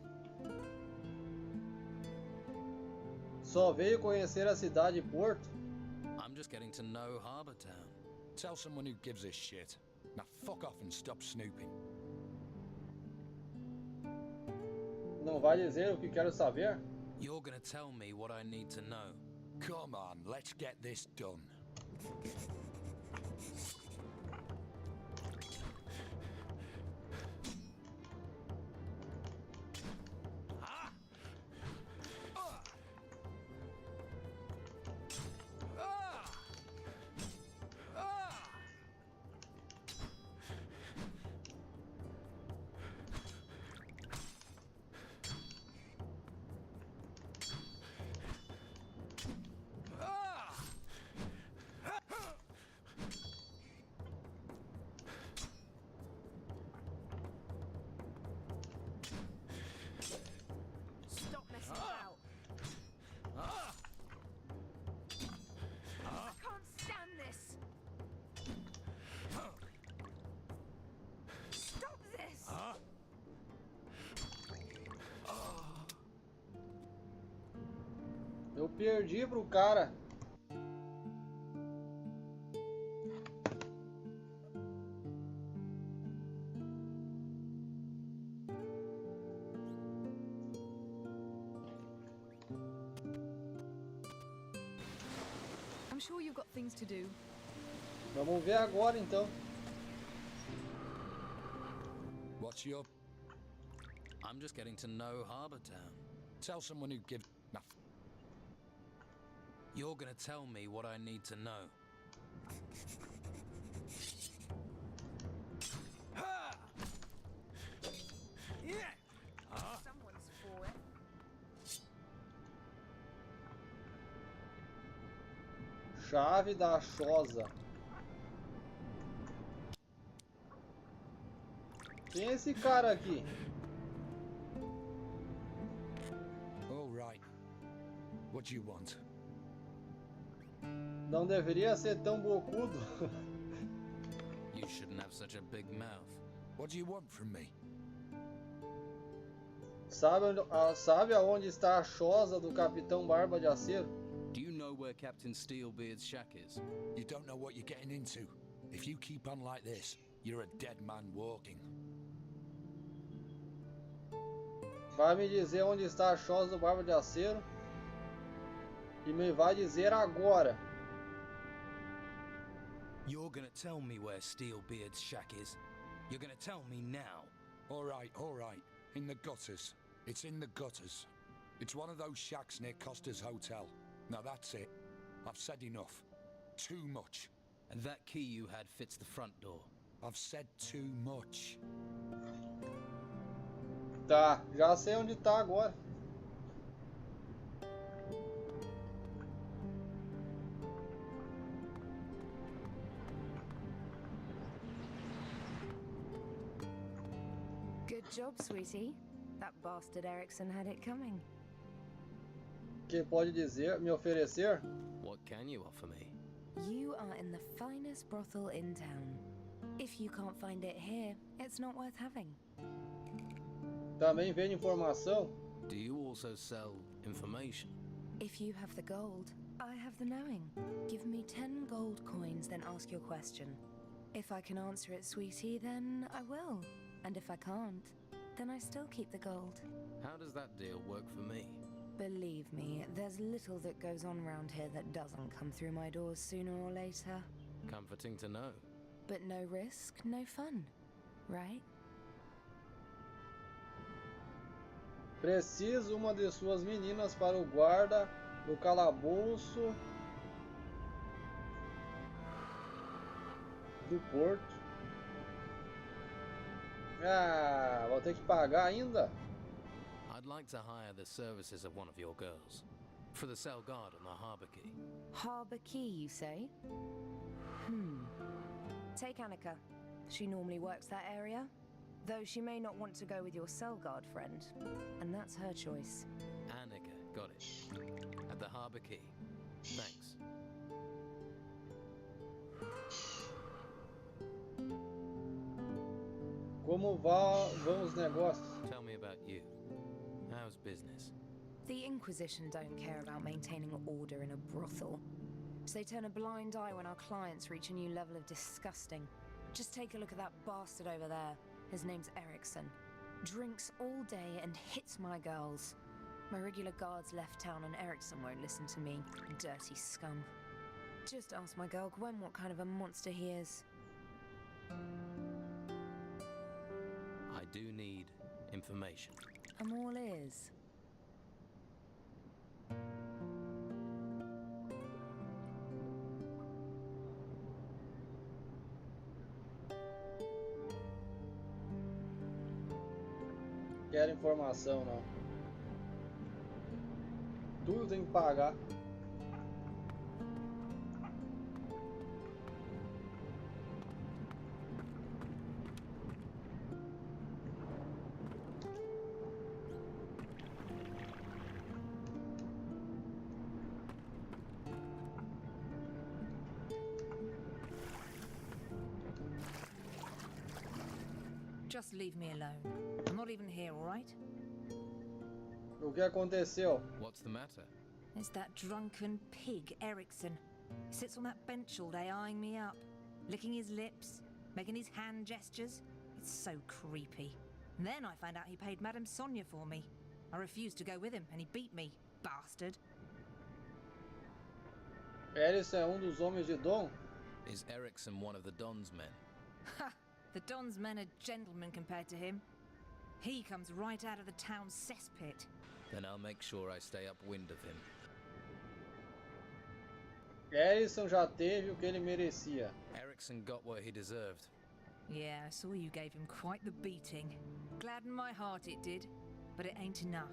Speaker 1: Só veio conhecer a cidade de Porto?
Speaker 4: I'm just getting to know Harbour Town.
Speaker 12: Tell someone who gives a shit. Now fuck off and stop snooping.
Speaker 1: Não vai dizer o que quero saber?
Speaker 4: You're gonna tell me what I need to know.
Speaker 12: Come on, let's get this done.
Speaker 1: Perdi pro cara.
Speaker 3: I'm sure you've got things to do.
Speaker 1: Vamos ver agora então.
Speaker 16: What's your...
Speaker 4: I'm just getting to know Harbour Town.
Speaker 16: Tell someone who gives... nothing.
Speaker 4: You're gonna tell me what I need to know.
Speaker 15: Someone's for it.
Speaker 1: Chave da chosa. Quem é esse cara aqui?
Speaker 16: All right. What do you want?
Speaker 1: Não deveria ser tão bocudo.
Speaker 4: You shouldn't have such a big mouth.
Speaker 16: What do you want from me?
Speaker 1: Sabe aonde está a chosa do Capitão Barba de Acero?
Speaker 4: Do you know where Captain Steelbeard's shack is?
Speaker 16: You don't know what you're getting into. If you keep on like this, you're a dead man walking.
Speaker 1: Vai me dizer onde está a chosa do Barba de Acero? E me vai dizer agora.
Speaker 4: You're gonna tell me where Steelbeard's shack is. You're gonna tell me now.
Speaker 16: All right. In the gutters. It's in the gutters. It's one of those shacks near Costa's Hotel. Now that's it. I've said enough. Too much.
Speaker 4: And that key you had fits the front door.
Speaker 16: I've said too much.
Speaker 1: Tá, já sei onde tá agora.
Speaker 15: Good job, sweetie. That bastard Erickson had it coming.
Speaker 1: Quem pode dizer, me oferecer?
Speaker 4: What can you offer me?
Speaker 15: You are in the finest brothel in town. If you can't find it here, it's not worth having.
Speaker 1: Também vende informação?
Speaker 4: Do you also sell information?
Speaker 15: If you have the gold, I have the knowing. Give me 10 gold coins, then ask your question. If I can answer it, sweetie, then I will. And if I can't, then I still keep the gold.
Speaker 4: How does that deal work for me?
Speaker 15: Believe me, there's little that goes on round here that doesn't come through my doors sooner or later.
Speaker 4: Comforting to know.
Speaker 15: But no risk, no fun, right?
Speaker 1: Preciso uma de suas meninas para o guarda do calabouço do porto. Ah, vou ter que pagar ainda?
Speaker 4: I'd like to hire the services of one of your girls. For the cell guard on the harbour quay.
Speaker 15: Harbour Key, you say? Take Annika. She normally works that area. Though she may not want to go with your cell guard friend. And that's her choice.
Speaker 4: Annika, got it. At the harbour quay. Thanks.
Speaker 1: Como vão os negócios?
Speaker 4: Tell me about you. How's business?
Speaker 15: The Inquisition don't care about maintaining order in a brothel. So they turn a blind eye when our clients reach a new level of disgusting. Just take a look at that bastard over there. His name's Erickson. Drinks all day and hits my girls. My regular guards left town and Erickson won't listen to me. Dirty scum. Just ask my girl Gwen what kind of a monster he is.
Speaker 4: I do need information.
Speaker 15: I'm all ears.
Speaker 1: Quero informação, não. Tudo tem que pagar.
Speaker 22: Just leave me alone. I'm not even here, all right?
Speaker 1: O que aconteceu?
Speaker 4: What's the matter?
Speaker 22: It's that drunken pig, Ericsson. Sits on that bench all day eyeing me up, licking his lips, making his hand gestures. It's so creepy. And then I found out he paid Madame Sonia for me. I refused to go with him and he beat me, bastard.
Speaker 1: Ericsson é dos homens de Dom?
Speaker 4: Is Ericsson one of the Don's men?
Speaker 22: Ha! The Don's men are gentlemen compared to him. He comes right out of the town's cesspit.
Speaker 4: Then I'll make sure I stay upwind of him.
Speaker 1: Ericsson já teve o que ele merecia.
Speaker 4: Ericsson got what he deserved.
Speaker 22: Yeah, I saw you gave him quite the beating. Gladdened my heart it did, but it ain't enough.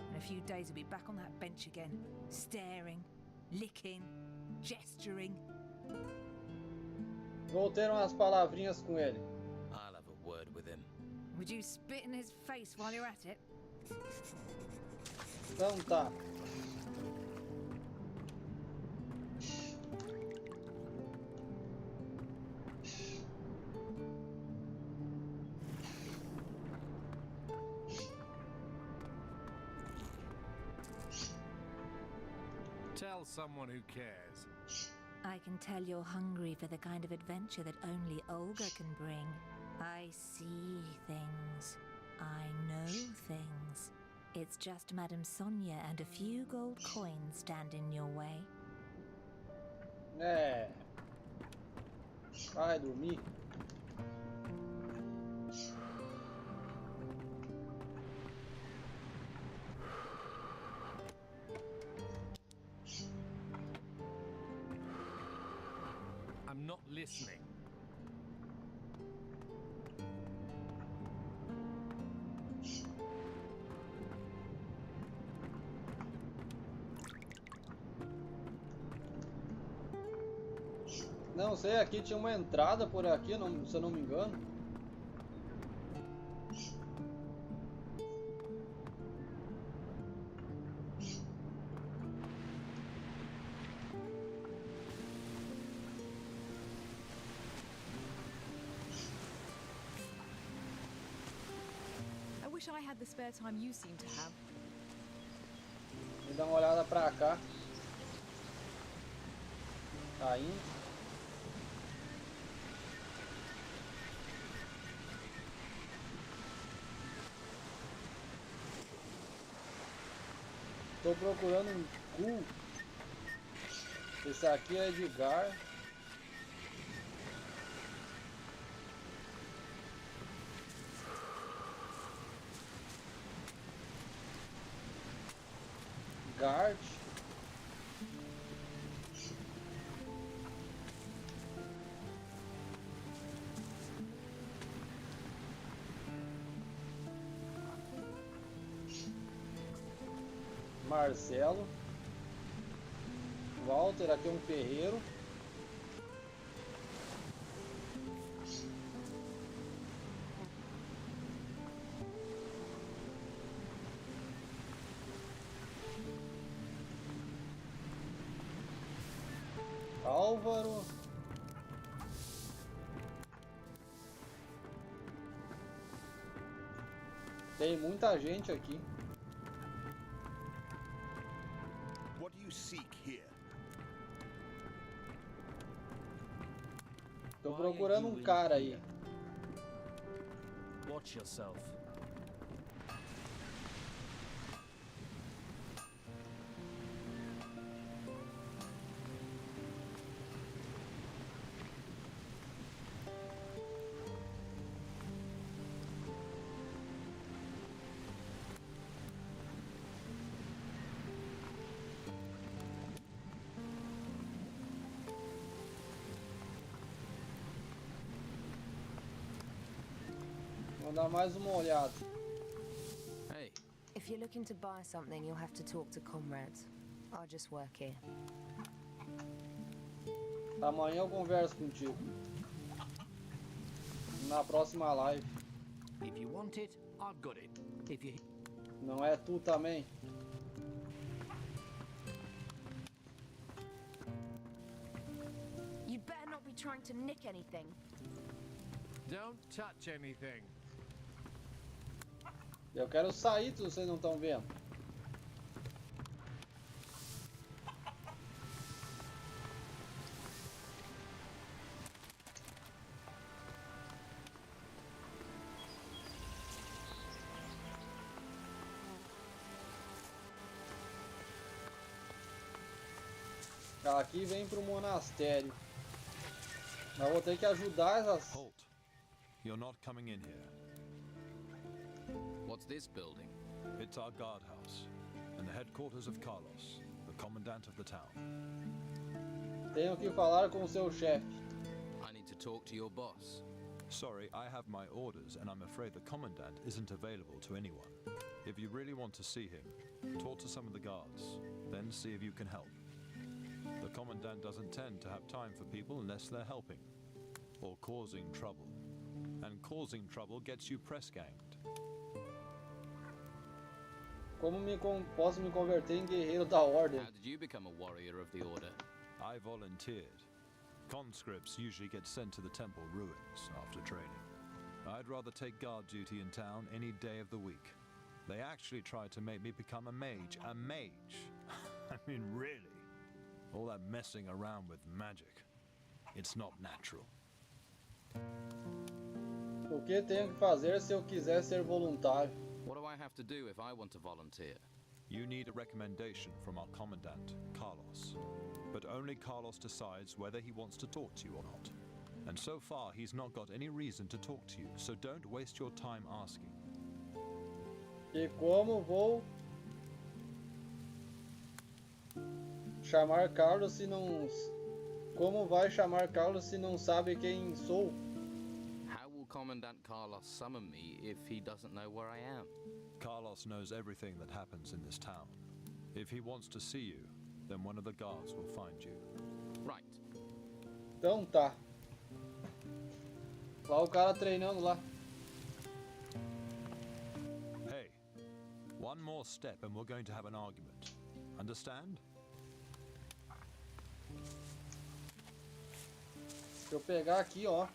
Speaker 22: In a few days he'll be back on that bench again, staring, licking, gesturing.
Speaker 1: Vou ter umas palavrinhas com ele.
Speaker 4: I'll have a word with him.
Speaker 22: Would you spit in his face while you're at it?
Speaker 1: Então tá.
Speaker 5: Tell someone who cares.
Speaker 22: I can tell you're hungry for the kind of adventure that only Olga can bring. I see things. I know things. It's just Madame Sonia and a few gold coins stand in your way.
Speaker 1: É. Vai dormir.
Speaker 5: I'm not listening.
Speaker 1: Não sei, aqui tinha uma entrada por aqui, não, se eu não me engano.
Speaker 3: I wish I had the spare time you seem to have.
Speaker 1: Vou dar uma olhada pra cá. Tá indo. Tô procurando um cu. Esse aqui é Edgar. Guard. Marcelo. Walter, aqui é um ferreiro. Álvaro. Tem muita gente aqui.
Speaker 10: What do you seek here?
Speaker 1: Tô procurando um cara aí.
Speaker 9: Watch yourself.
Speaker 1: Vou dar mais uma olhada.
Speaker 4: Hey.
Speaker 15: If you're looking to buy something, you'll have to talk to comrades. I'll just work here.
Speaker 1: Amanhã eu converso contigo. Na próxima live.
Speaker 9: If you want it, I've got it. If you...
Speaker 1: Não é tu também?
Speaker 15: You'd better not be trying to nick anything.
Speaker 5: Don't touch anything.
Speaker 1: Eu quero sair se vocês não estão vendo. Aqui vem pro monastério. Mas vou ter que ajudar essas...
Speaker 6: Halt. You're not coming in here.
Speaker 4: What's this building?
Speaker 6: It's our guardhouse and the headquarters of Carlos, the commandant of the town.
Speaker 1: Tenho que falar com o seu chefe.
Speaker 4: I need to talk to your boss.
Speaker 6: Sorry, I have my orders and I'm afraid the commandant isn't available to anyone. If you really want to see him, talk to some of the guards, then see if you can help. The commandant doesn't tend to have time for people unless they're helping or causing trouble. And causing trouble gets you press ganged.
Speaker 1: Como posso me converter em guerreiro da ordem?
Speaker 4: How did you become a warrior of the order?
Speaker 6: I volunteered. Conscripts usually get sent to the temple ruins after training. I'd rather take guard duty in town any day of the week. They actually tried to make me become a mage. A mage? I mean, really? All that messing around with magic. It's not natural.
Speaker 1: O que tenho que fazer se eu quiser ser voluntário?
Speaker 4: What do I have to do if I want to volunteer?
Speaker 6: You need a recommendation from our commandant, Carlos. But only Carlos decides whether he wants to talk to you or not. And so far, he's not got any reason to talk to you, so don't waste your time asking.
Speaker 1: E como vou chamar Carlos se não... Como vai chamar Carlos se não sabe quem sou?
Speaker 4: How will Commandant Carlos summon me if he doesn't know where I am?
Speaker 6: Carlos knows everything that happens in this town. If he wants to see you, then one of the guards will find you.
Speaker 4: Right.
Speaker 1: Então tá. Lá o cara treinando lá.
Speaker 6: Hey, one more step and we're going to have an argument. Understand?
Speaker 1: Deixa eu pegar aqui, ó.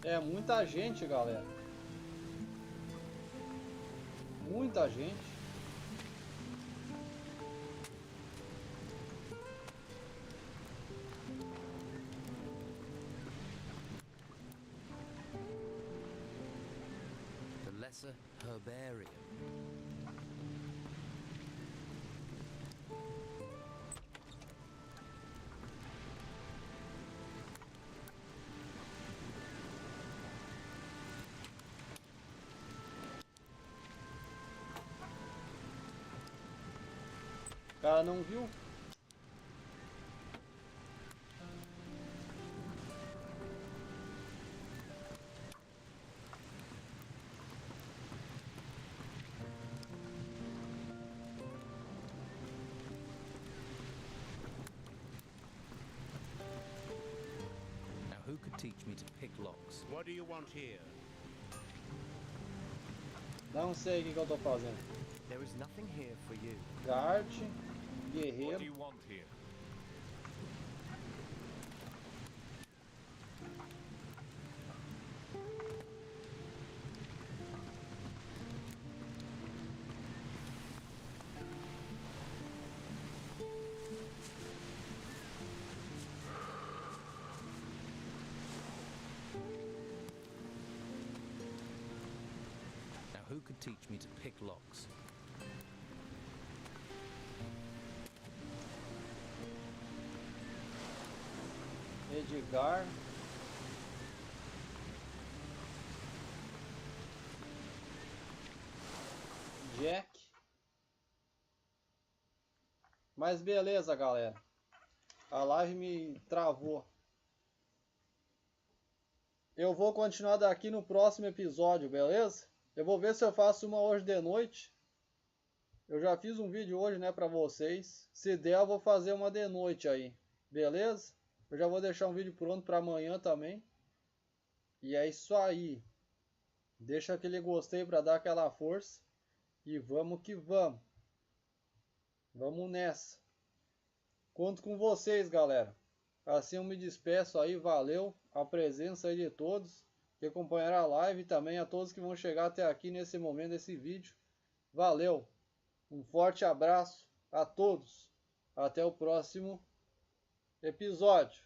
Speaker 1: É muita gente, galera. Muita gente.
Speaker 4: The Lesser Herbarium.
Speaker 1: O cara não viu?
Speaker 4: Now who could teach me to pick locks?
Speaker 2: What do you want here?
Speaker 1: Não sei o que eu tô fazendo.
Speaker 20: There is nothing here for you.
Speaker 1: Guard,
Speaker 12: What do
Speaker 1: guerreiro.
Speaker 12: you want here?
Speaker 4: Now who could teach me to pick locks?
Speaker 1: Edgar. Jack. Mas beleza, galera. A live me travou. Eu vou continuar daqui no próximo episódio, beleza? Eu vou ver se eu faço uma hoje de noite. Eu já fiz um vídeo hoje, né, pra vocês. Se der, eu vou fazer uma de noite aí. Beleza? Eu já vou deixar um vídeo pronto para amanhã também. E é isso aí. Deixa aquele gostei para dar aquela força. E vamos que vamos. Vamos nessa. Conto com vocês, galera. Assim eu me despeço aí. Valeu a presença aí de todos que acompanharam a live e também a todos que vão chegar até aqui nesse momento desse vídeo. Valeu. Um forte abraço a todos. Até o próximo episódio.